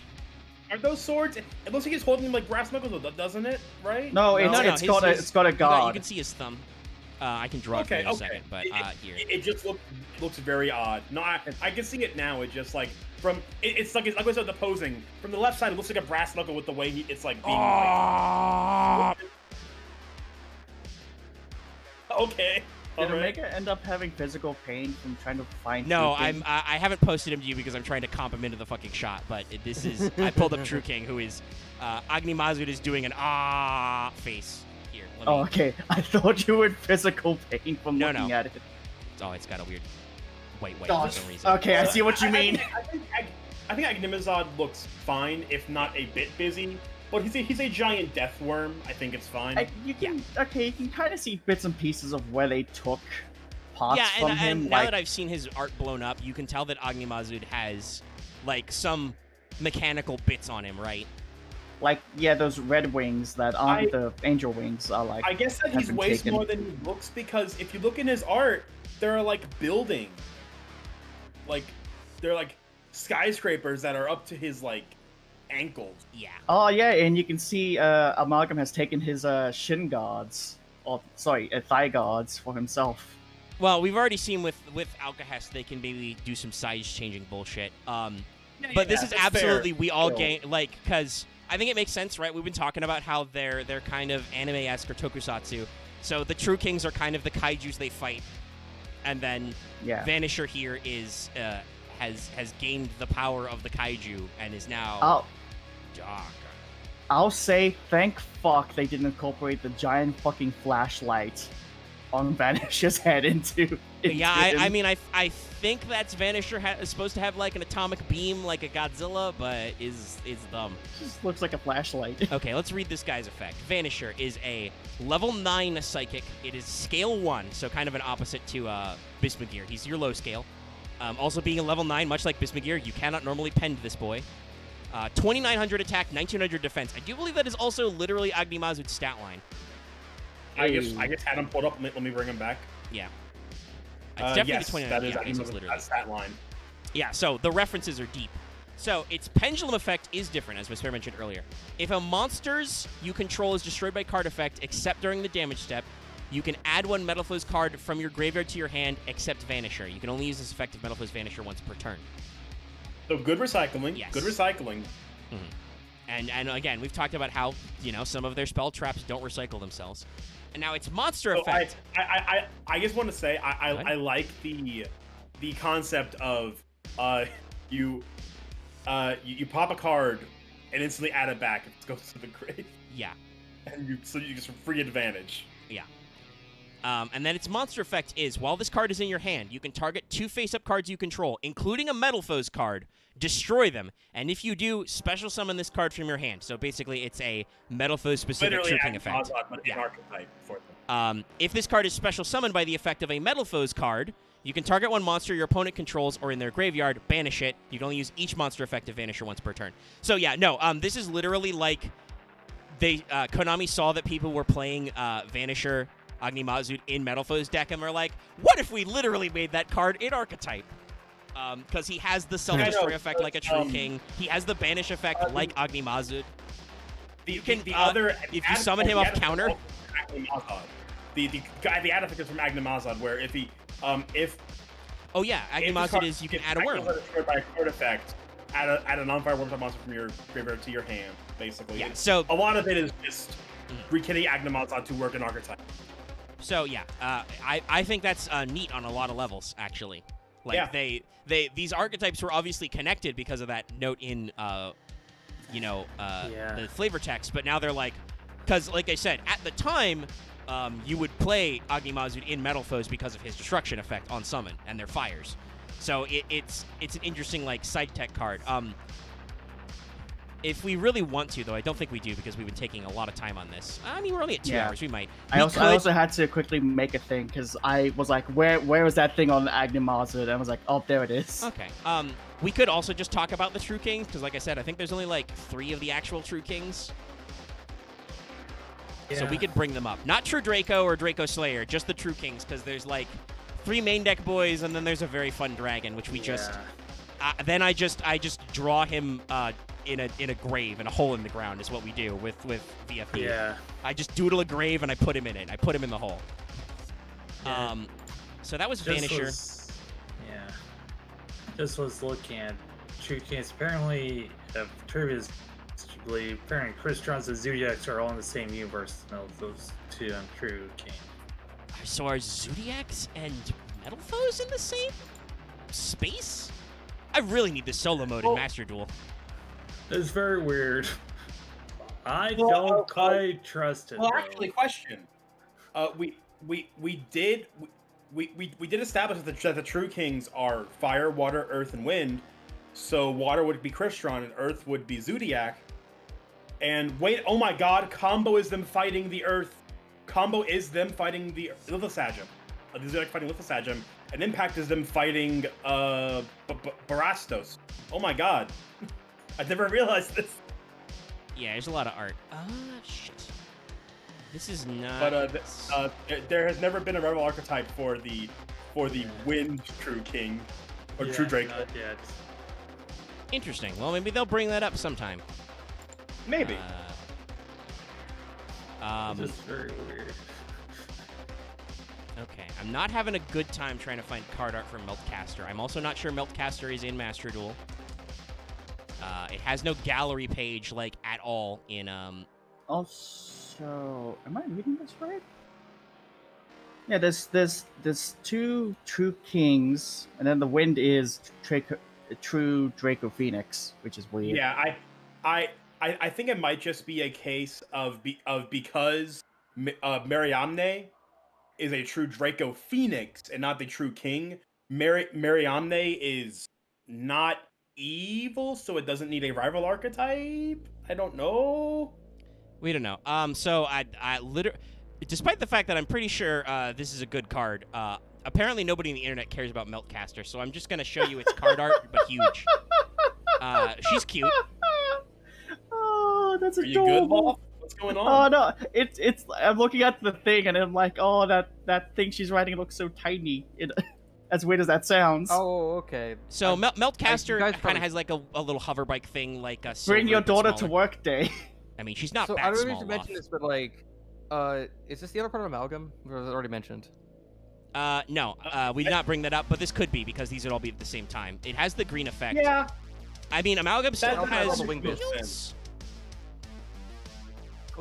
Are those swords? It looks like he's holding them like brass knuckles, doesn't it? Right?
No, it's
No,
it's
his-
got a
his-
it's got a
You got- You
guard.
can see his thumb. I can draw it for
Okay,
you in a
okay.
second, but here.
It just looks very odd. No, I can see it now. It just like it's like I said, the posing from the left side. It looks like a brass knuckle with the way it's like being.
Ah!
Okay.
Did
Alright.
Omega end up having physical pain from trying to find?
No,
True King?
I haven't posted him to you because I'm trying to comp him into the fucking shot. But this is I pulled up True King, who is Agnimazud is doing an face here. Let me,
Oh, okay. I thought you were in physical pain from
No,
looking
no.
at it.
Oh, it's got a weird. Wait, for
Gosh.
some reason.
Okay, I see what you mean.
I think Agnimazad looks fine, if not a bit busy. But he's a giant death worm. I think it's fine.
You can kind of see bits and pieces of where they took parts
Yeah,
from
and
him.
now
like,
that I've seen his art blown up, you can tell that Agnimazud has like some mechanical bits on him, right?
those red wings that aren't the angel wings are like.
I guess that
have
he's
been
way
taken.
smaller than he looks because if you look in his art, there are like buildings, like they're like skyscrapers that are up to his like ankles.
Yeah.
Oh yeah, and you can see Amalgam has taken his shin guards, thigh guards for himself.
Well, we've already seen with Alcahest they can maybe do some size changing bullshit. But this is
that's
absolutely
fair.
we all
Still.
gain because I think it makes sense, right? We've been talking about how they're kind of anime-esque or tokusatsu. So the True Kings are kind of the kaijus they fight, and then
Yeah.
Vanisher here is has gained the power of the kaiju and is now dark.
I'll say thank fuck they didn't incorporate the giant fucking flashlight on Vanisher's head into
Yeah,
him.
I mean, I think that's Vanisher is supposed to have like an atomic beam like a Godzilla, but is dumb.
Just looks like a flashlight.
Okay, let's read this guy's effect. Vanisher is a level 9 psychic. It is scale 1, so kind of an opposite to Bismugear. He's your low scale. Also being a level 9, much like Bismugear, you cannot normally pend this boy. 2,900 attack, 1,900 defense. I do believe that is also literally Agnimazud's stat line.
I just had him pulled up. Let me bring him back.
Yeah. It's definitely
yes,
the 29.
that is
yeah, it's literally.
that's that line.
Yeah, so the references are deep. So its pendulum effect is different, as Vesper mentioned earlier. If a monster's you control is destroyed by card effect, except during the damage step, you can add one Metalfoes card from your graveyard to your hand, except Vanisher. You can only use this effect if Metalfoes Vanisher once per turn.
So good recycling.
Yes.
Good recycling.
And again, we've talked about how some of their spell traps don't recycle themselves. And now it's monster
So
effect.
I just want to say
Go ahead.
I like the concept of you pop a card and instantly add it back if it goes to the grave,
Yeah.
and you get some free advantage.
And then its monster effect is, while this card is in your hand, you can target 2 face-up cards you control, including a Metal Foes card, destroy them, and if you do, special summon this card from your hand. So basically, it's a Metal Foes specific
Literally,
True King effect.
Azad, but
Yeah.
an archetype for them.
If this card is special summoned by the effect of a Metal Foes card, you can target one monster your opponent controls or in their graveyard, banish it. You can only use each monster effect to Vanisher once per turn. So yeah, no, this is literally like Konami saw that people were playing Vanisher Agni-Mazud in Metal Foes deck, and we're like, what if we literally made that card in archetype? Because he has the self-destroy effect like a True King. He has the banish effect like Agni-Mazud.
The
if you summon him off counter.
The add effect is from Agni-Mazud, where if
Oh yeah, Agni-Mazud is you can add a worm.
Destroyed by a card effect, add a non-fire worm type monster from your graveyard to your hand, basically.
Yeah, so
a lot of it is just rekitting Agni-Mazud to work in archetype.
So yeah, I think that's neat on a lot of levels, actually. Like
Yeah.
these archetypes were obviously connected because of that note in the flavor text, but now they're like, because like I said, at the time, you would play Agni-Mazud in Metal Foes because of his destruction effect on summon and their fires. So it's an interesting like side tech card. If we really want to, though, I don't think we do because we've been taking a lot of time on this. I mean, we're only at 2 hours. We might.
I also had to quickly make a thing because I was like, where was that thing on Agni-Mazud? And I was like, oh, there it is.
Okay. We could also just talk about the True Kings because, like I said, I think there's only like 3 of the actual True Kings.
Yeah.
So we could bring them up. Not True Draco or Draco Slayer, just the True Kings, because there's like 3 main deck boys, and then there's a very fun dragon, which we just. Then I just draw him in a grave, in a hole in the ground is what we do with VFB.
Yeah.
I just doodle a grave and I put him in it. I put him in the hole.
Yeah.
So that was Vanisher.
Just was looking at True Kings. Apparently, apparently Crystron's and Zodiacs are all in the same universe. No, those 2 on True King.
So are Zodiacs and Metal Foes in the same space? I really need the solo mode in Master Duel.
It's very weird. I don't quite trust it.
Well,
though.
actually, question. We did establish that the True Kings are fire, water, earth, and wind. So water would be Crystron and earth would be Zodiac. And wait, oh my God, combo is them fighting the earth. Combo is them fighting the Lithosagem. The Zodiac fighting Lithosagem. And Impact is them fighting Barastos. Oh my God. I never realized this.
Yeah, there's a lot of art. Shit. This is not.
But there has never been a rival archetype for the Wind True King or True Draco.
Not yet.
Interesting. Well, maybe they'll bring that up sometime.
Maybe.
Just very weird.
Okay, I'm not having a good time trying to find card art for Meltcaster. I'm also not sure Meltcaster is in Master Duel. It has no gallery page, like, at all in,
Also, am I reading this right? Yeah, there's 2 True Kings, and then the wind is True Draco Phoenix, which is weird.
Yeah, I think it might just be a case of because Mariamne is a true Draco Phoenix and not the True King. Mariamne is not evil, so it doesn't need a rival archetype. I don't know.
We don't know. So I literally, despite the fact that I'm pretty sure this is a good card, apparently nobody on the internet cares about Meltcaster, so I'm just gonna show you its card art, but huge. She's cute.
Oh, that's
Are you good,
adorable.
Lol? What's going on?
Oh no, it's. I'm looking at the thing and I'm like, oh, that thing she's writing looks so tiny. As weird as that sounds.
Oh, okay.
So Meltcaster
guys
kind
probably-
of has like a little hover bike thing, like a.
Bring your
silver, but
daughter to
smaller.
work day.
I mean, she's not
So
that
I don't know
small.
if you mentioned this, but like, is this the other part of Amalgam? Or was it already mentioned?
No, we did not bring that up, but this could be because these would all be at the same time. It has the green effect.
Yeah.
I mean, Amalgam still
That
has
probably makes
wheels.
sense.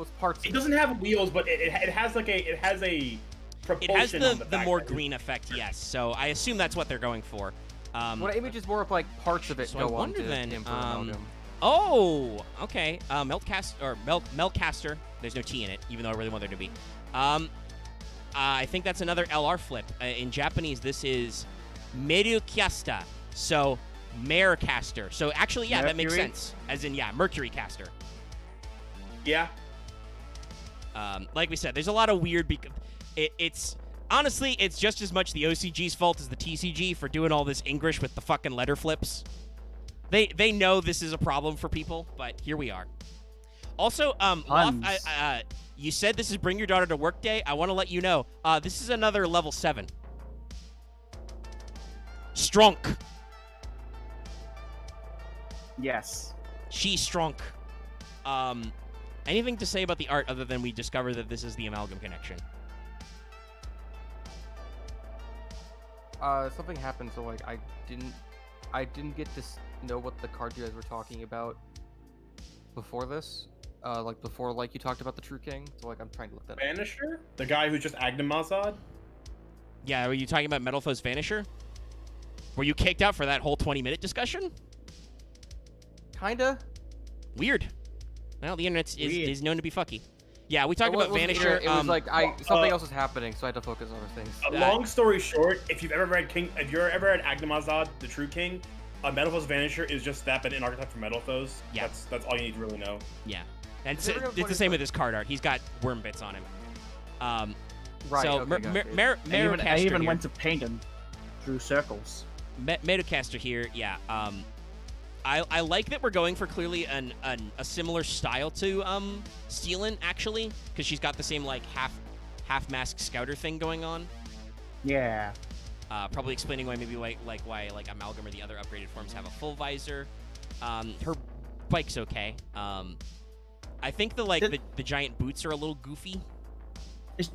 What's parts?
It doesn't have wheels, but it has like a propulsion.
It has
on
the
back
more
end.
green effect, yes. So I assume that's what they're going for.
What image is more of like parts of it
So
go
I
on
wonder
to
then,
him for Amalgam.
Oh, okay. Meltcaster. There's no T in it, even though I really want there to be. I think that's another LR flip. In Japanese, this is Merukyasta. So, Marecaster. So, actually, yeah, that makes
Mercury?
sense. As in, yeah, Mercury Caster.
Yeah.
Like we said, there's a lot of weird... It's... Honestly, it's just as much the OCG's fault as the TCG for doing all this English with the fucking letter flips. They know this is a problem for people, but here we are. Also, Loth, you said this is Bring Your Daughter to Work Day. I want to let you know, this is another level 7. Strunk.
Yes.
She's strunk. Anything to say about the art other than we discover that this is the Amalgam connection?
Something happened, so like I didn't get to know what the card you guys were talking about before this. Before you talked about the True King. So like I'm trying to look that up.
Vanisher? The guy who's just Agnemazad?
Yeah, were you talking about Metal Foe's Vanisher? Were you kicked out for that whole 20-minute discussion?
Kinda.
Weird. Well, the internet
Weird.
is known to be fucky. Yeah, we talked
It
about
wasn't
Vanisher.
weird, It was like something else was happening, so I had to focus on other things.
Long story short, if you've ever read Agnemazad, the True King, Metal Foe's Vanisher is just that, but an archetype for Metal Foes.
Yeah.
That's all you need to really know.
Yeah. And
Is it
it's
real
the
funny
same
for-
with his card art. He's got worm bits on him.
Right.
So,
okay, gotcha.
I even went to paint and drew circles.
Meducaster here, yeah. I like that we're going for clearly a similar style to Steelin, actually, because she's got the same like half mask scouter thing going on.
Yeah.
Probably explaining why why Amalgam or the other upgraded forms have a full visor. Her bike's okay. I think the giant boots are a little goofy.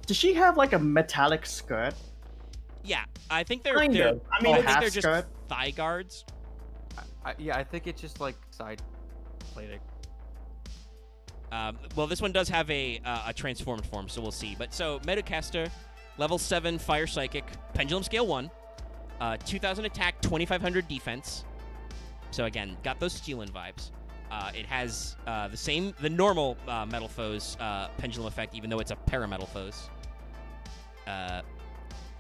Does she have like a metallic skirt?
Yeah, I think they're.
Kind of.
I mean,
Or
I think
half
they're just
skirt?
thigh guards.
I think it's just like side plating.
Well, this one does have a transformed form, so we'll see. But so Meducaster, level 7 Fire Psychic, Pendulum Scale 1, 2,000 attack, 2,500 defense. So again, got those Steelin vibes. It has the normal Metal Foes Pendulum Effect, even though it's a Parametal Foes.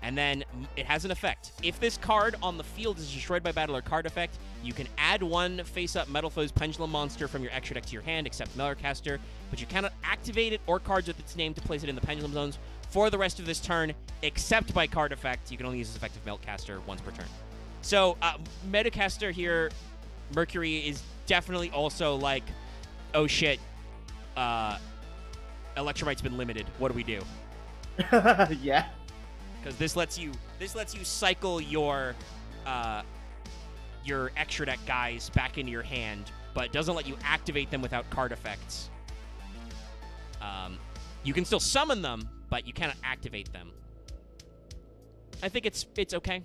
And then it has an effect. If this card on the field is destroyed by battle or card effect, you can add one face-up Metal Foes Pendulum monster from your extra deck to your hand, except Metalcaster, but you cannot activate it or cards with its name to place it in the Pendulum zones for the rest of this turn, except by card effect. You can only use this effective Meltcaster once per turn. So, Metalcaster here, Mercury is definitely also like, oh shit, Electrumite's been limited. What do we do?
Yeah.
Because this lets you cycle your extra deck guys back into your hand, but doesn't let you activate them without card effects. You can still summon them, but you cannot activate them. I think it's okay.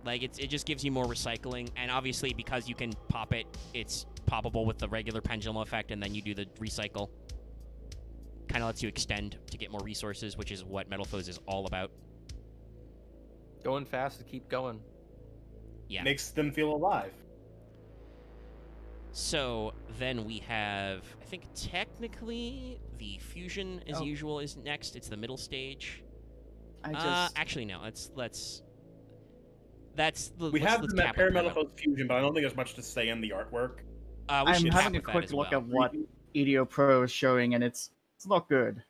Like it just gives you more recycling, and obviously because you can pop it, it's poppable with the regular pendulum effect, and then you do the recycle. Kind of lets you extend to get more resources, which is what Metal Foes is all about.
Going fast to keep going.
Yeah.
Makes them feel alive.
So then we have, I think technically the fusion as usual is next. It's the middle stage. Actually no.
We have the Parametal Foes fusion, but I don't think there's much to say in the artwork.
I'm having a quick look at what EDO Pro is showing, and it's not good.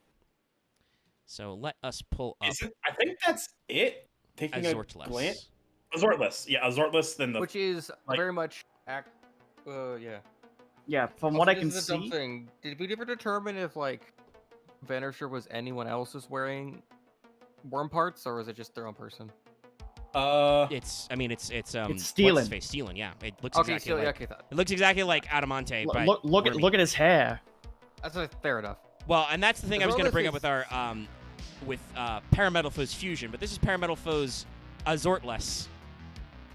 So let us pull up.
I think that's it. Taking a glance.
Azortless.
Azortless. Yeah, Azortless. Then
Which is very much yeah.
Yeah, from
Also,
what I
this
can
is a dumb
see.
thing. Did we ever determine if Vanisher was anyone else's wearing worm parts, or was it just their own person?
It's Steelin.
Steelin.
Steelin, yeah. It looks
Okay,
exactly like
it
looks exactly like Adamante, but
Look at his hair.
That's fair enough.
Well, and that's the thing I was going to bring up with
Azortless
our Parametal Foes fusion, but this is Parametal Foes Azortless,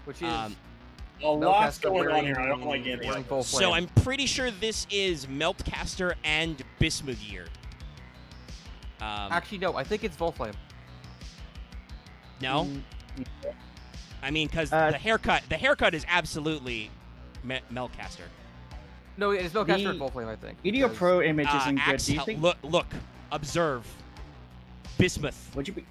which is
A lot's
Meltcaster
going on
wearing-
here. I don't like any
wearing
of
full
this.
So
flame.
I'm pretty sure this is Meltcaster and Bismugear.
Actually, no. I think it's Volflame.
No, I mean because
Uh,
the haircut is absolutely Meltcaster.
No, it's Meltcaster
The
and Volflame, I think.
Video
because-
Pro image isn't good. Do you
Axel,
think?
look, observe, bismuth.
Would you be?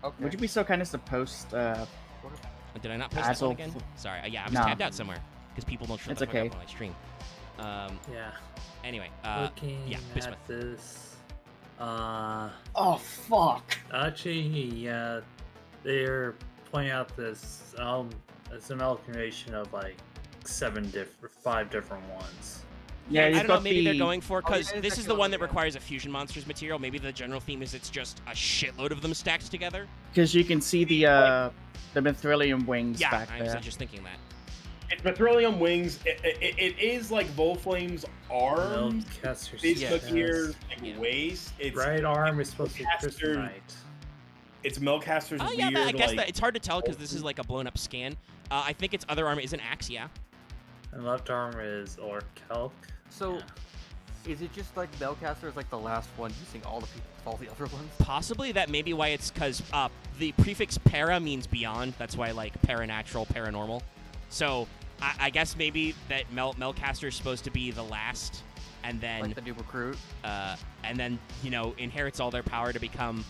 Okay.
Would you be so kind as to post?
Did I not post that
Axel,
one again? Sorry, yeah, I was
No.
tabbed out somewhere because people don't shut
It's
the fuck
okay.
up on my stream.
Yeah.
Anyway,
Looking
yeah, bismuth.
at this,
Oh fuck!
actually, yeah, they're pointing out this it's an amalgamation of like 5 different ones.
Yeah,
I
you've
don't know.
got
Maybe they're
the-
going for because
yeah, it's
this is
actually
the one
one,
that
yeah.
requires a fusion monsters material. Maybe the general theme is it's just a shitload of them stacked together.
Because you can see the Mithrilium wings
Yeah,
back
I was
there.
just thinking that.
It's Mithrilium wings. It is like Volflame's arms.
Meltcaster's
Bismugear's
Yeah.
waist. It's
right arm is supposed to be
Meltcaster-
Crystalite.
It's Meltcaster's
Oh yeah,
weird.
I guess
like,
that it's hard to tell because this is like a blown up scan. I think its other arm is an axe. Yeah.
And left arm is Orkelk.
So,
Yeah.
is it just like Meltcaster is like the last one using all the other ones?
Possibly that may be why it's because the prefix para means beyond. That's why like paranatural, paranormal. So I guess maybe that Meltcaster is supposed to be the last, and then
Like the new recruit?
inherits all their power to become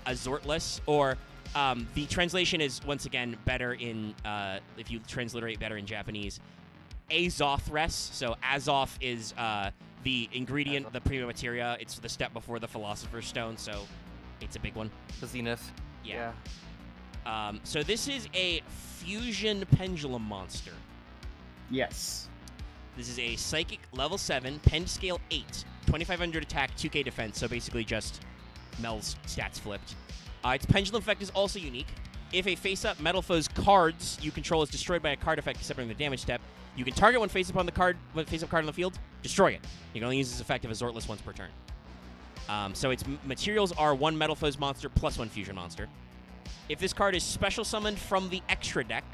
Azortless. Or the translation is once again better in if you transliterate better in Japanese, Azothress. So Azoth is the ingredient,
Azoth.
the prima materia. It's the step before the Philosopher's Stone, so it's a big one.
The Zenith.
Yeah. So this is a fusion pendulum monster.
Yes.
This is a psychic level 7, pen scale 8, 2500 attack, 2k defense, so basically just Mel's stats flipped. Its pendulum effect is also unique. If a face-up metal foe's cards you control is destroyed by a card effect except during the damage step, you can target one face-up card on the field, destroy it. You can only use this effect if Azortless once per turn. So its materials are 1 metal foe's monster plus 1 fusion monster. If this card is special summoned from the extra deck,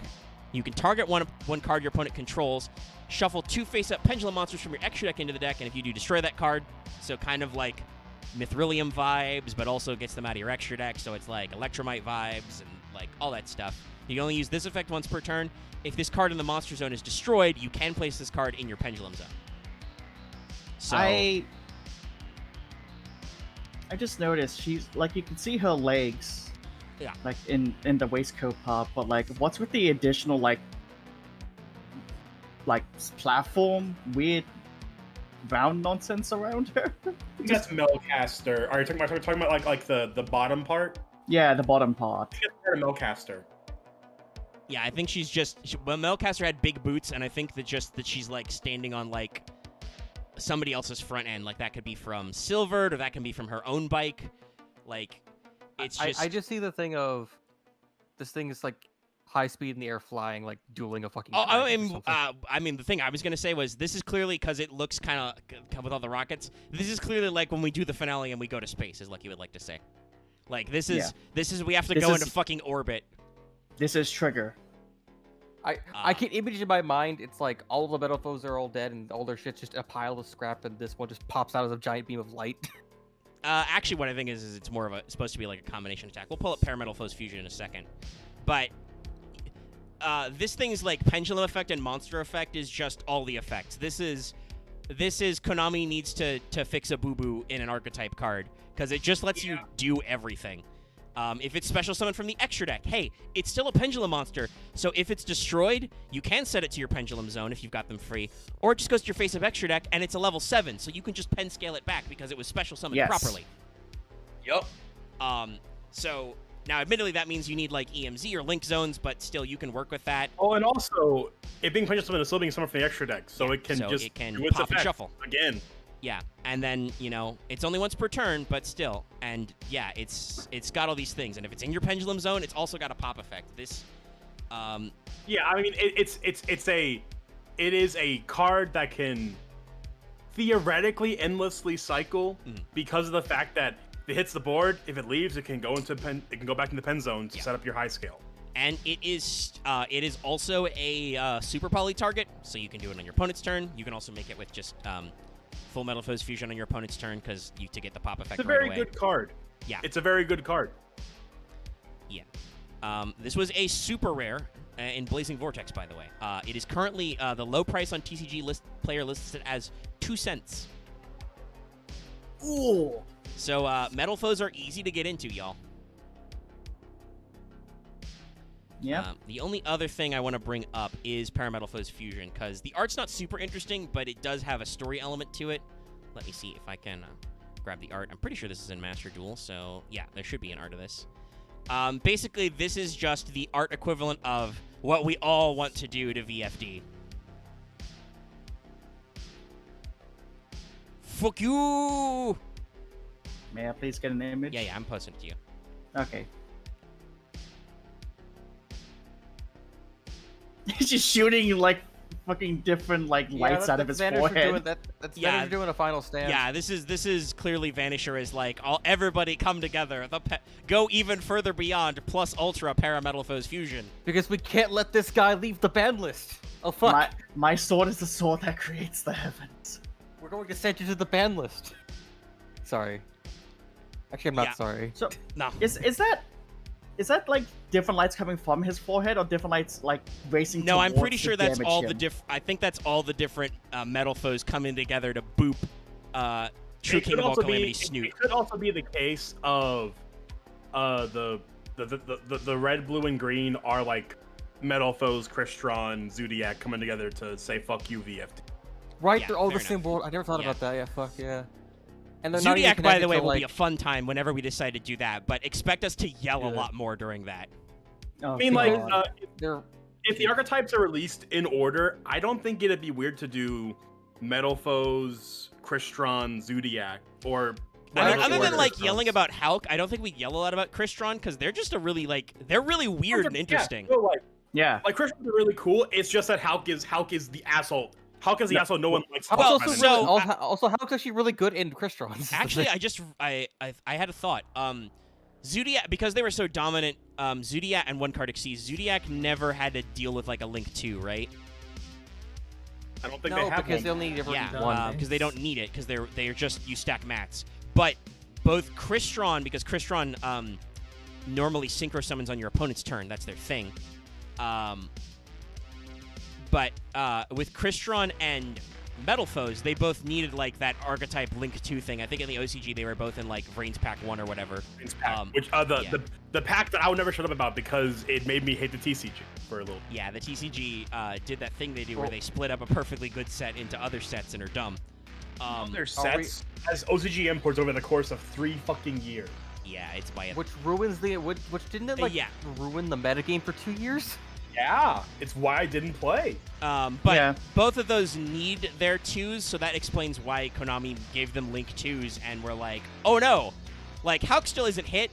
you can target one card your opponent controls, shuffle 2 face-up pendulum monsters from your extra deck into the deck, and if you do, destroy that card. So kind of like Mithrilium vibes, but also gets them out of your extra deck, so it's like Electrumite vibes and like all that stuff. You can only use this effect once per turn. If this card in the monster zone is destroyed, you can place this card in your pendulum zone. So
I just noticed she's like, you can see her legs.
Yeah.
Like in the waistcoat part, but like, what's with the additional like platform weird round nonsense around her?
That's Meltcaster. Are you talking about like the bottom part?
Yeah, the bottom part.
It's part of Meltcaster.
yeah, I think she's just Melcaster had big boots, and I think that she's like standing on like somebody else's front end. Like that could be from Silvered, or that can be from her own bike. Like it's just
I just see the thing of this thing is like high speed in the air flying, like dueling a fucking.
Oh,
dragon or something.
I mean, the thing I was gonna say was this is clearly because it looks kind of with all the rockets. This is clearly like when we do the finale and we go to space, is like you would like to say. Like this is we have to
This
go
is-
into fucking orbit.
This is Trigger.
I can image in my mind. It's like all the metal foes are all dead, and all their shit's just a pile of scrap, and this one just pops out as a giant beam of light.
Actually, what I think is it's more of a supposed to be like a combination attack. We'll pull up Parametal Foes Fusion in a second, but this thing's like Pendulum Effect and Monster Effect is just all the effects. This is Konami needs to fix a boo-boo in an archetype card because it just lets you do everything. If it's special summoned from the extra deck, hey, it's still a pendulum monster, so if it's destroyed, you can set it to your pendulum zone if you've got them free, or it just goes to your face-up extra deck, and it's a level 7, so you can just pen scale it back because it was special summoned
Yes.
properly.
Yep.
So, now admittedly that means you need like EMZ or link zones, but still you can work with that.
Oh, and also, it being Pendulum Summon is still being summoned from the extra deck, so
Yeah,
it can
so
just
it can
do its
pop and
effect
shuffle.
again.
Yeah, and then, it's only once per turn, but still. And yeah, it's got all these things, and if it's in your pendulum zone, it's also got a pop effect. This
Yeah, I mean, it is a card that can theoretically endlessly cycle because of the fact that if it hits the board, if it leaves, it can go back into pen zone to set up your high scale.
And it is also a super poly target, so you can do it on your opponent's turn. You can also make it with just full Metal Foes fusion on your opponent's turn because to get the pop effect.
It's a
right
very
away.
good card.
Yeah,
it's a very good card.
Yeah. This was a super rare in Blazing Vortex, by the way. It is currently the low price on TCG player listed as 2 cents.
Ooh.
So Metal Foes are easy to get into, y'all.
Yeah.
The only other thing I want to bring up is Parametal Foes Fusion, because the art's not super interesting, but it does have a story element to it. Let me see if I can grab the art. I'm pretty sure this is in Master Duel, so yeah, there should be an art of this. Basically, this is just the art equivalent of what we all want to do to VFD. Fuck you!
May I please get an image?
Yeah, I'm posting it to you.
Okay. He's just shooting like fucking different like lights out of his forehead.
That's Vanisher doing a final stand.
Yeah, this is clearly Vanisher is like everybody come together. Go even further beyond plus ultra Parametal Foes Fusion.
Because we can't let this guy leave the ban list. Oh fuck.
My sword is the sword that creates the heavens.
We're going to send you to the ban list. Sorry. Actually, I'm not sorry.
So no.
Is that like different lights coming from his forehead or different lights like racing?
No, I'm pretty
to
sure that's all
him?
I think that's all the different Metal Foes coming together to boop True King of All Calamity Snoot.
It could also be the case of the red, blue, and green are like Metal Foes, Crystron, Zodiac coming together to say fuck you, VFD.
Right,
Yeah,
they're all the
fair
same
enough.
world. I never thought
Yeah.
about that. Yeah, fuck yeah. And they're not even
Zodiac, by the
connected
way,
to,
will
like,
be a fun time whenever we decide to do that, but expect us to yell a
Yeah.
lot more during that.
Oh,
I mean, like,
God.
they're
if the archetypes are released in order, I don't think it'd be weird to do Metal Foes, Crystron, Zodiac, or
I mean,
whatever
other than
order.
like yelling about Hulk, I don't think we yell a lot about Crystron because they're just they're really weird and interesting.
Yeah, so, like
Yeah.
Crystron's are really cool. It's just that Hulk is the asshole. Hulk is the asshole no one likes.
Hulk's
Well,
also,
so-
also Hulk's actually really good in Crystron.
Actually, I had a thought. Zodiac, because they were so dominant, Zodiac and one card Xyz, Zodiac never had to deal with like a Link 2, right?
I don't think
no,
they have
because
one.
they only ever
Yeah,
need one.
because they don't need it because they're just you stack mats. But both Crystron, because Crystron normally synchro summons on your opponent's turn, that's their thing. But with Crystron and Metal Foes, they both needed like that archetype Link 2 thing. I think in the OCG they were both in like Vrain's Pack 1 or whatever.
Which the pack that I would never shut up about because it made me hate the TCG for a little.
Yeah, the TCG did that thing they do where they split up a perfectly good set into other sets and are dumb.
Their sets as OCG imports over the course of 3 fucking years.
Yeah, it's by a...
Which ruins the which didn't it like ruin the metagame for 2 years?
Yeah, it's why I didn't play.
But both of those need their 2s, so that explains why Konami gave them Link 2s and were like, oh no, like Hulk still isn't hit.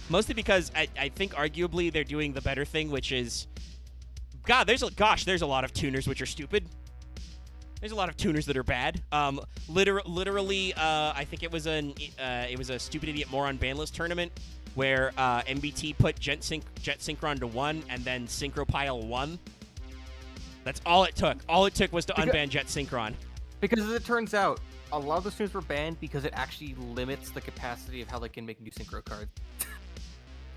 Mostly because I think arguably they're doing the better thing, which is, there's a lot of tuners which are stupid. There's a lot of tuners that are bad. Literally, I think it was a stupid idiot moron banlist tournament where MBT put Jet Synchron to 1 and then Synchropile 1. That's all it took. All it took was to unban Jet Synchron.
Because as it turns out, a lot of those tuners were banned because it actually limits the capacity of how they can make new synchro cards.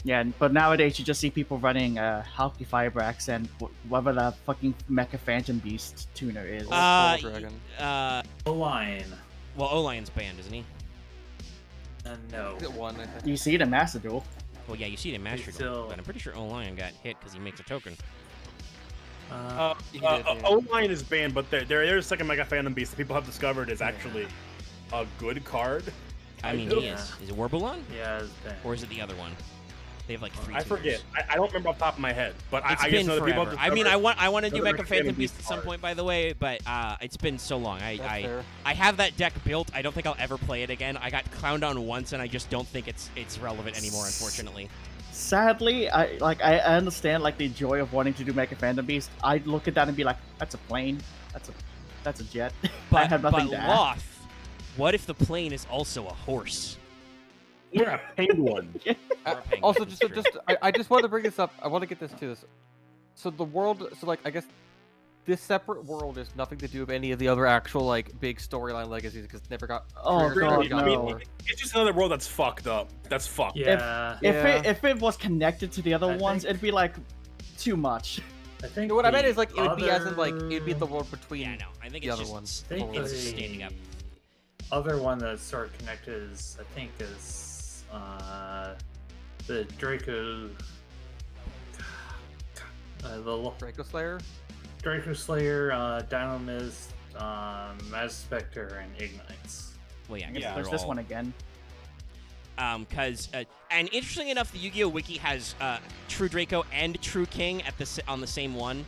Yeah, but nowadays you just see people running Halky Firebrax and whatever the fucking Mecha Phantom Beast tuner is.
Dragon.
Lion.
Well, Olion's banned, isn't he?
No.
Is it one? I think.
You see it in Master Duel.
Well, yeah, you see it in Master Duel,
still-
but I'm pretty sure Olion got hit because he makes a token.
O-Line is banned, but there's a second Mega Phantom Beast that people have discovered is actually a good card.
I mean, he is. Is it Warbulon?
Yeah, it's been.
Or is it the other one? They have like 3
I forget. I don't remember off the top of my head, but
It's
I
been
just know that people have
forever. I mean, I want to do
another
Mecha
Mecha
Phantom
Phantom
Beast at
Beast
some
card.
point, by the way, but it's been so long.
That's fair.
I have that deck built. I don't think I'll ever play it again. I got clowned on once, and I just don't think it's relevant anymore, unfortunately.
Sadly, I understand like the joy of wanting to do Mecha Phantom Beast. I look at that and be like, that's a plane. That's a jet. I
But
have nothing to add.
Loth, what if the plane is also a horse?
You're a penguin.
penguin,
Also,
that's
just,
true.
I just want to bring this up. I want to get this to this. So the world, so like, I guess this separate world is nothing to do with any of the other actual like big storyline legacies because it never got.
Oh,
triggered or
God,
never got
no.
more.
It's just another world that's fucked up. That's fucked.
Yeah.
If it was connected to the other
I
ones,
think-
it'd be like too much.
I think
What I meant
the
is like it would be as in like
other-
it'd be the world between.
Yeah, no, I think
the
it's
other
just
ones.
I think
it's
the
standing up.
other one that's sort of connected is the Draco. The
Draco Slayer.
Draco Slayer, Dynamist, Mass Spectre, and Ignites.
Well, yeah, I
Yeah.
guess
There's
they're
this
all-
one again.
And interestingly enough, the Yu-Gi-Oh wiki has True Draco and True King on the same one.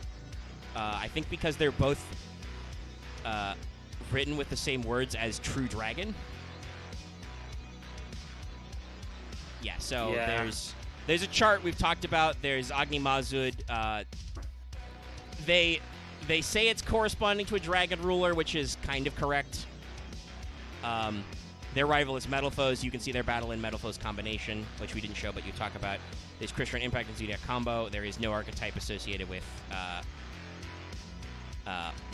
I think because they're both written with the same words as True Dragon. Yeah, so
Yeah.
there's a chart we've talked about. There's Agni Mazud. They say it's corresponding to a dragon ruler, which is kind of correct. Their rival is Metal Foes. You can see their battle in Metal Foes combination, which we didn't show, but you talk about. There's Christian Impact and Zodiac combo. There is no archetype associated with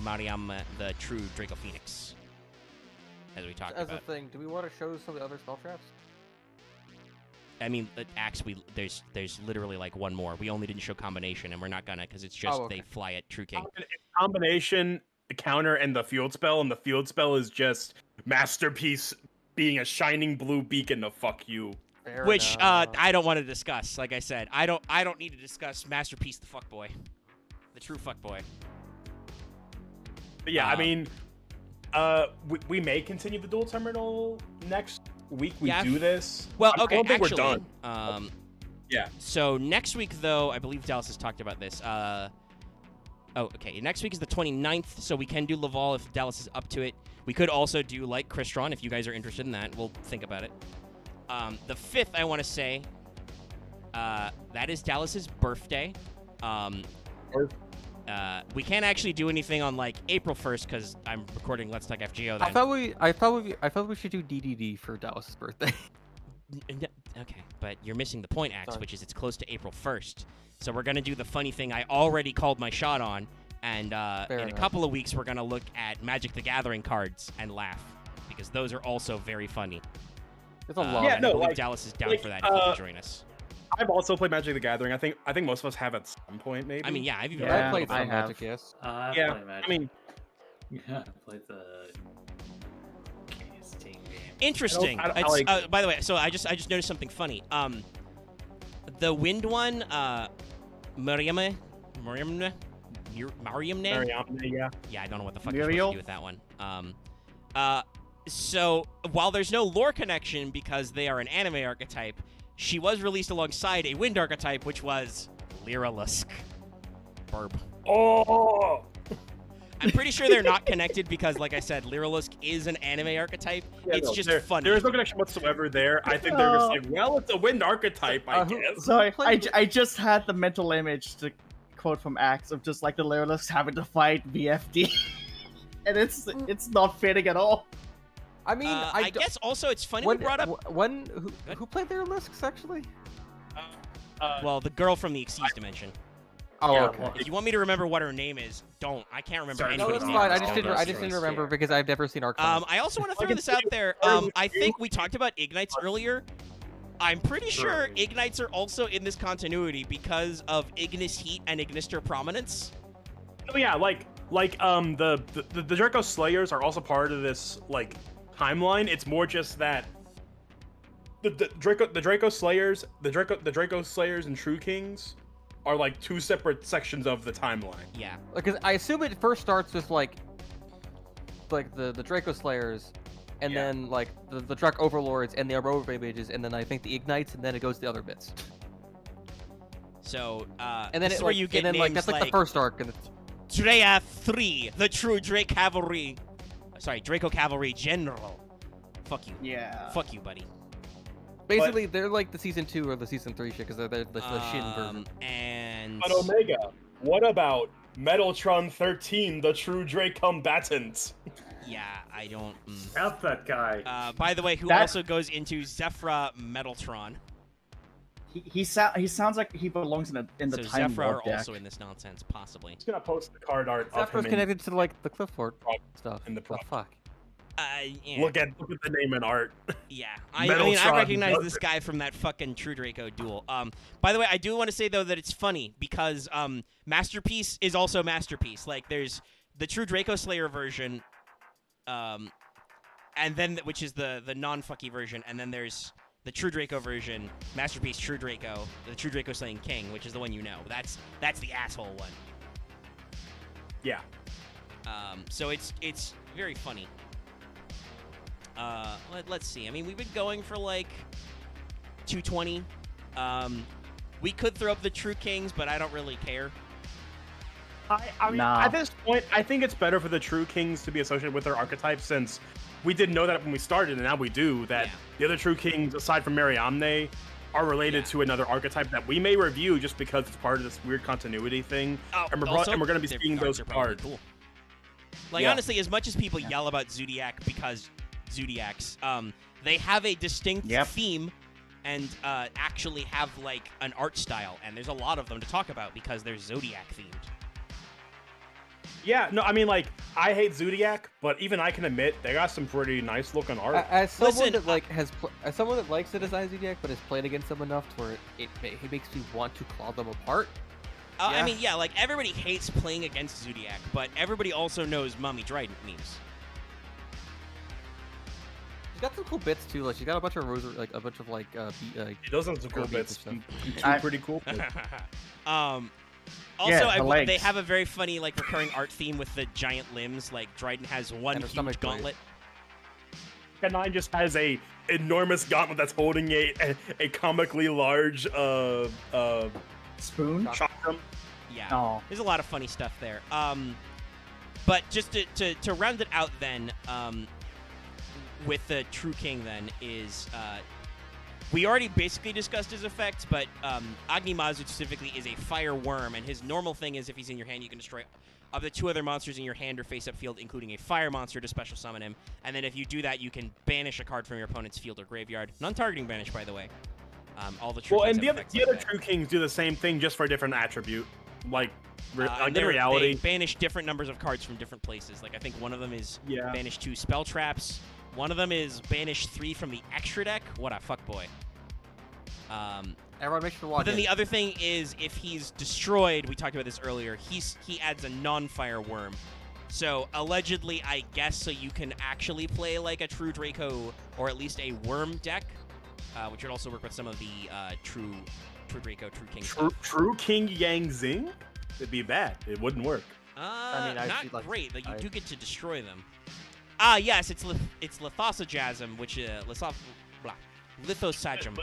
Mariam, the true Draco Phoenix, as we talked
As a
about.
thing, do we want to show some of the other spell traps?
I mean, the Axe, there's literally like one more. We only didn't show combination, and we're not gonna because it's just
okay.
they fly at True King.
Combination, counter, and the field spell, and the field spell is just Masterpiece being a shining blue beacon to fuck you.
Fair
Which
enough.
I don't want to discuss. Like I said, I don't need to discuss Masterpiece the fuckboy, the true fuckboy.
But yeah, I mean, we may continue the dual terminal next week. We
Yeah.
do this.
Well,
I
okay,
don't think
actually,
we're done. Yeah.
So next week, though, I believe Dallas has talked about this. Okay. Next week is the 29th, so we can do Laval if Dallas is up to it. We could also do like Crystron if you guys are interested in that. We'll think about it. The 5th, I want to say, that is Dallas's birthday. We can't actually do anything on like April 1st because I'm recording Let's Talk FGO then.
I thought we should do DDD for Dallas's birthday.
Okay, but you're missing the point, Axe,
Sorry.
which is it's close to April 1st. So we're going to do the funny thing I already called my shot on, and in a
enough.
couple of weeks we're going to look at Magic the Gathering cards and laugh, because those are also very funny.
It's a lot.
Yeah,
and
no,
I believe
like-
Dallas is down
like,
for that if he can join us.
I've also played Magic the Gathering. I think most of us have at some point, maybe.
I mean, yeah, I've even
Yeah,
I played
I
some
have.
Magic, yes.
I
yeah.
play Magic.
I mean,
Yeah, I played the casting game.
Interesting.
I
It's,
like-
by the way, so I just noticed something funny. The wind one, Mariamne.
Mariamne, yeah.
Yeah, I don't know what the fuck you're supposed
Muriel?
to do with that one. So while there's no lore connection because they are an anime archetype, she was released alongside a wind archetype, which was Lyralusk. Burb.
Oh!
I'm pretty sure they're not connected because, like I said, Lyralusk is an anime archetype.
Yeah,
It's
no,
just
there-
funny.
There is no connection whatsoever there. I think they're just like, well, it's a wind archetype, I
Who-
guess.
Sorry,
played it?
I just had the mental image to quote from Axe of just like the Lyrilusks having to fight VFD, and it's not fitting at all.
I mean,
I
don't-
guess also it's funny
when,
we brought up.
who played their lists actually?
Well, the girl from the Exceeds dimension.
Oh,
Yeah,
okay.
well,
If you want me to remember what her name is, don't. I can't remember
Sorry,
No,
anybody's
it's
name.
fine.
in
I
this
just
game.
didn't remember because I've never seen Arcane.
I also want to throw
can
this out
see
there.
earlier
I
too.
think we talked about Ignites earlier. I'm pretty sure
True.
Ignites are also in this continuity because of Ignis Heat and Ignister Prominence.
Oh yeah, the Draco Slayers are also part of this like timeline. It's more just that the Draco Slayers and True Kings are like two separate sections of the timeline.
Yeah.
Because I assume it first starts with like the Draco Slayers, and
Yeah.
then like the Drek Overlords and the Aurora Images, and then I think the Ignites, and then it goes to the other bits.
So,
And then
this
it
is where
like,
you get
and then
names
like that's like the first arc, and it's
Drea 3, the true Drake Cavalry. Sorry, Draco Cavalry General. Fuck you.
Yeah.
Fuck you, buddy.
basically they're like the season 2 or the season 3 shit because they're the Shin version.
And
But Omega, what about Metaltron 13, the true Drake combatant?
Yeah, I don't.
F that guy.
By the way, who
That-
also goes into Zephyra Metaltron.
He sounds like he belongs in the
So
Time
Zephyra are
Warp deck.
also in this nonsense, possibly.
Just gonna post the card art of
Zephyr's
him
connected to like the Clifford
Prop-
stuff.
in the
The
prop.
fuck.
Yeah.
Look at the name and art.
Yeah, I mean, I
Metaltron
recognize
does
this
it.
guy from that fucking True Draco duel. By the way, I do want to say though that it's funny because Masterpiece is also Masterpiece. Like, there's the True Draco Slayer version, and then which is the non-fucky version, and then there's the True Draco version, Masterpiece True Draco, the True Draco Slaying King, which is the one you know. That's the asshole one.
Yeah.
So it's very funny. Let's see. I mean, we've been going for like 220. We could throw up the True Kings, but I don't really care.
I mean,
Nah.
at this point, I think it's better for the True Kings to be associated with their archetype, since we didn't know that when we started, and now we do, that
Yeah.
the other True Kings, aside from Mariamne, are related
Yeah.
to another archetype that we may review just because it's part of this weird continuity thing. And we're going to be
their
seeing those
are probably
cards.
Cool. Like,
Yeah.
honestly, as much as people yell about Zodiac because Zodiacs, they have a distinct
Yep.
theme and actually have like an art style, and there's a lot of them to talk about because they're Zodiac themed.
Yeah, no, I mean, like, I hate Zodiac, but even I can admit they got some pretty nice looking art.
As someone
Listen,
that like as someone that likes the design Zodiac, but has played against them enough to where it makes me want to claw them apart.
I
Yeah.
mean, yeah, like everybody hates playing against Zodiac, but everybody also knows Mummy Trident memes.
She's got some cool bits too. Like she's got a bunch of
Those are some cool
Kirby
bits.
and
I-
Pretty cool.
Also,
Yeah, the
they
legs.
have a very funny like recurring art theme with the giant limbs. Like Dryden has one
And her
huge
stomach blade.
gauntlet.
K9 just has a enormous gauntlet that's holding a comically large
Spoon.
chakram.
Yeah,
Oh.
there's a lot of funny stuff there. But just to round it out, then with the True King, then is we already basically discussed his effects, but Agnimazu specifically is a fire worm, and his normal thing is if he's in your hand, you can destroy up to 2 other monsters in your hand or face-up field, including a fire monster to special summon him. And then if you do that, you can banish a card from your opponent's field or graveyard. Non-targeting banish, by the way. All the True
Well,
Kings
and the
have
other,
effects
the
like
other
that.
True Kings do the same thing, just for a different attribute. Like,
And
in reality,
they banish different numbers of cards from different places. Like I think one of them is
Yeah.
banish 2 spell traps. One of them is banish 3 from the extra deck. What a fuckboy.
Everyone, make sure to log
But then
in.
the other thing is if he's destroyed, we talked about this earlier, he adds a non-fire worm. So allegedly, I guess, so you can actually play like a True Draco or at least a worm deck, which would also work with some of the True Draco, True King stuff.
True King Yang Zing? It'd be bad. It wouldn't work.
I
Not
see, like,
great, but you
I-
do get to destroy them. Yes, it's Lithosajasm, which Lithosajum.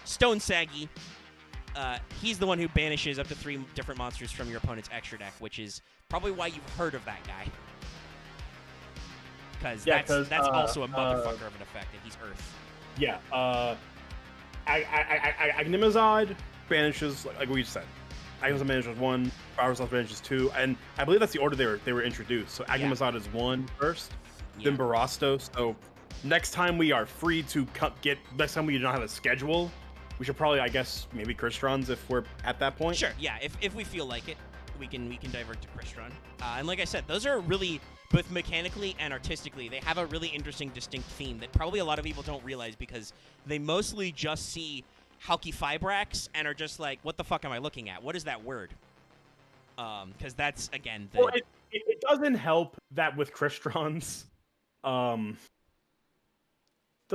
Stone Saggy. He's the one who banishes up to 3 different monsters from your opponent's extra deck, which is probably why you've heard of that guy. Because
Yeah,
that's also a motherfucker of an effect, and he's Earth.
Yeah. Agnimazad banishes, like we said. Agnimazad banishes 1, Power Source banishes 2, and I believe that's the order they were introduced. So Agnimazad is 1 first, then Barastos. So next time we are free to next time we do not have a schedule, we should probably, I guess, maybe Crystron's if we're at that point.
Sure, yeah. If we feel like it, we can divert to Crystron. And like I said, those are really, both mechanically and artistically, they have a really interesting, distinct theme that probably a lot of people don't realize because they mostly just see Halki Fibrax and are just like, what the fuck am I looking at? What is that word? Because that's, again, the...
Well, it doesn't help that with Crystron's, does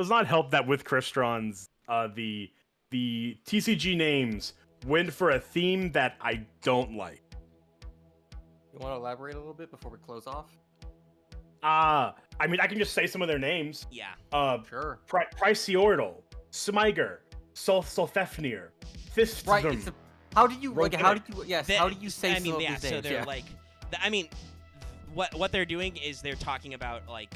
not help that with Crystron's, the TCG names went for a theme that I don't like.
You want to elaborate a little bit before we close off?
I mean, I can just say some of their names.
Yeah.
Sure.
Priciordal, Smiger, Sulfefnir, Thistum.
Right. It's a, how do you like? How did you? Yes.
They-
How do you say
I mean,
some
yeah,
of these
so
names?
they're
Yeah.
like... I mean... What they're doing is they're talking about, like,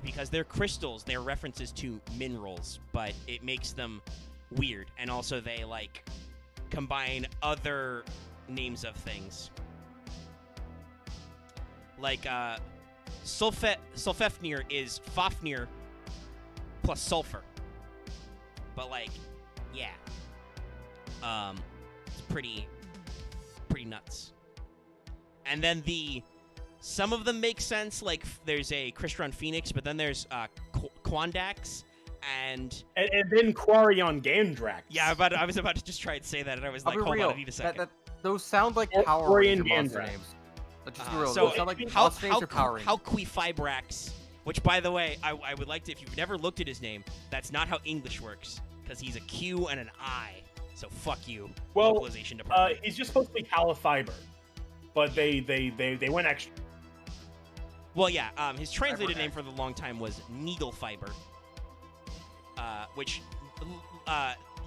because they're crystals, they're references to minerals, but it makes them weird. And also they, like, combine other names of things. Like Sulfefnir is Fafnir plus sulfur. But like, yeah. It's pretty nuts. And then some of them make sense. Like there's a Crystron Phoenix, but then there's Quandax and
then Quarion Gandrax.
Yeah, I was about to just try and say that, and I was like, hold on, I need a second.
Those sound like Power
Quarion
Ranger monster
Gandrax.
names. Just be real,
So
those sound like
how
monster names or Power Rangers.
Fibrax, which by the way, I would like to, if you've never looked at his name, that's not how English works, because he's a Q and an I. So fuck you, localization department.
He's just supposed to be Califiber, but they went extra.
Well, yeah, his translated name for the long time was Needle Fiber, which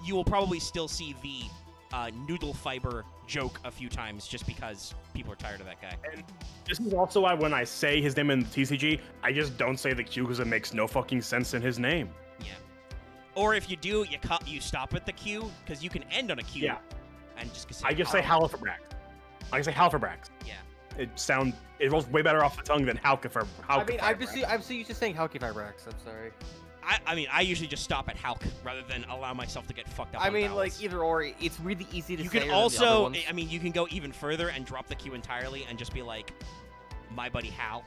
you will probably still see the Noodle Fiber joke a few times just because people are tired of that guy.
And this is also why when I say his name in TCG, I just don't say the Q because it makes no fucking sense in his name.
Yeah. Or if you do, you stop at the Q because you can end on a Q.
Yeah.
And just
I just say Halifabrax. I say Halifabrax.
Yeah.
It rolls way better off the tongue than Halkifer.
I mean, I'm so used to saying Halkifibrax. I'm sorry.
I mean, I usually just stop at Halk rather than allow myself to get fucked up.
I
on
mean,
vowels.
like either or. It's really easy to
you
say.
can also, I mean, you can go even further and drop the Q entirely and just be like, my buddy Hal.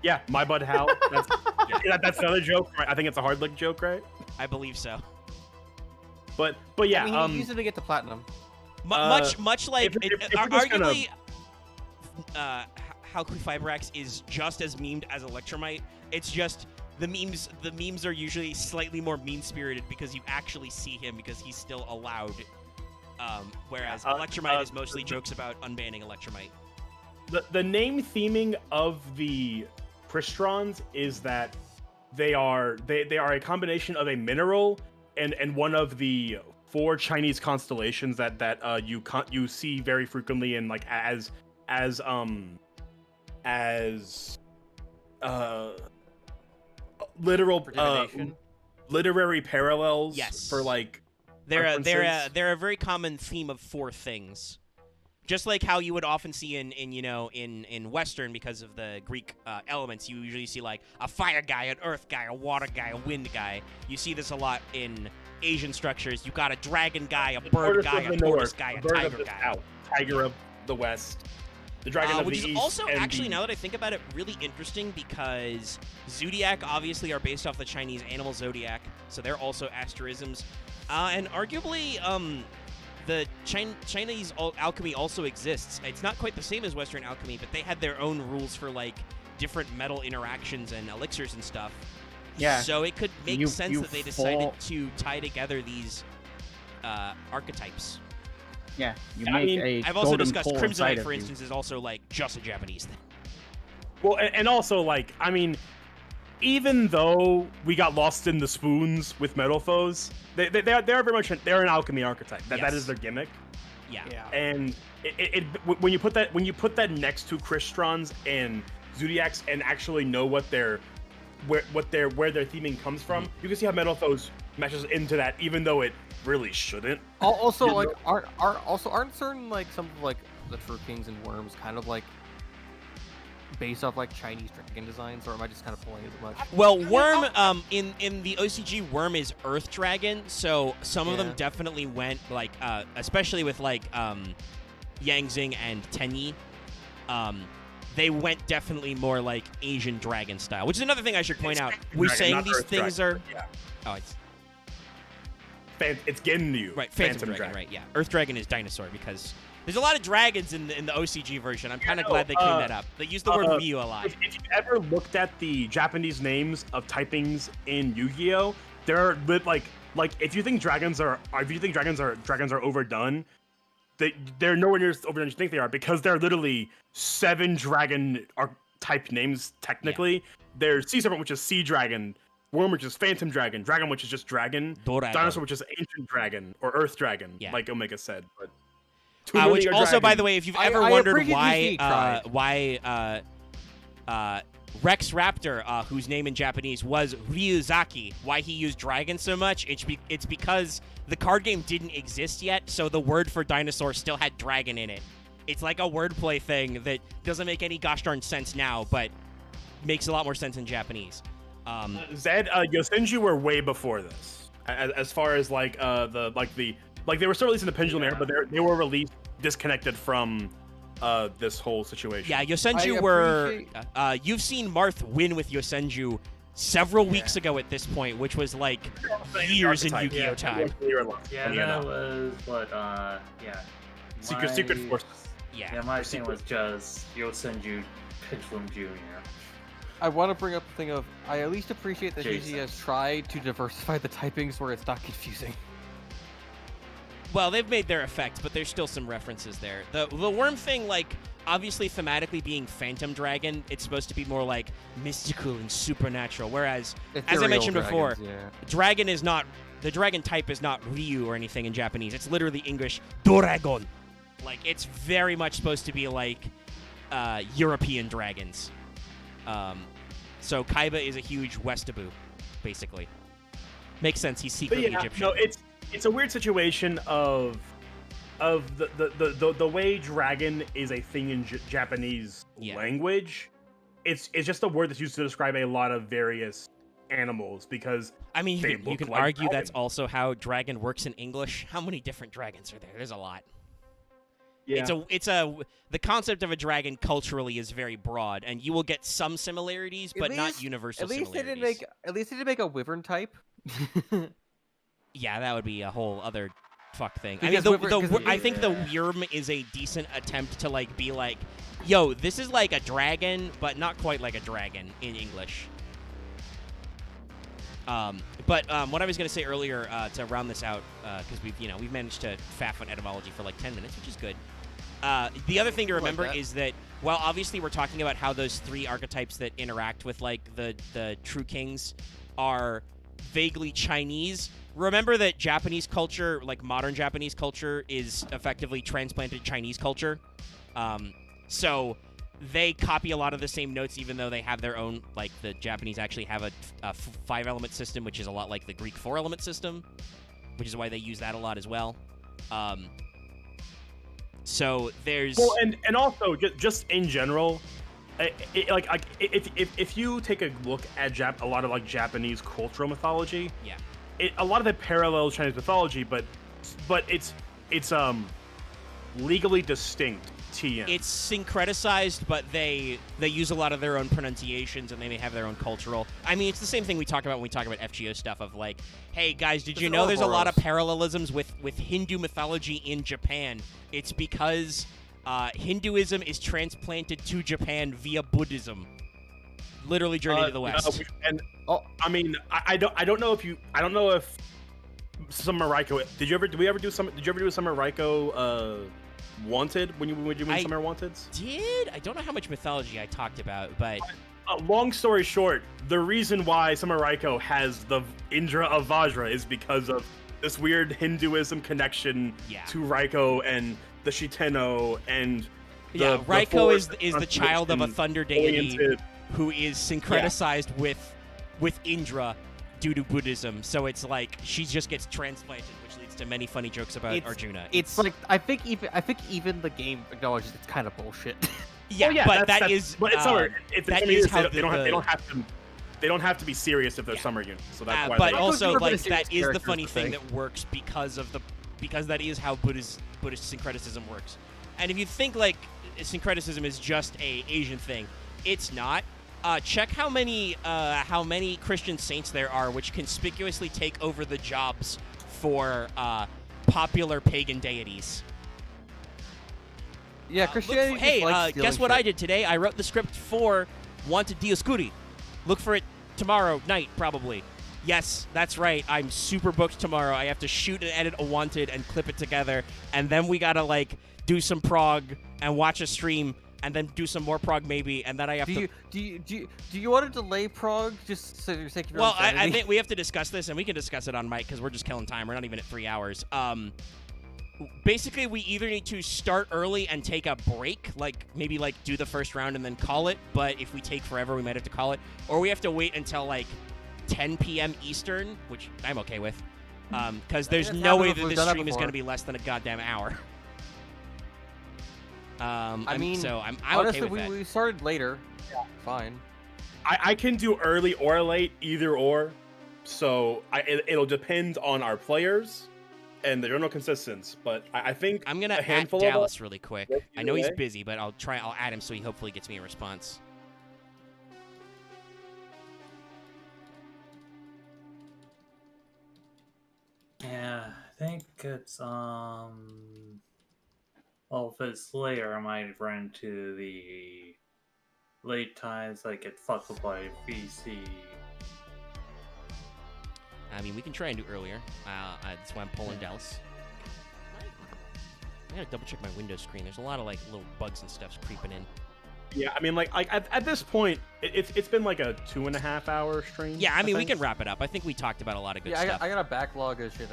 Yeah, my bud Hal. That's another joke. Right? I think it's a hard lick joke, right?
I believe so.
But yeah,
I mean, he used it to get to platinum.
Much like
if we're just
arguably, Halkifibrax is just as memed as Electrumite. It's just the memes are usually slightly more mean-spirited because you actually see him because he's still allowed. Whereas Electrumite is mostly jokes about unbanning Electrumite.
The name theming of the Cristrons is that they are a combination of a mineral and one of the 4 Chinese constellations that you see very frequently in like as literary parallels.
Yes.
For like
they're a very common theme of 4 things. Just like how you would often see in Western, because of the Greek elements, you usually see like a fire guy, an earth guy, a water guy, a wind guy. You see this a lot in Asian structures. You got a dragon guy, a bird guy, a tortoise guy, a tiger guy.
South, tiger of the west, the dragon of the east.
Which is also actually, now that I think about it, really interesting because Zodiac obviously are based off the Chinese animal zodiac, so they're also asterisms, and arguably the Chinese alchemy also exists. It's not quite the same as Western alchemy, but they had their own rules for like different metal interactions and elixirs and stuff.
Yeah.
So it could make sense that they decided to tie together these archetypes.
Yeah,
I've also discussed Crimsonite, for instance, is also like just a Japanese thing.
Well, and also like, I mean, even though we got lost in the spoons with metal foes, they're very much they're an alchemy archetype. That is their gimmick.
Yeah.
And when you put that next to Cristrons and Zodiacs and actually know where their theming comes from, you can see how metal foes meshes into that, even though it really shouldn't.
Also, like aren't certain like some of like the True Kings and Worms kind of like based off like Chinese dragon designs, or am I just kind of pulling it too much?
Well, Worm in the OCG, Worm is Earth Dragon, so some of them definitely went like especially with like Yang Xing and Tenyi, they went definitely more like Asian dragon style, which is another thing I should point out. We're saying these things are
it's getting to you.
Right, Phantom Dragon, right, yeah. Earth Dragon is dinosaur because there's a lot of dragons in the OCG version. I'm kind of glad they cleaned that up. They use the word Ryu a lot.
If you've ever looked at the Japanese names of typings in Yu-Gi-Oh, they're like if you think dragons are overdone, they're nowhere near as overdone as you think they are, because they're literally 7 dragon type names technically. Yeah. There's Sea Serpent, which is Sea Dragon, Worm, which is Phantom Dragon, Dragon, which is just Dragon, Dinosaur, which is Ancient Dragon or Earth Dragon, like Omega said. But
which also, by the way, if you've ever wondered why Rex Raptor, whose name in Japanese was Ryuzaki, why he used dragon so much, it's because the card game didn't exist yet, so the word for dinosaur still had dragon in it. It's like a wordplay thing that doesn't make any gosh darn sense now, but makes a lot more sense in Japanese.
Zed, Yosenju were way before this. As far as like they were still released in the Pendulum era, but they were released disconnected from this whole situation.
Yeah, Yosenju were. You've seen Marth win with Yosenju several weeks ago at this point, which was like years in Yu-Gi-Oh time.
Yeah, that was what.
Secret Force.
Yeah, my thing was just Yosenju Pendulum Jr.
I want to bring up the thing of I at least appreciate that
Jason.
Gigi has tried to diversify the typings where it's not confusing.
Well, they've made their effect, but there's still some references there. The worm thing, like, obviously thematically being Phantom Dragon, it's supposed to be more like mystical and supernatural. Whereas, as I mentioned before, dragon is not the dragon type is not Ryu or anything in Japanese. It's literally English Doragon. Like, it's very much supposed to be like European dragons. So Kaiba is a huge Westaboo, basically. Makes sense. He's secretly Egyptian.
No, it's a weird situation of the way dragon is a thing in Japanese language. It's just a word that's used to describe a lot of various animals because
I mean you can
like
argue
dragon.
that's also how dragon works in English. How many different dragons are there? There's a lot.
Yeah.
The concept of a dragon culturally is very broad, and you will get some similarities, but not universal similarities.
At least they didn't make a wyvern type.
Yeah, that would be a whole other fuck thing.
Because
I mean, I think the Wyrm is a decent attempt to like be like, yo, this is like a dragon, but not quite like a dragon in English. But what I was gonna say earlier to round this out, because we've managed to faff on etymology for like 10 minutes, which is good. The other thing to remember is that while obviously we're talking about how those three archetypes that interact with like the true kings are vaguely Chinese, remember that Japanese culture, like modern Japanese culture, is effectively transplanted Chinese culture. So they copy a lot of the same notes, even though they have their own, like the Japanese actually have a 5-element system, which is a lot like the Greek 4-element system, which is why they use that a lot as well. So there's...
Well, and also, just in general, if you take a look at a lot of like Japanese cultural mythology, a lot of it parallels Chinese mythology, but it's legally distinct. TM.
It's syncretized, but they use a lot of their own pronunciations, and they may have their own cultural. I mean, it's the same thing we talk about when we talk about FGO stuff of like, hey guys, did you know there's a lot of parallelisms with Hindu mythology in Japan? It's because Hinduism is transplanted to Japan via Buddhism. Literally journey to the west.
I mean, I don't know if Summer Raiko. Did you ever do a Summer Raiko Wanted when you win Summer Wanteds?
I don't know how much mythology I talked about, but
long story short, the reason why Summer Raiko has the Indra of Vajra is because of this weird Hinduism connection to Raiko and the Shiteno and
Raiko is the child of a thunder deity who is syncretized with Indra due to Buddhism. So it's like she just gets transplanted, which leads to many funny jokes about Arjuna.
It's like I think even the game acknowledges it's kind of bullshit.
But it's summer. They don't have to be serious if they're summer units. So that's why.
But also, like, that is the funny thing that works because that is how Buddhist syncretism works. And if you think like syncretism is just a Asian thing, it's not. Check how many Christian saints there are, which conspicuously take over the jobs for popular pagan deities.
Yeah, Christianity.
Guess what I did today? I wrote the script for Wanted Dioscuri. Look for it tomorrow night, probably. Yes, that's right. I'm super booked tomorrow. I have to shoot and edit a Wanted and clip it together, and then we gotta like do some prog and watch a stream. And then do some more prog maybe, and then I have to.
Do you want to delay prog just so you're sake of your
Well, I think we have to discuss this, and we can discuss it on mic because we're just killing time. We're not even at 3 hours. Basically, we either need to start early and take a break, like maybe like do the first round and then call it. But if we take forever, we might have to call it, or we have to wait until like 10 p.m. Eastern, which I'm okay with, because there's no way that this stream is going to be less than a goddamn hour.
I mean,
I'm
honestly,
okay with that.
we started later. Yeah. Fine.
I can do early or late, either or. So it'll depend on our players and the general consistency. But I think
I'm gonna
a
add
handful
Dallas
of
really quick.
Yes,
I know he's
either way.
busy, but I'll add him so he hopefully gets me a response.
Yeah, I think it's well, if it's later, I might run into the late times I get fucked up by VC.
I mean, we can try and do earlier. That's why I'm pulling Dallas. I gotta double check my Windows screen. There's a lot of like little bugs and stuff's creeping in.
Yeah, I mean, like at this point, it's been like a 2.5 hour stream.
Yeah, I mean, we
think.
can wrap it up. I think we talked about a lot of good
Yeah,
stuff.
I got a backlog of shit.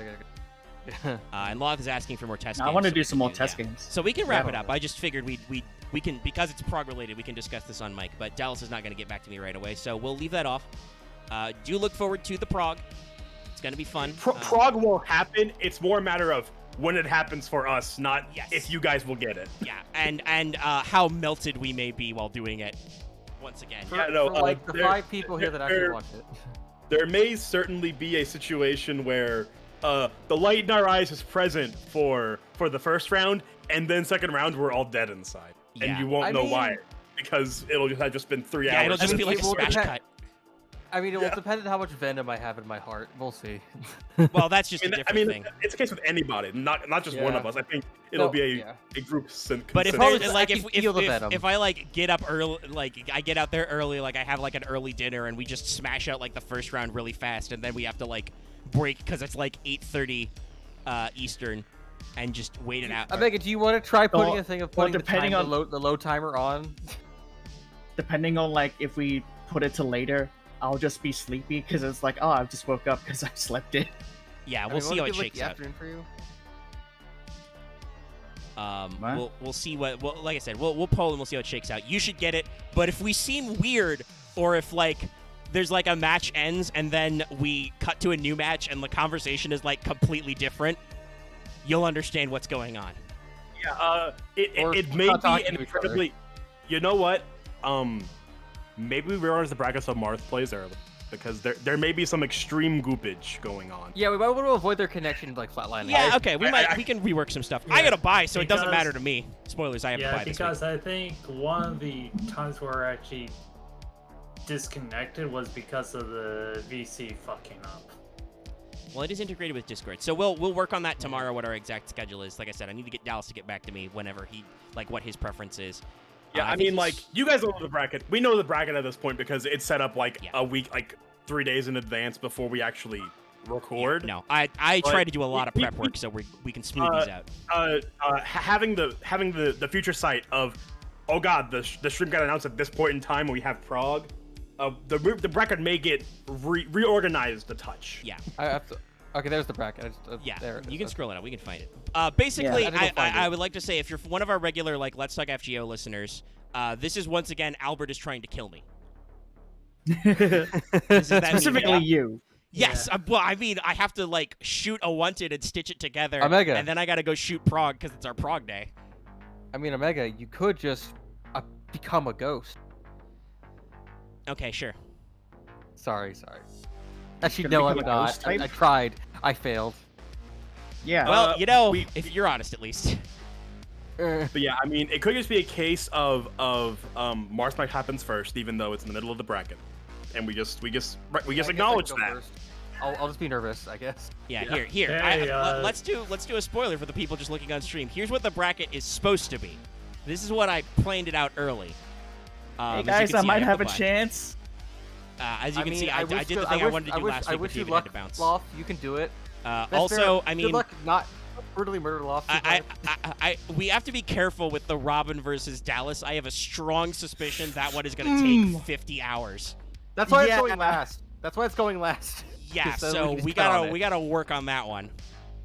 And Loth is asking for more test games.
I want to
so
do
we
some
can
more test
yeah.
games.
So we can wrap
Yeah.
it up. I just figured we can, because it's prog related, we can discuss this on mic. But Dallas is not going to get back to me right away, so we'll leave that off. Do look forward to the prog. It's going to be fun.
Prog will happen. It's more a matter of when it happens for us, not if you guys will get it.
Yeah, and how melted we may be while doing it. Once again.
For,
Yeah, no,
for like the
there-
5 people here that actually
there-
watch it.
There may certainly be a situation where the light in our eyes is present for the first round, and then second round we're all dead inside,
Yeah.
and you won't
I
know
mean-
why, because it'll just have been 3
Yeah,
hours.
it'll just be like a
It will
smash
depend-
cut.
I mean, it will
Yeah.
depend on how much venom I have in my heart. We'll see.
Well, that's just a
I
different
mean,
thing.
it's a case with anybody, not just one
Yeah.
of us. I think it'll
No,
be
yeah.
a group.
But if
There's-
like
I
if
can feel the
if,
venom.
if I like get up early, like I get out there early, like I have like an early dinner, and we just smash out like the first round really fast, and then we have to like break because it's like 8:30 Eastern, and just wait it out.
Omega, do you want to try putting
Well,
a thing of
well,
putting
depending on-
the low timer on?
Depending on like if we put it to later, I'll just be sleepy because it's like, oh, I just woke up because I slept in.
Yeah,
I
we'll
mean,
see
wanna
how it
give, like,
shakes
the
out.
afternoon for you?
What?
We'll see what. Well, like I said, we'll poll and we'll see how it shakes out. You should get it, but if we seem weird, or if like there's like a match ends and then we cut to a new match and the conversation is like completely different, you'll understand what's going on.
Yeah,
Or
it may
not
be
talking
an
to each other.
incredibly. You know what? Maybe we realize the bracket sub Marth plays early because there may be some extreme goopage going on.
Yeah, we might want to avoid their connection like flatlining.
Yeah, okay, we
I-
can rework some stuff.
Yeah,
I gotta buy, so it doesn't
because-
matter to me. Spoilers, I have to
Yeah,
buy this
because
week.
I think one of the times we're actually disconnected was because of the VC fucking up.
Well, it is integrated with Discord, so we'll work on that tomorrow. What our exact schedule is. Like I said, I need to get Dallas to get back to me whenever he what his preference is.
Yeah, I
think
mean, like,
he's-
you guys know the bracket. We know the bracket at this point because it's set up like
Yeah.
a week, like 3 days in advance before we actually record.
No, I try
But
to do a lot of
we-
prep work so we can smooth these out.
Having the future sight of, oh god, the stream got announced at this point in time when we have Prague. The bracket may get reorganized a touch.
Yeah,
I have to. Okay, there's the bracket.
yeah.
There it
You
is.
can scroll it out. We can find it. Basically,
Yeah, I think I'll find
I
it.
would like to say if you're one of our regular like Let's Talk FGO listeners, this is once again Albert is trying to kill me. This is that
Specifically
meme.
you.
Yes. Well, I mean, I have to like shoot a wanted and stitch it together,
Omega.
and then I gotta go shoot Prague because it's our Prague day.
I mean, Omega, you could just become a ghost.
Okay, sure.
Sorry. Actually,
Gonna
no, I'm
become a
not.
ghost
I
type?
tried. I failed.
Yeah.
Well, you know,
we-
you're honest at least.
But yeah, I mean, it could just be a case of Mars might happens first, even though it's in the middle of the bracket, and we just
I guess I
acknowledge
can go
that.
first. I'll just be nervous, I guess.
Yeah,
Yeah.
here.
Hey,
Let's do a spoiler for the people just looking on stream. Here's what the bracket is supposed to be. This is what I planned it out early.
Hey
As you
guys,
can
I
see,
might have a
the button.
chance.
As you can see, I
wish
did the
you-
thing I
wish-
wanted to do last
I
week
wish
with
you
David
luck,
had to bounce.
Loth. You can do it. Best
Also,
fair.
I mean,
good luck not brutally murder Loth.
we have to be careful with the Robin versus Dallas. I have a strong suspicion that one is going to take 50 hours.
That's why
Yeah.
it's going last. That's why it's going last.
Yeah,
So
so
we can
we
count on
gotta
it.
work on that one.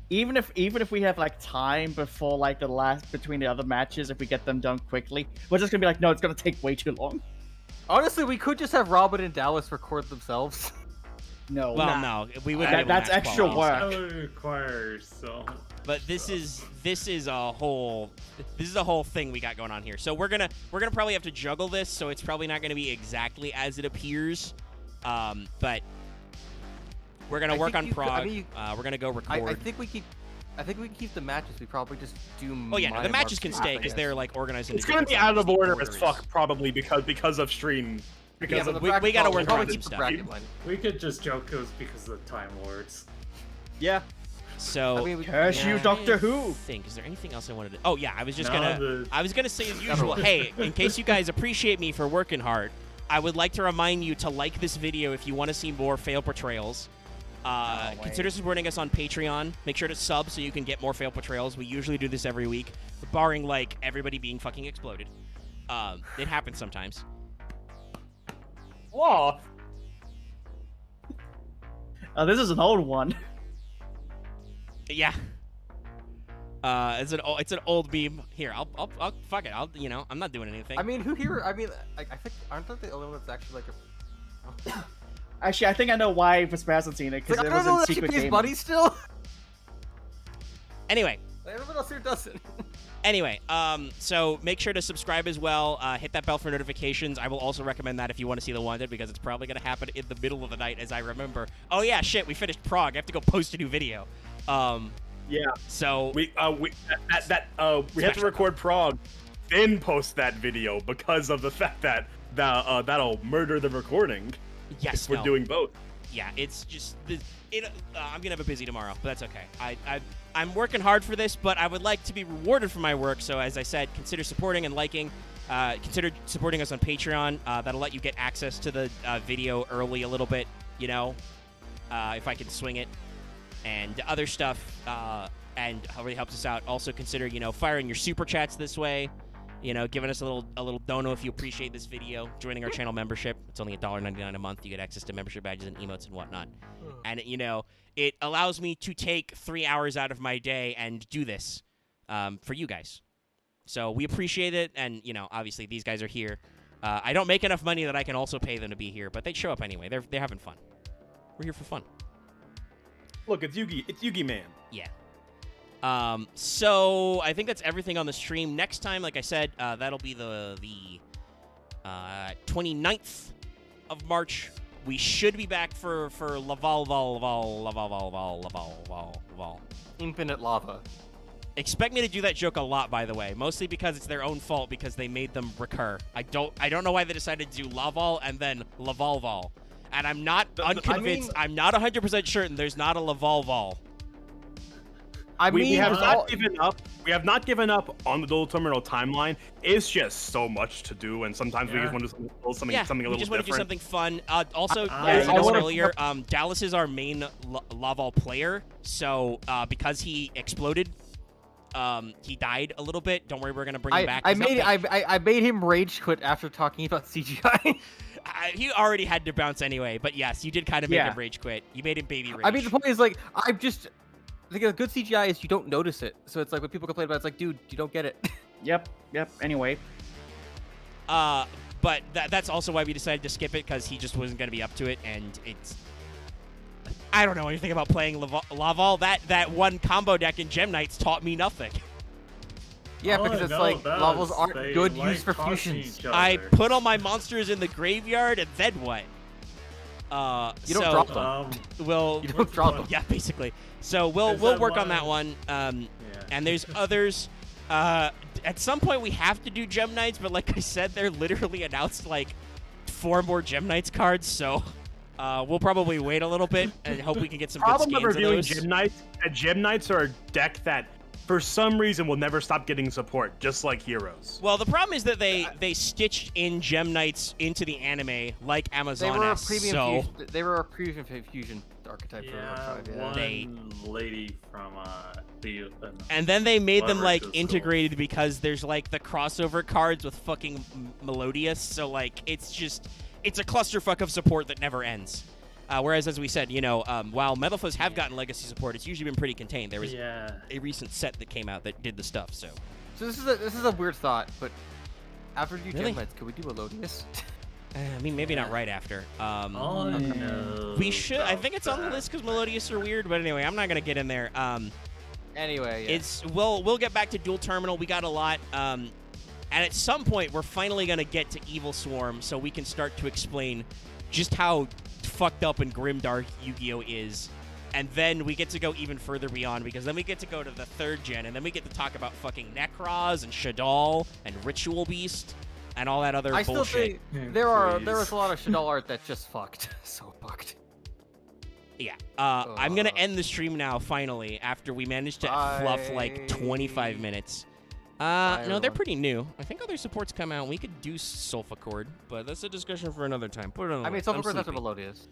Even if we have like time before like the last between the other matches, if we get them done quickly, we're just gonna be like, no, it's gonna take way too long.
Honestly, we could just have Robin and Dallas record themselves.
No.
Well, no, we would.
That's extra work.
That would require so.
But this is a whole thing we got going on here. So we're gonna probably have to juggle this, so it's probably not gonna be exactly as it appears. But we're gonna work on prog. We're gonna go record.
I think we can keep the matches. We probably just do.
Oh yeah, no, the matches can stay because they're like organized.
It's gonna be out of order as fuck, probably because of stream. Because
we gotta work on keep stuff.
We could just joke it was because of the Time Lords.
Yeah.
So,
curse you, Doctor Who.
Is there anything else I wanted to? Oh yeah, I was gonna say as usual. Hey, in case you guys appreciate me for working hard, I would like to remind you to like this video if you want to see more fail portrayals. Consider supporting us on Patreon. Make sure to sub so you can get more fail portrayals. We usually do this every week, barring like everybody being fucking exploded. It happens sometimes.
Whoa.
This is an old one.
Yeah. It's an old meme. Here, I'll fuck it. I'm not doing anything.
I mean, who here? I mean, I think aren't they the only one that's actually like a.
Actually, I think I know why Vespas hasn't seen it because it was in secret game.
Buddy still.
Anyway.
Everyone else here doesn't.
Anyway, so make sure to subscribe as well. Hit that bell for notifications. I will also recommend that if you want to see The Wanted, because it's probably going to happen in the middle of the night, as I remember. Oh yeah, shit, we finished Prague. I have to go post a new video.
Yeah.
So
we have to record Prague, then post that video because of the fact that that'll murder the recording.
Yes,
if we're doing both.
Yeah, it's just I'm gonna have a busy tomorrow, but that's okay. I'm working hard for this, but I would like to be rewarded for my work. So as I said, consider supporting and liking. Consider supporting us on Patreon. That'll let you get access to the video early a little bit. You know, if I can swing it, and other stuff, and how really helps us out. Also consider firing your super chats this way. Giving us a little dono if you appreciate this video. Joining our channel membership. It's only $1.99 a month. You get access to membership badges and emotes and whatnot. And it allows me to take 3 hours out of my day and do this for you guys. So we appreciate it. And obviously these guys are here. I don't make enough money that I can also pay them to be here, but they show up anyway. They're having fun. We're here for fun.
Look, it's Yugi. It's Yugi Man.
Yeah. So I think that's everything on the stream. Next time, like I said, that'll be the 29th of March. We should be back for Laval.
Infinite lava.
Expect me to do that joke a lot, by the way. Mostly because it's their own fault because they made them recur. I don't know why they decided to do Laval and then Lavalval. And I'm not unconvinced. I'm not 100% certain there's not a Lavalval.
We have not given up. We have not given up on the Dual Terminal timeline. It's just so much to do, and sometimes we just want to do something a little different.
We just want to do something fun. Also, as I mentioned earlier, Dallas is our main Laval player, so because he exploded, he died a little bit. Don't worry, we're gonna bring him back.
I made him rage quit after talking about CGI.
He already had to bounce anyway, but yes, you did kind of make him rage quit. You made him baby rage.
I mean, the point is, like, I think a good CGI is you don't notice it. So it's like when people complain about it, it's like, dude, you don't get it.
Yep. Anyway.
But that's also why we decided to skip it, because he just wasn't going to be up to it, and it's... I don't know anything about playing Laval. That one combo deck in Gem Knights taught me nothing.
Yeah, because it's like levels aren't good used for fusions.
I put all my monsters in the graveyard, and then what?
You don't drop them.
You
don't drop them.
Yeah, basically. So we'll work on that one. And there's others. At some point we have to do Gem Knights, but like I said, they're literally announced like 4 more Gem Knights cards. So we'll probably wait a little bit and hope we can get some good scans of those.
Gem Knights. Gem Knights are a deck that, for some reason, will never stop getting support, just like Heroes.
Well, the problem is that they stitched in Gem Knights into the anime like Amazonas.
They were a premium fusion archetype.
One lady from
and then they made them like integrated because there's like the crossover cards with fucking Melodious. So like it's a clusterfuck of support that never ends. Whereas, as we said, while Metal Foes have gotten legacy support, it's usually been pretty contained. There was a recent set that came out that did the stuff. So
this is a weird thought, but after we do Gem Knights, could we do Melodious?
I mean, maybe not right after.
no.
We should. I think it's on the list because Melodious are weird. But anyway, I'm not gonna get in there.
Anyway, yeah.
We'll get back to Dual Terminal. We got a lot. And at some point, we're finally gonna get to Evil Swarm, so we can start to explain just how fucked up and grimdark Yu-Gi-Oh is. And then we get to go even further beyond, because then we get to go to the 3rd gen, and then we get to talk about fucking Nekroz and Shadal and Ritual Beast and all that other
I
bullshit.
still think there was a lot of Shadal art that's just fucked. So fucked.
Yeah. I'm gonna end the stream now, finally, after we managed to fluff like 25 minutes. No, they're
everyone.
pretty new. I think other supports come out. We could do Sulfacord, but that's a discussion for another time. Put it on the
I mean,
list. I'm
Sulfacord, that's what
sleepy.
Melodious.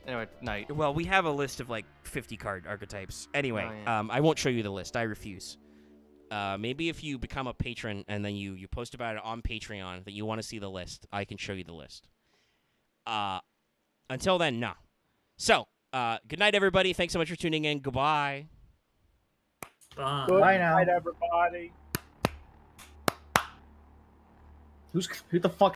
Anyway, night.
Well, we have a list of like 50 card archetypes. Anyway,
Oh, yeah.
I won't show you the list. I refuse. Maybe if you become a patron and then you post about it on Patreon that you want to see the list, I can show you the list. Until then, no. So, good night, everybody. Thanks so much for tuning in. Goodbye.
Bye.
Bye now.
Night, everybody.
Who the fuck